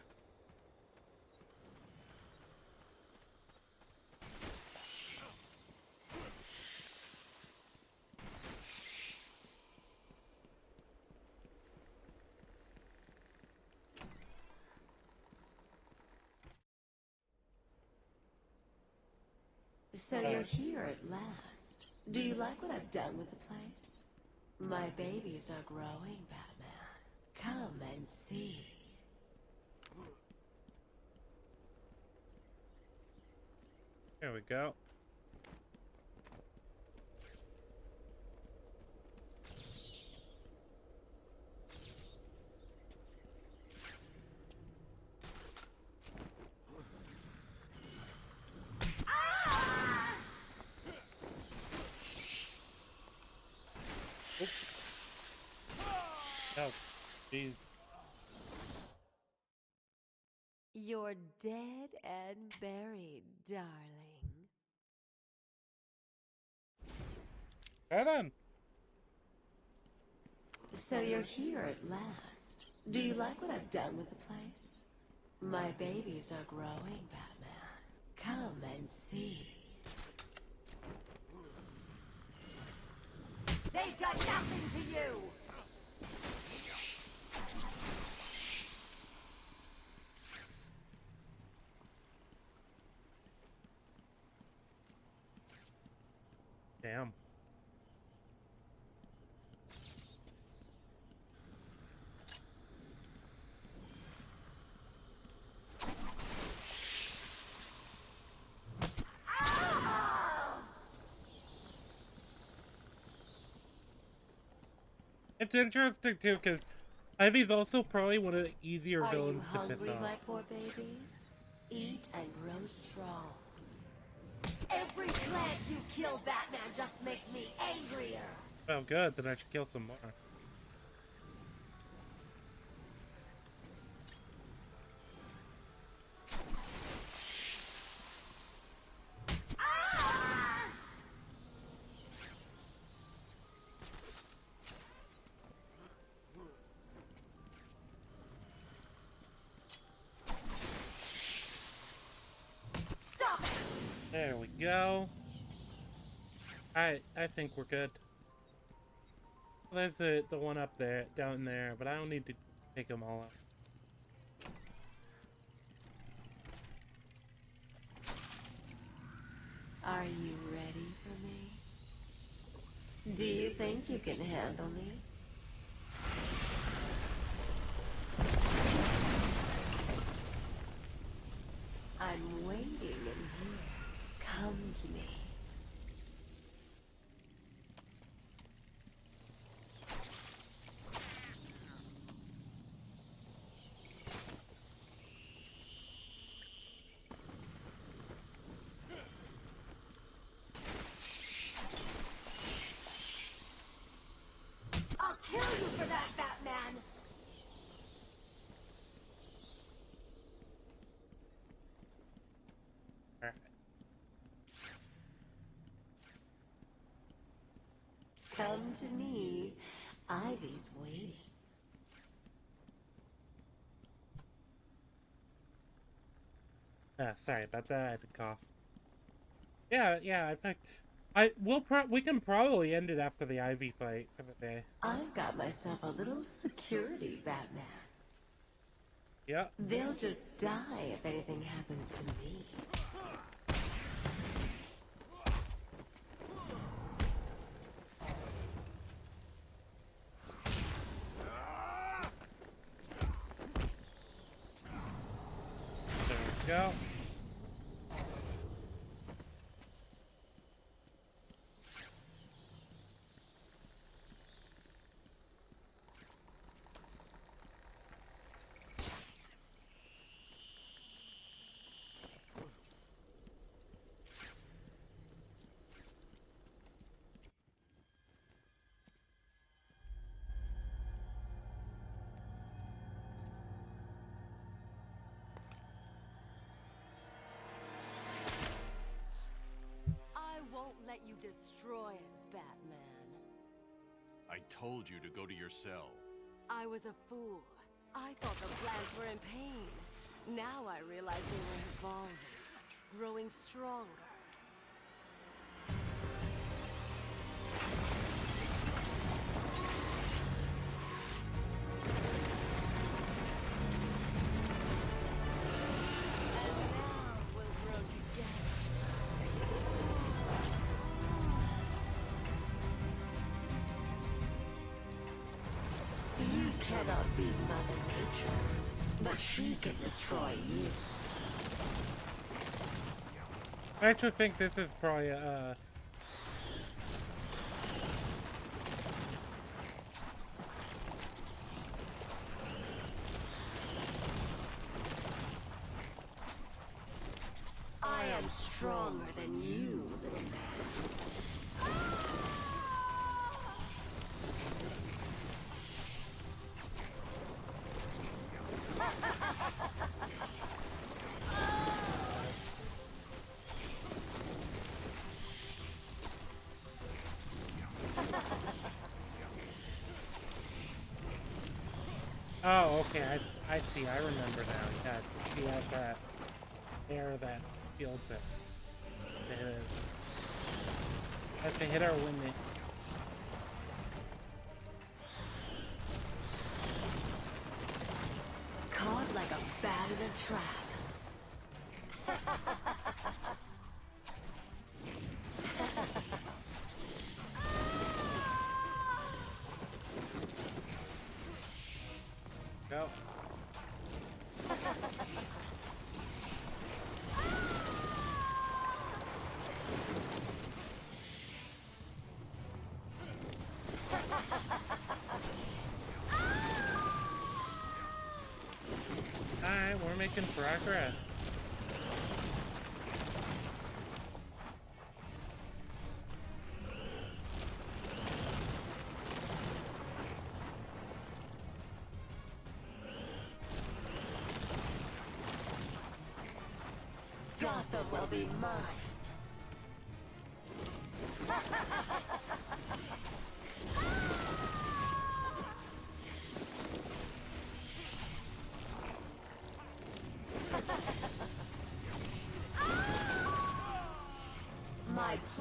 So you're here at last. Do you like what I've done with the place? My babies are growing, Batman. Come and see. There we go. Oh, geez. You're dead and buried, darling. Right on. So you're here at last. Do you like what I've done with the place? My babies are growing, Batman. Come and see. They've done nothing to you! Damn. It's interesting too, because Ivy's also probably one of the easier villains to piss Hungry, off. my poor babies? Eat and grow strong. Every plant you kill, Batman, just makes me angrier. Oh, good. Then I should kill some more. go. I think we're good. There's the one up there, down there, but I don't need to take them all out. Are you ready for me? Do you think you can handle me? I'm waiting in here. Come to me. I'll kill you for that, Batman! Alright. Come to me. Ivy's waiting. Sorry about that. I had to cough. Yeah. In fact, we can probably end it after the Ivy fight for the day. I've got myself a little security, Batman. Yeah. They'll just die if anything happens to me. There we go. I won't let you destroy it, Batman. I told you to go to your cell. I was a fool. I thought the plants were in pain. Now I realize they were evolving, growing stronger. And now we'll grow together. You cannot beat Mother Nature, but she can destroy you. I actually think this is probably I am stronger than you, little man. Oh, okay. I see. I remember now. Yeah, she has that air that shields it. Have to hit her when they. Caught like a bat in a trap. Go. Alright, we're making progress. Gotham will be mine.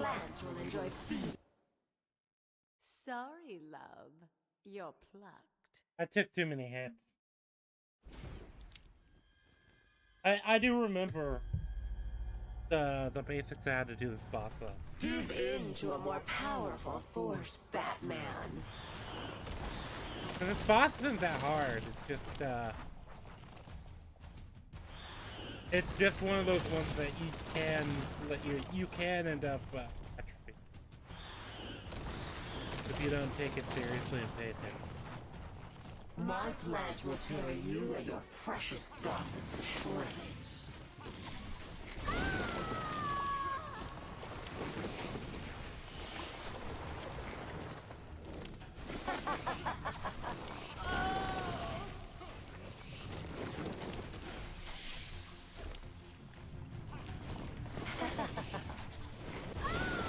plants will enjoy feeding. Sorry, love. You're plucked. I took too many hits. I do remember the basics I had to do this boss though. Give in to a more powerful force, Batman. This boss isn't that hard. It's just one of those ones that you can end up atrophy if you don't take it seriously and pay attention. My pledge will tear you and your precious Gotham to shreds.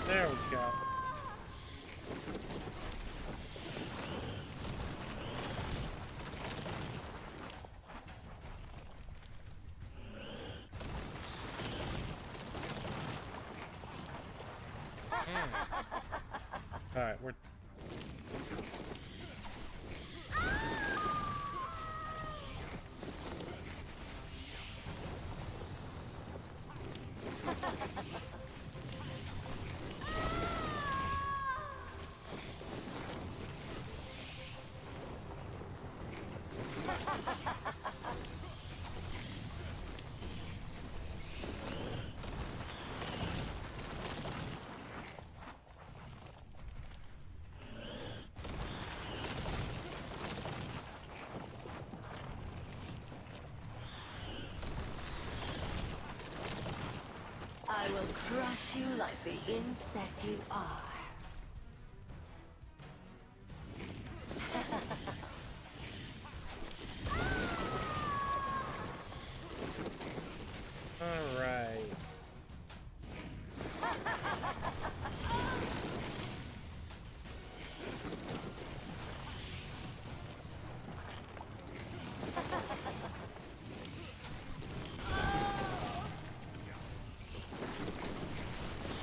There we go. Alright, we're... I will crush you like the insect you are. All right.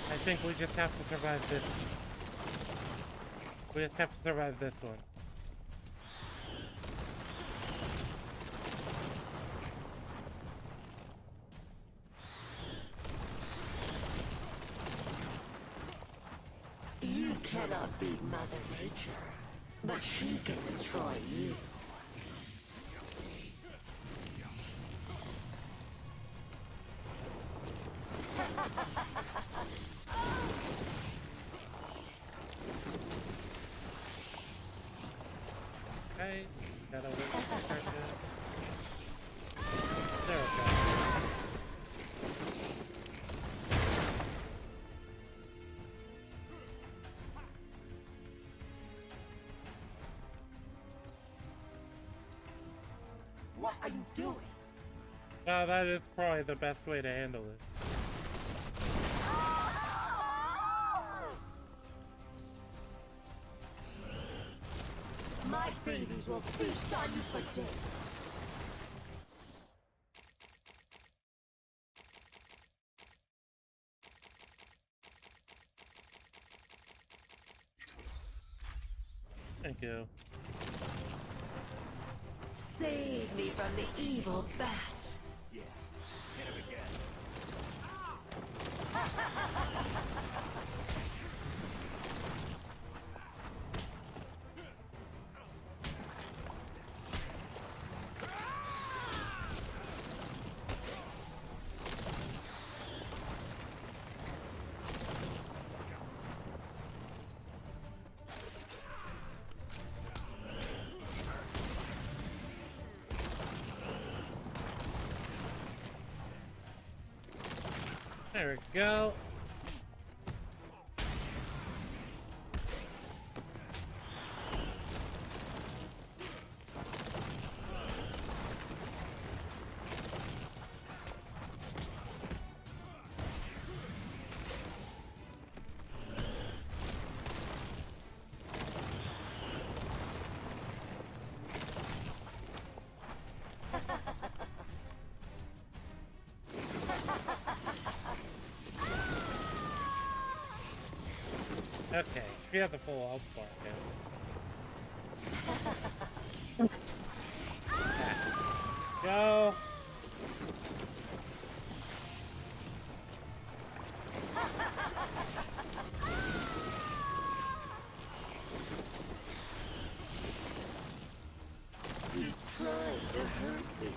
I think we just have to survive this. We just have to survive this one. You cannot beat Mother Nature, but she can destroy you. Okay, gotta wait for the charge. There we go. What are you doing? That is probably the best way to handle it. My babies will feast on you for days. Thank you. Save me from the evil bat. Yeah, hit him again. There we go. Okay, she has a full health bar now. Go. He's trying to hurt me.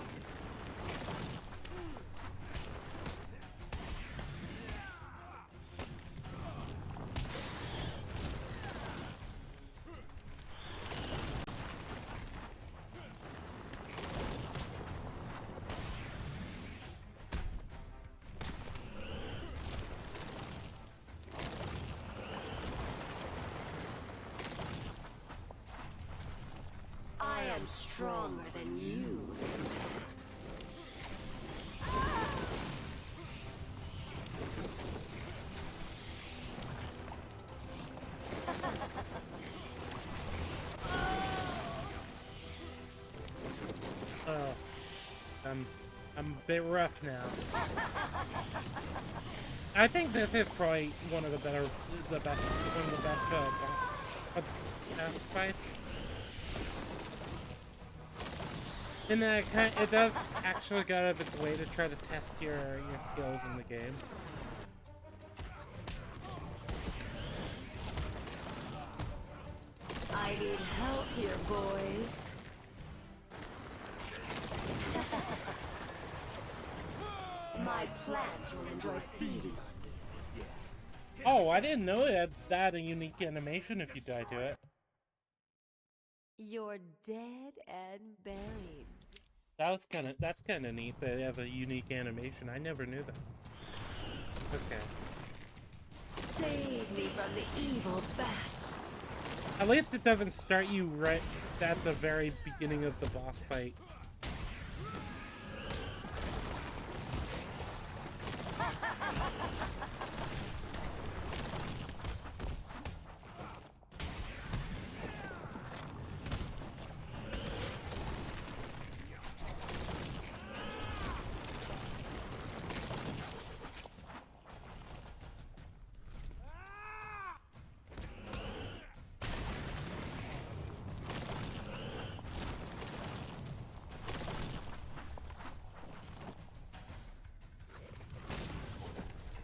I am stronger than you. Oh, I'm a bit rough now. I think this is probably one of the best boss fights. And that it does actually go out of its way to try to test your skills in the game. I need help here, boys. My plants will enjoy feeding on you. Oh, I didn't know it had that a unique animation if you die to it. You're dead and buried. That's kind of neat that it has a unique animation. I never knew that. Okay. Save me from the evil bats. At least it doesn't start you right at the very beginning of the boss fight.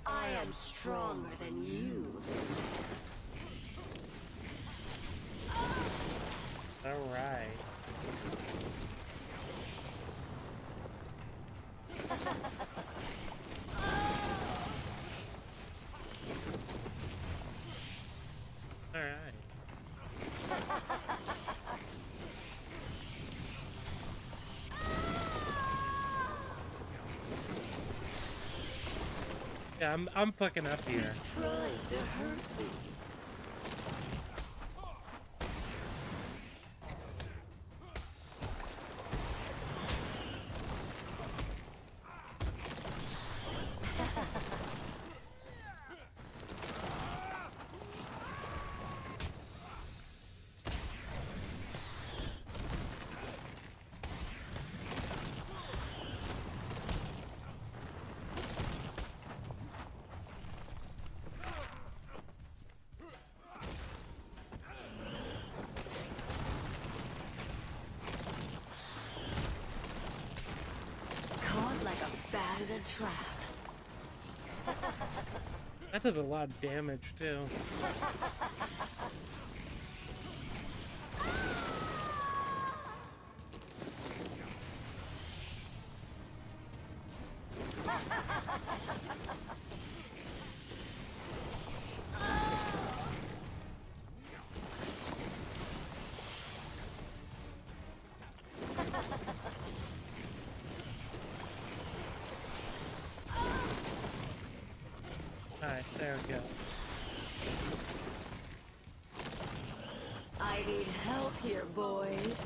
I am stronger than you. All right. All right. Yeah, I'm fucking up here. He's trying to hurt me. Caught like a bat in a trap. That does a lot of damage too. Alright, there we go. I need help here, boys.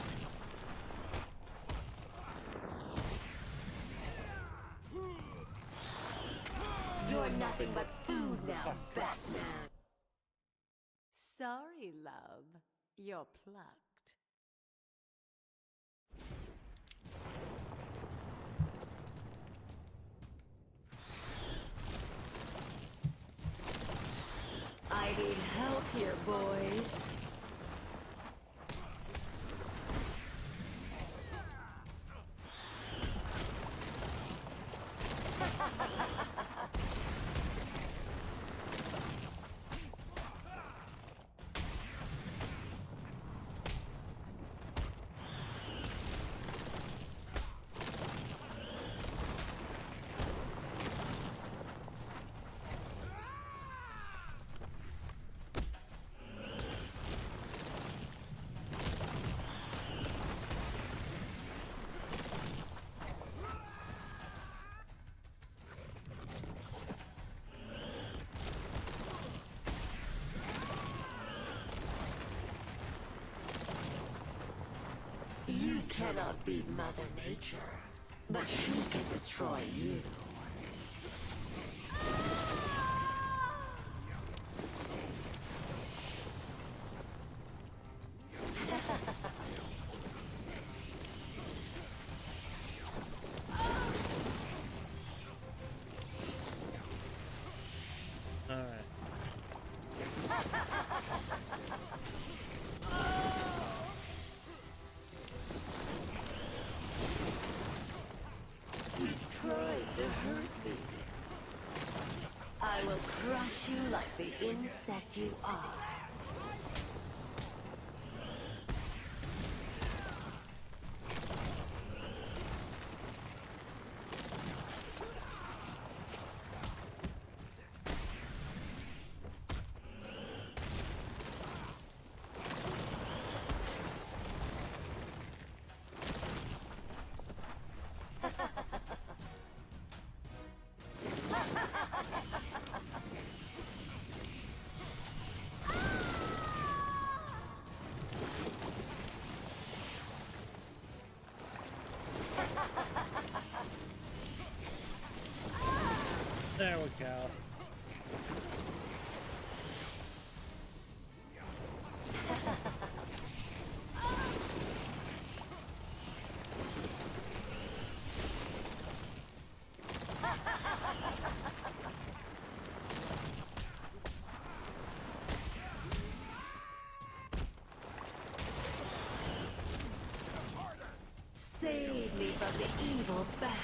You're nothing but food now, Batman. Sorry, love. You're plucked. I need help here, boys. You cannot beat Mother Nature, but she can destroy you. I will crush you like the insect you are. There we go. Save me from the evil bats.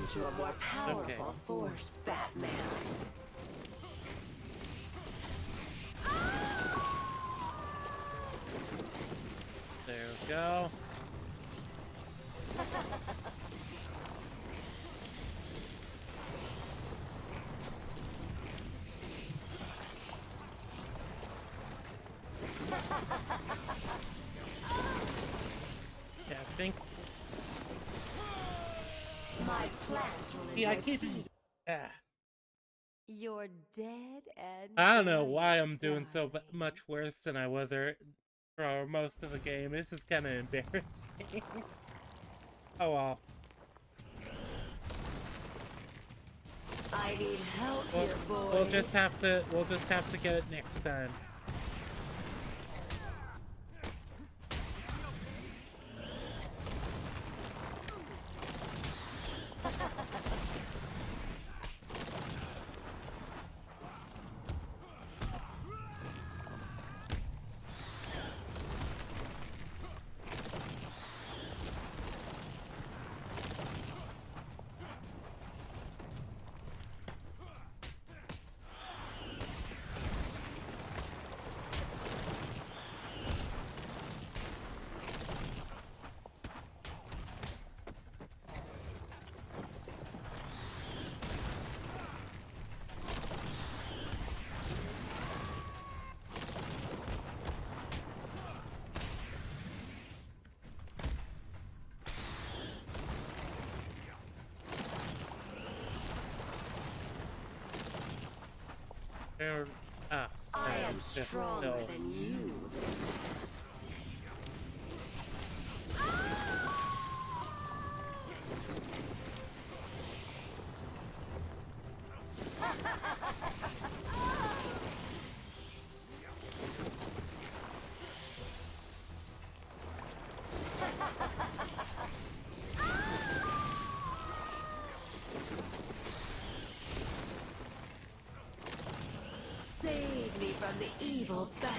Into a more powerful force, Batman. There we go. Yeah, I think. My plans will Yeah, I keep. You're dead and I don't know why I'm doing so much worse than I was for most of the game. This is kind of embarrassing. Oh well. I need help here, boys. We'll just have to get it next time. I am stronger than you. Save me from the evil bats.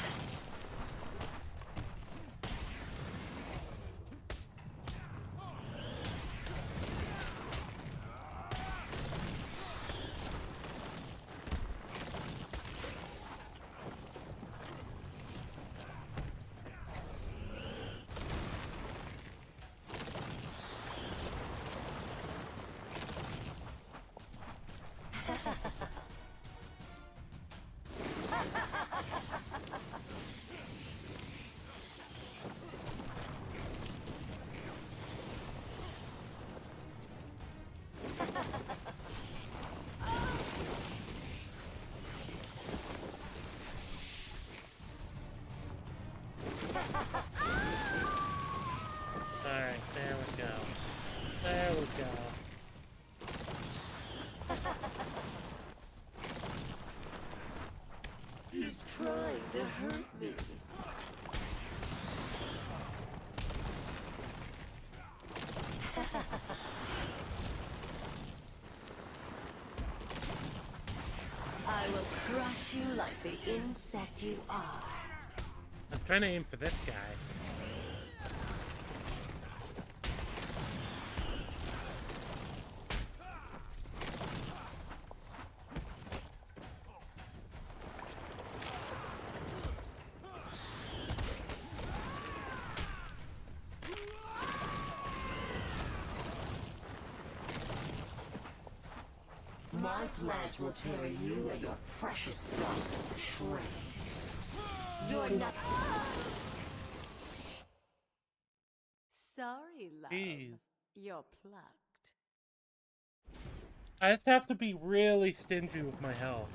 Alright, there we go. There we go. He's trying to hurt me. I will crush you like the insect you are. I was trying to aim for this guy. My pledge will tear you and your precious blood to shreds. You're not. Sorry, love. Jeez. You're plucked. I just have to be really stingy with my health.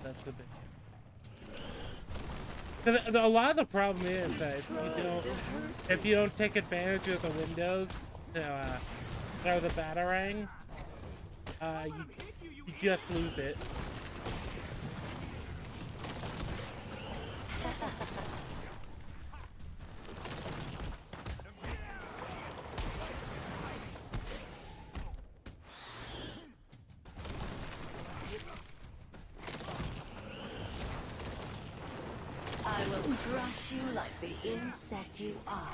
That's the big. Because a lot of the problem is that if you don't take advantage of the windows to throw the batarang, you just lose it. I will crush you like the insect you are.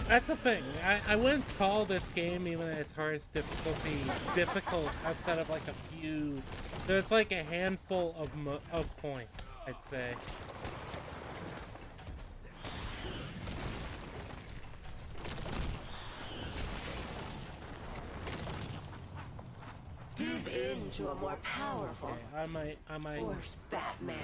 That's the thing. I wouldn't call this game even at its hardest difficulty difficult outside of like a few. There's like a handful of points, I'd say. Give in to a more powerful Okay, I might. force, Batman.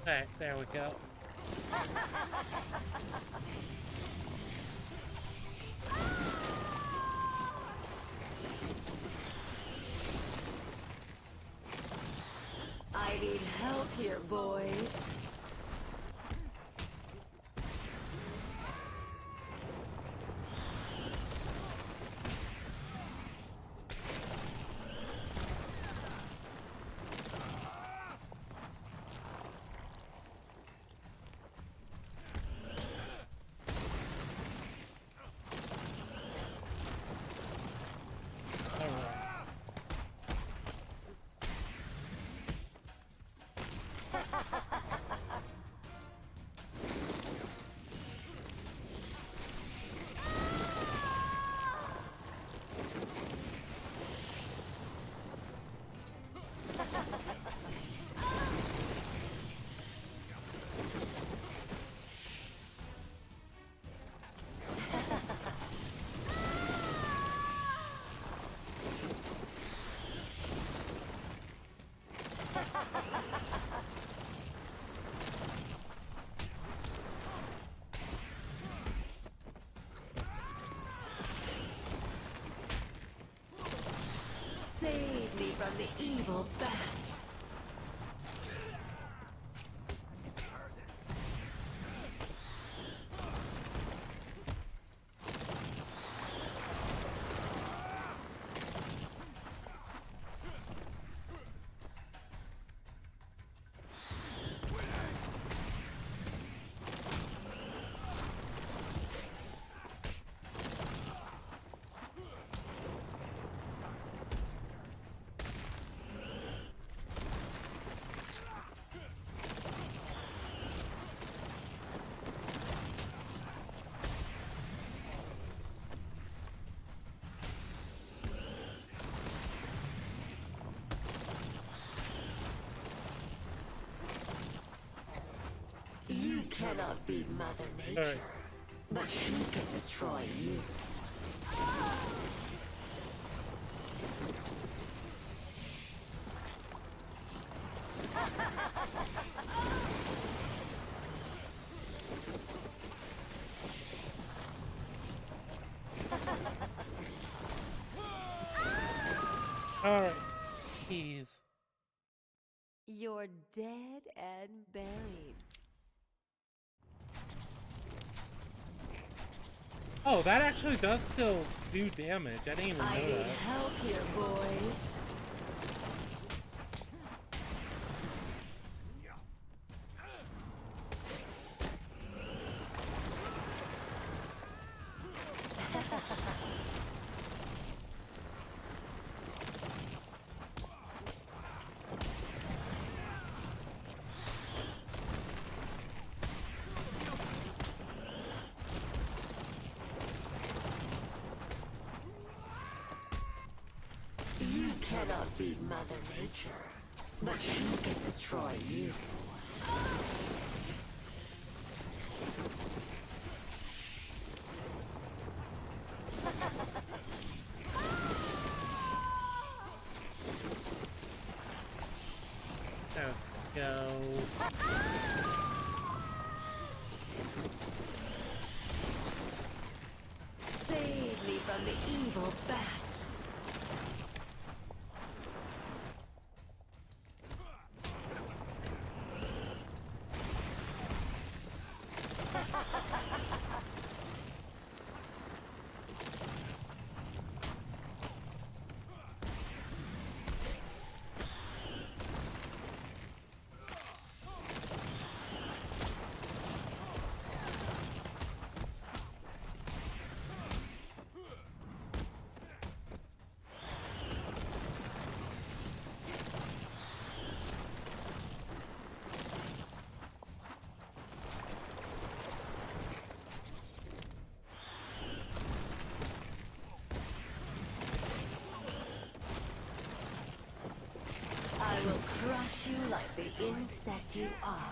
Alright, there we go. I need help here, boys. evil bats. You cannot beat Mother Nature, but she can destroy you. Alright, Keith. You're dead and buried. Oh, that actually does still do damage. I didn't even know I that. need help here, boys. You cannot beat Mother Nature, but she can destroy you. Let's go. Save me from the evil bats. I will crush you like the insect you are.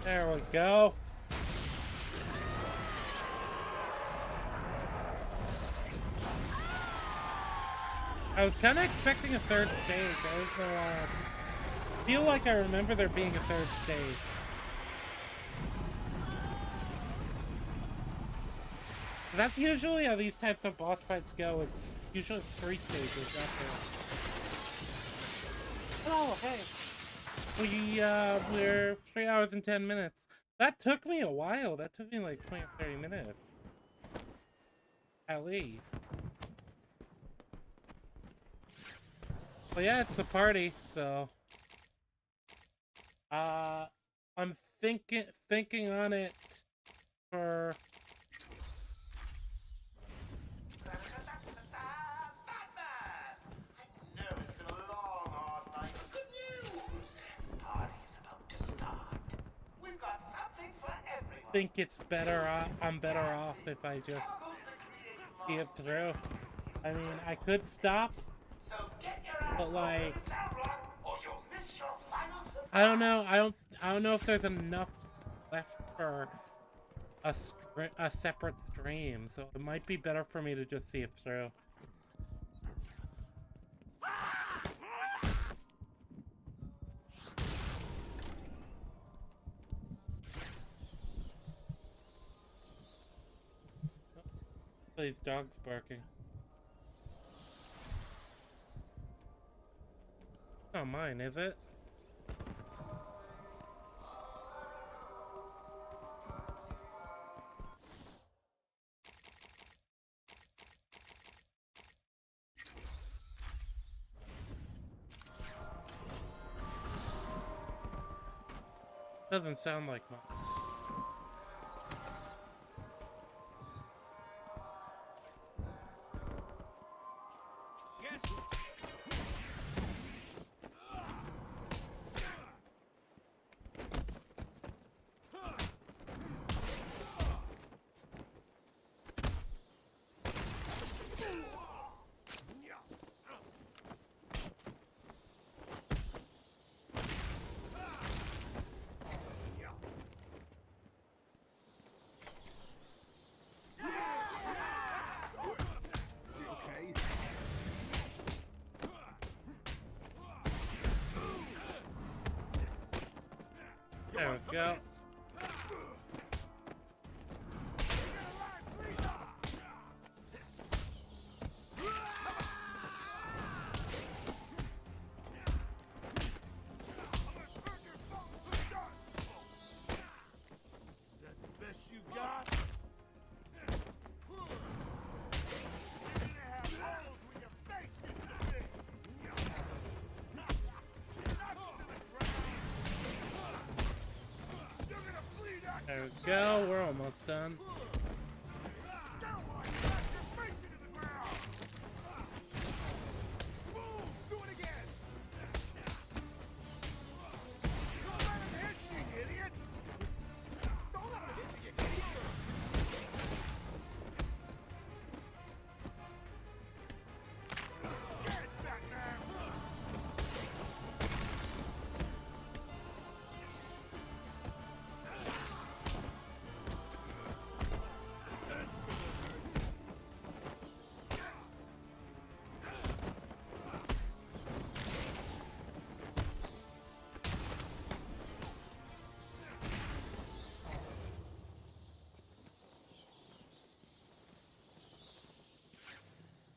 There we go. I was kind of expecting a third stage. I feel like I remember there being a third stage. That's usually how these types of boss fights go. It's usually 3 stages after. Oh, hey. We're 3 hours and 10 minutes. That took me a while. That took me like 20 or 30 minutes. At least. But yeah, it's the party, so... I'm thinking on it for... think it's better I'm better off if I just see it through. I mean, I could stop, but like, I don't know. I don't know if there's enough left for a separate stream, so it might be better for me to just see it through. These dogs barking. Not mine, is it? Doesn't sound like mine. There we go. There we go, we're almost done.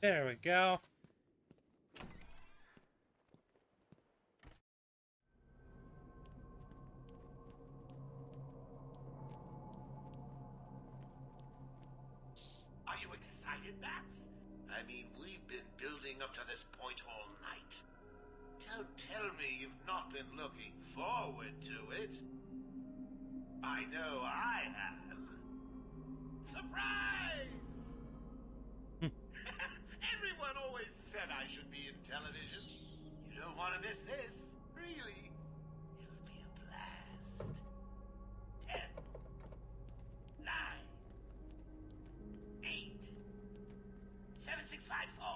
There we go. Are you excited, Bats? I mean, we've been building up to this point all night. Don't tell me you've not been looking forward to it. I know I have. Surprise! Everyone always said I should be in television. You don't want to miss this, really. It'll be a blast. 10, 9, 8, 7, 6, 5, 4,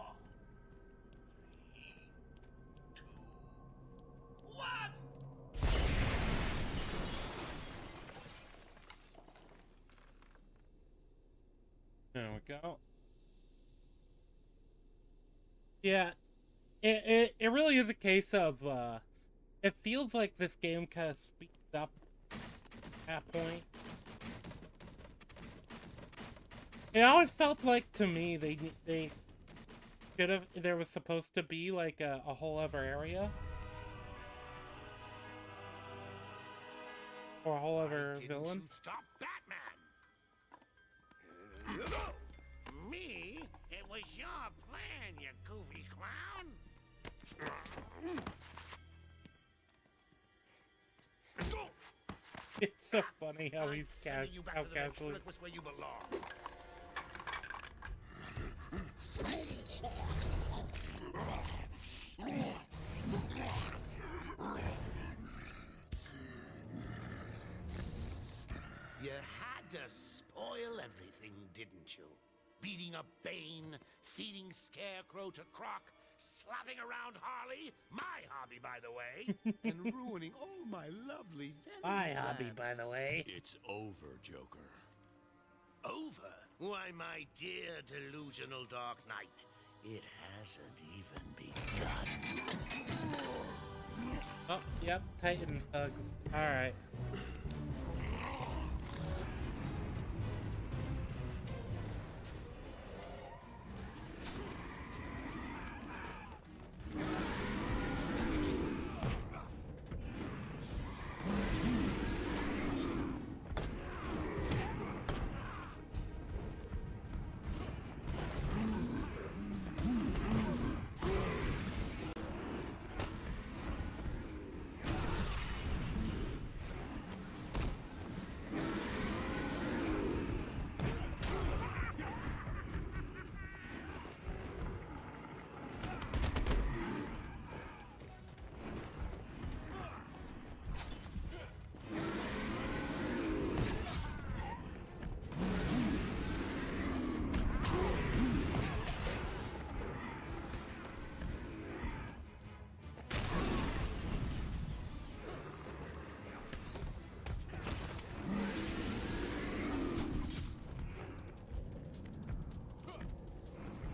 3, 2, 1. There we go. Yeah, it really is a case of, it feels like this game kind of speeds up at that point. It always felt like to me they should have. There was supposed to be like a whole other area or a whole other villain. You stop Batman. Me? It was your plan, you goofy clown. It's so funny how he's Sending you back how to the casually. ventriloquist where you belong. You had to spoil everything, didn't you? Beating up Bane, feeding Scarecrow to Croc, slapping around Harley, my hobby, by the way, and ruining all my lovely My hobby, by the way. It's over, Joker. Over? Why, my dear delusional Dark Knight, it hasn't even begun. Oh, yep, Titan thugs. Alright.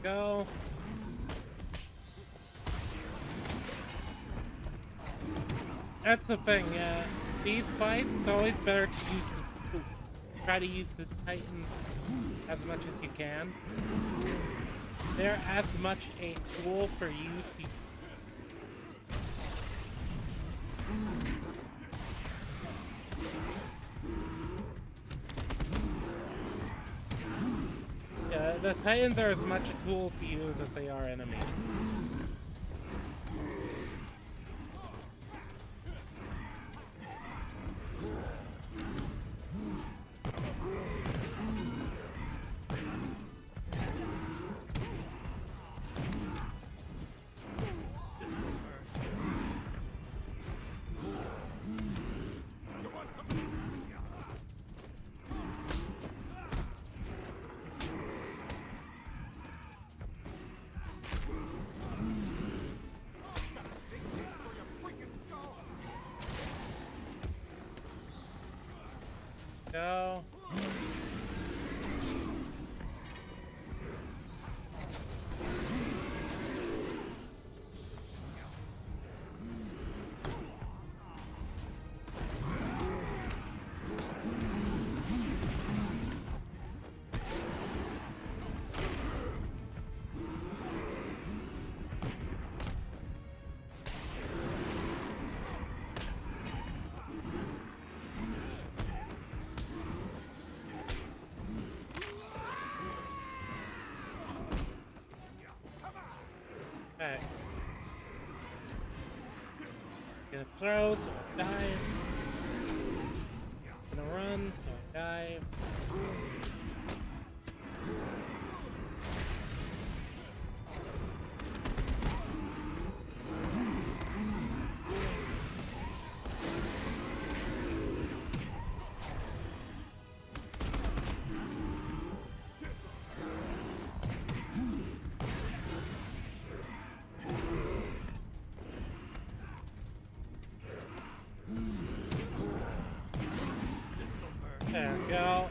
Go. That's the thing, these fights, it's always better to try to use the Titan as much as you can. They're as much a tool for you to the Titans are as much a tool to use as they are enemies. Go. Okay. Gonna throw, so I dive. Gonna run, so I dive. There we go.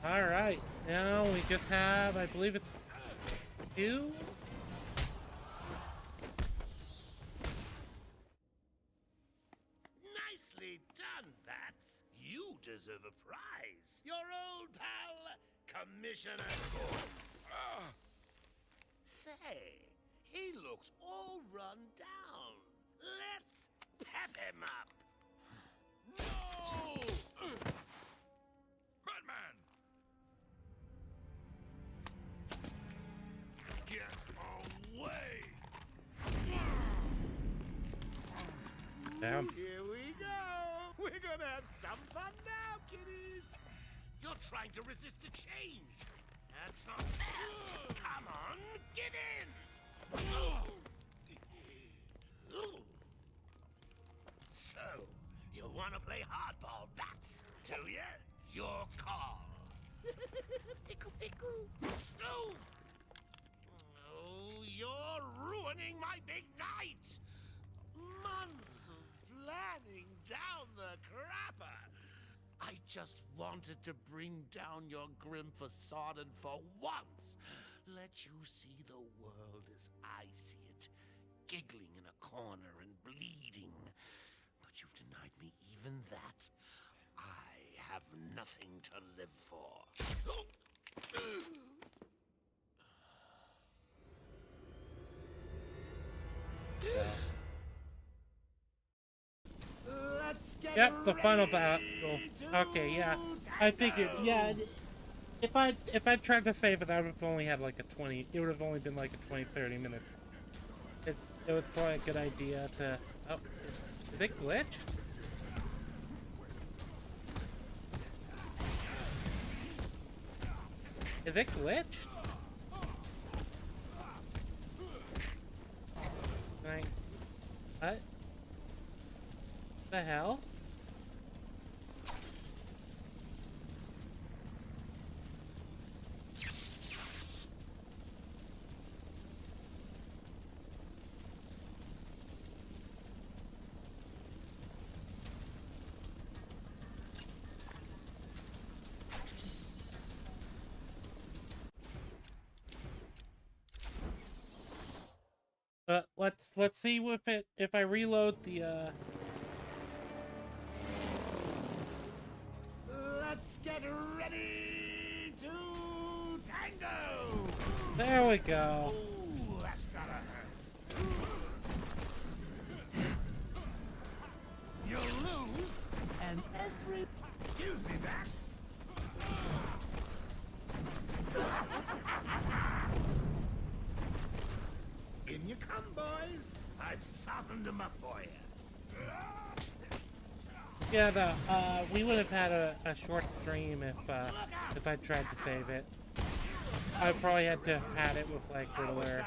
Alright, now we just have, I believe it's 2? Nicely done, Bats. You deserve a prize. Your old pal, Commissioner Gordon. Say, he looks all run down. Let's pep him up. No! Batman! Get away! Damn. Here we go. We're gonna have some fun now, kiddies. You're trying to resist the change. That's not fair. Come on, get in. So, you want to play hardball, Bats? Do you? Your call. Pickle, pickle. No. Oh, you're ruining my big night. Months of planning down the crapper. I just wanted to bring down your grim facade and for once let you see the world as I see it, giggling in a corner and bleeding. But you've denied me even that. I have nothing to live for. Let's get Yep, the final battle. Okay, yeah. I figured, yeah. If I tried to save it, I would have only had like a 20. It would have only been like a 20-30 minutes. It was probably a good idea to. Oh, is it glitched? Is it glitched? Right. What? The hell? Let's see if I reload the Let's get ready to tango! There we go. Ooh, that's gotta hurt. You lose, and every... Excuse me, Bats. In you come, boys. I've softened them up for you. Yeah, we would have had a short stream if I tried to save it. I probably had to have had it with like regular.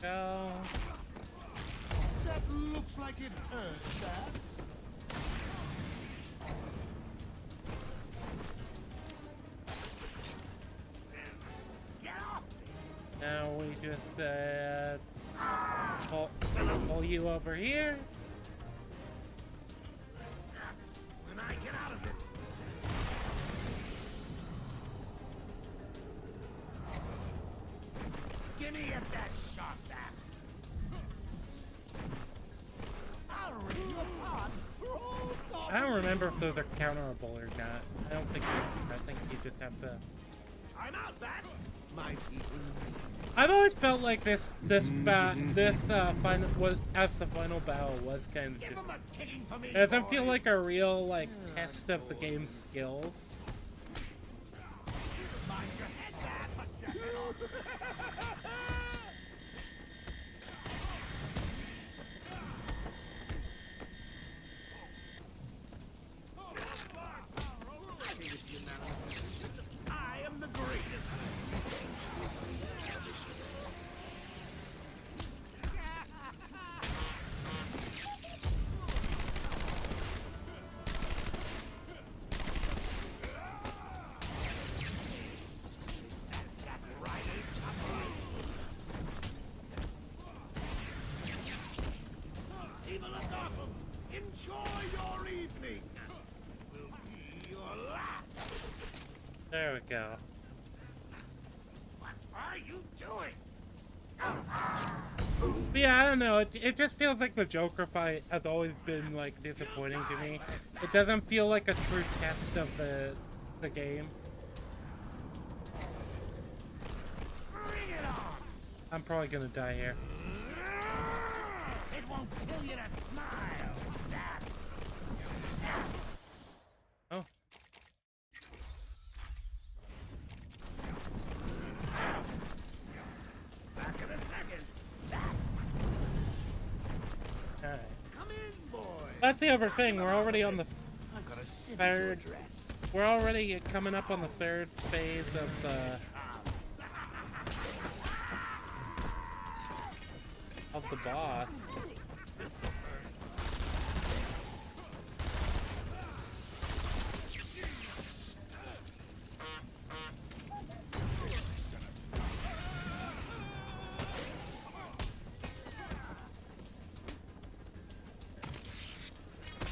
Go. That looks like it hurt, Bats. Get off me. Now we just pull you over here. When I get out of this. Give me that shot, Bats. I'll rip you apart for all thought. I don't remember if those are counterable or not. I don't think. I think you just have to. Time out, Bats. My people. I've always felt like this final was as the final battle was kind of Give just. him a kicking for me, It doesn't boys. feel like a real like test of the game's skills. Mind your head, Bat, but your head off. I am the greatest. people of Gotham, enjoy your evening. It will be your last. There we go. What are you doing? But yeah, I don't know. It just feels like the Joker fight has always been like disappointing to me. It doesn't feel like a true test of the game. Bring it on. I'm probably gonna die here. It won't kill you to smile. That's... Oh. Back in a second. Alright. Come in, boy. That's the other thing. We're already on the I've got a city third. to address. We're already coming up on the third phase of the boss.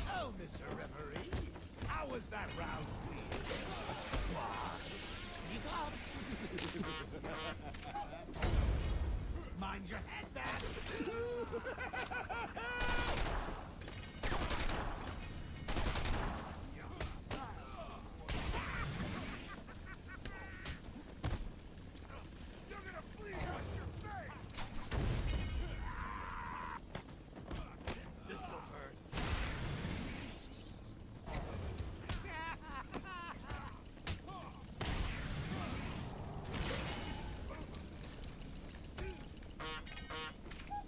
Oh, Mr. Referee, how was that round, please? Speak up. Mind your head back. You're gonna bleed out your face. This'll hurt.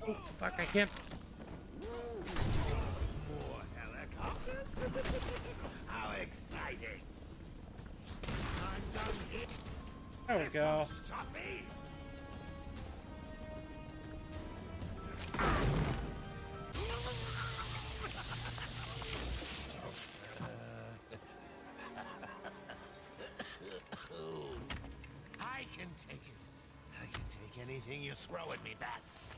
Oh, fuck, I can't. More helicopters? How exciting! I'm done here. There we go. Stop me! I can take it. I can take anything you throw at me, Bats.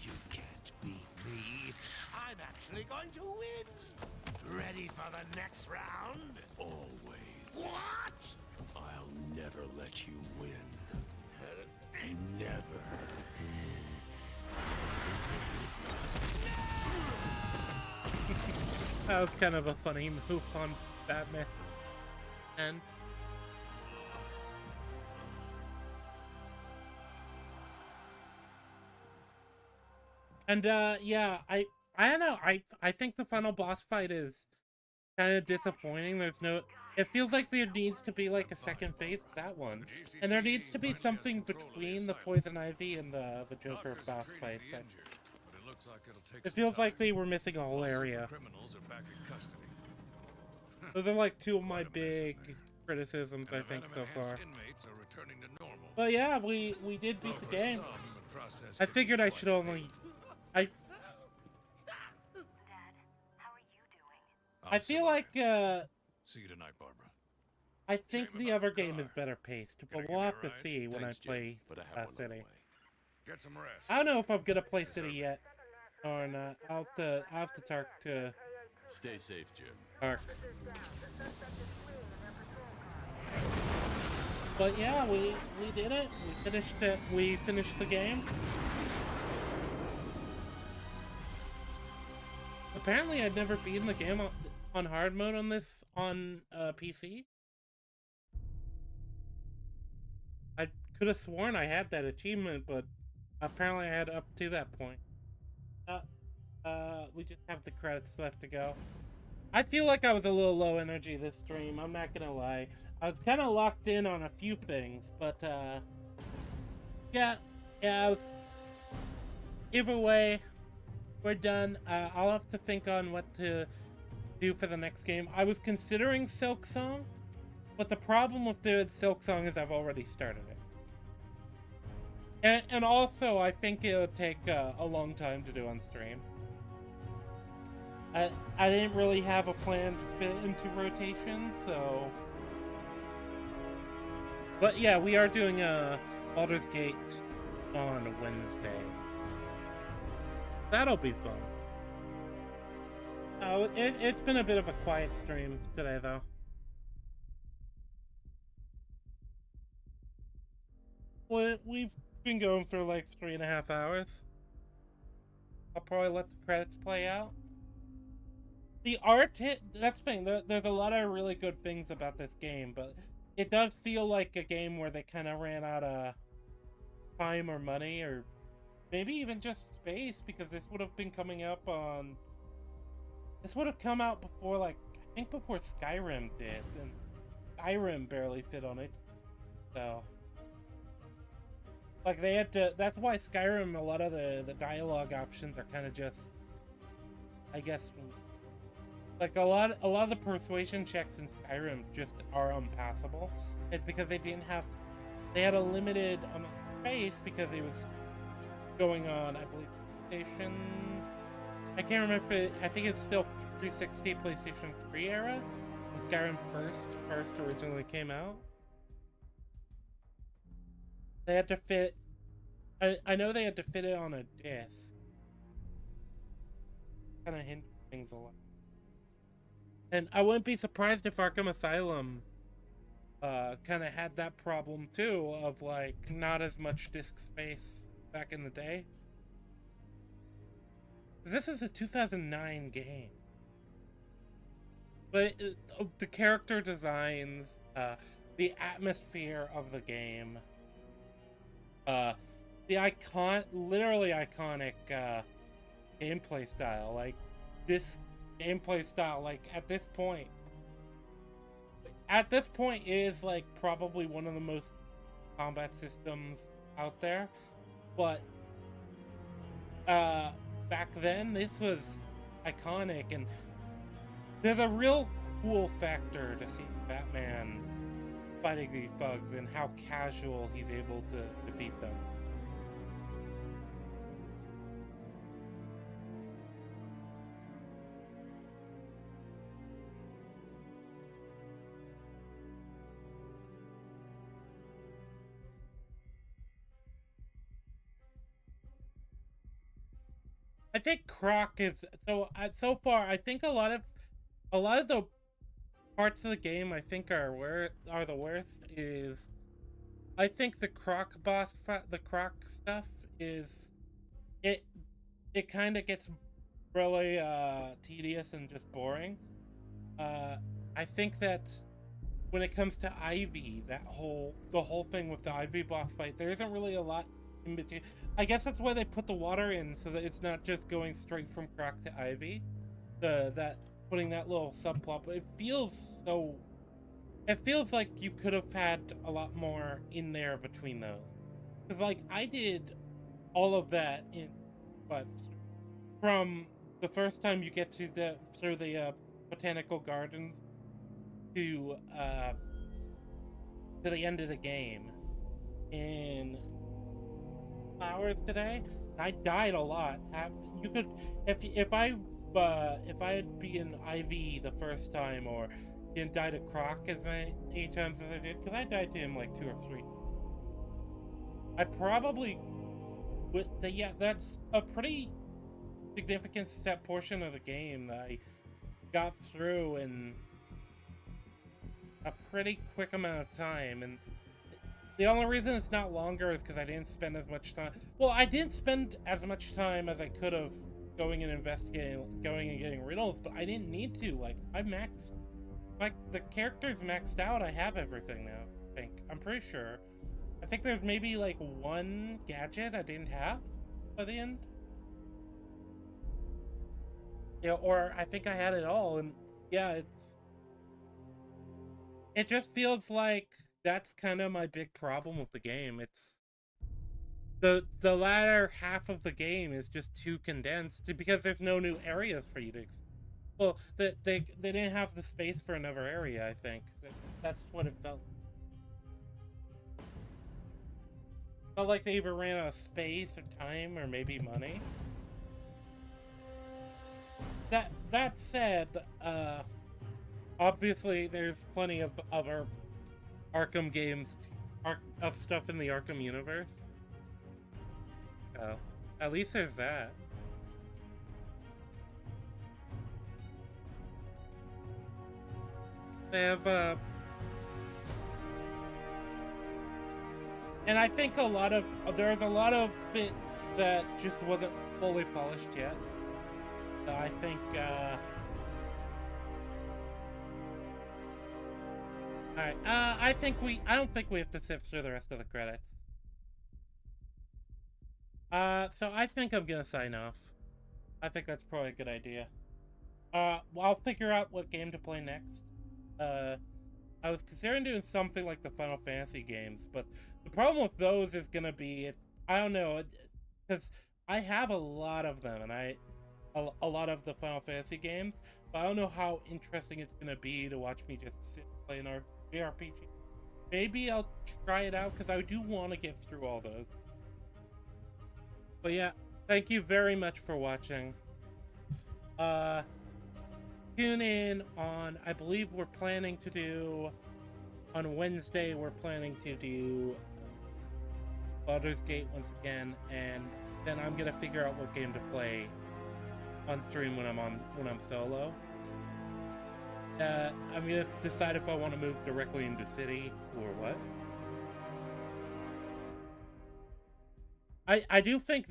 You can't beat me. I'm actually going to win. Ready for the next round? Always. What? I'll never let you win. Never. That was kind of a funny move on Batman. And yeah, I don't know. I think the final boss fight is kind of disappointing. It feels like there needs to be like a second phase to that one, and there needs to be something between the Poison Ivy and the Joker boss fights. It feels like they were missing a whole area. Those are like two of my big criticisms, I think, so far. But yeah, we did beat the game. I figured I should only. I feel like See you tonight, Barbara. I think the other game is better paced, but we'll have to see when I play City. Get some rest. I don't know if I'm gonna play City yet or not. I'll have to talk to. Stay safe, Jim. Ark. But yeah, we did it. We finished it. We finished the game. Apparently, I'd never beaten the game on hard mode on PC. I could have sworn I had that achievement, but apparently I had up to that point. We just have the credits left to go. I feel like I was a little low energy this stream, I'm not gonna lie. I was kind of locked in on a few things, but yeah, either way, we're done. I'll have to think on what to do for the next game. I was considering Silk Song, but the problem with the Silk Song is I've already started it. And also, I think it'll take a long time to do on stream. I didn't really have a plan to fit into rotation, so... But yeah, we are doing Baldur's Gate on Wednesday. That'll be fun. No, it's been a bit of a quiet stream today, though. We've been going for like 3.5 hours. I'll probably let the credits play out. The art, that's the thing, there's a lot of really good things about this game, but it does feel like a game where they kind of ran out of time or money, or maybe even just space, because this would have been coming up on... This would have come out before, like, I think before Skyrim did, and Skyrim barely fit on it, so... Like, they had to... That's why Skyrim, a lot of the dialogue options are kind of just... I guess... Like, a lot of the persuasion checks in Skyrim just are unpassable. It's because they didn't have... They had a limited amount of space because it was going on, I believe, PlayStation... I can't remember if it... I think it's still 360, PlayStation 3 era. When Skyrim first originally came out. They had to fit... I know they had to fit it on a disc. Kind of hindered things a lot. And I wouldn't be surprised if Arkham Asylum kind of had that problem too, of like not as much disk space back in the day. This is a 2009 game. But the character designs, the atmosphere of the game, the literally iconic gameplay style, like this gameplay style, like at this point is like probably one of the most combat systems out there, but back then this was iconic, and there's a real cool factor to see Batman fighting these thugs and how casual he's able to defeat them. I think Croc is so far. I think a lot of the parts of the game I think are the worst. Is I think the Croc boss fight, the Croc stuff is it kind of gets really tedious and just boring. I think that when it comes to Ivy, the whole thing with the Ivy boss fight, there isn't really a lot in between. I guess that's why they put the water in, so that it's not just going straight from Croc to Ivy. Putting that little subplot, but it feels like you could have had a lot more in there between those. Because like I did all of that from the first time you get through the botanical gardens to the end of the game in hours today. I died a lot. You could, if I'd be in IV the first time, or didn't die to Croc as many times as I did, because I died to him like 2 or 3. I probably would. Yeah, that's a pretty significant portion of the game that I got through in a pretty quick amount of time, and the only reason it's not longer is because I didn't spend as much time. Well, I didn't spend as much time as I could have going and getting riddles, but I didn't need to. Like, the character's maxed out. I have everything now, I think. I'm pretty sure. I think there's maybe like one gadget I didn't have by the end. Yeah, or I think I had it all, and yeah, it just feels like that's kind of my big problem with the game. It's the latter half of the game is just too condensed because there's no new areas for you to. Well, they didn't have the space for another area. I think that's what it felt. Felt like they either ran out of space or time or maybe money. That said, obviously there's plenty of other Arkham games, of stuff in the Arkham universe. At least there's that. They have, and I think there's a lot of it that just wasn't fully polished yet. So I think, alright, I don't think we have to sift through the rest of the credits. So I think I'm gonna sign off. I think that's probably a good idea. Well, I'll figure out what game to play next. I was considering doing something like the Final Fantasy games, but the problem with those is gonna be, I don't know, because I have a lot of them, and a lot of the Final Fantasy games, but I don't know how interesting it's gonna be to watch me just sit and play an JRPG. Maybe I'll try it out, because I do want to get through all those. But yeah, thank you very much for watching. Tune in on, I believe we're planning to do, on Wednesday, we're planning to do Baldur's Gate once again, and then I'm gonna figure out what game to play on stream when I'm solo. I'm gonna decide if I want to move directly into City or what. I do think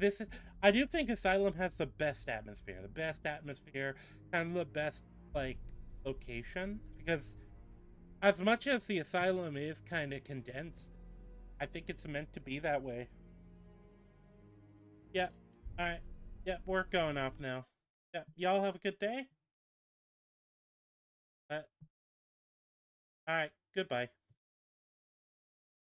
Asylum has the best atmosphere, kind of the best, like, location, because as much as the Asylum is kind of condensed, I think it's meant to be that way. Yeah, alright, yeah, we're going off now. Yeah, y'all have a good day? Alright, goodbye.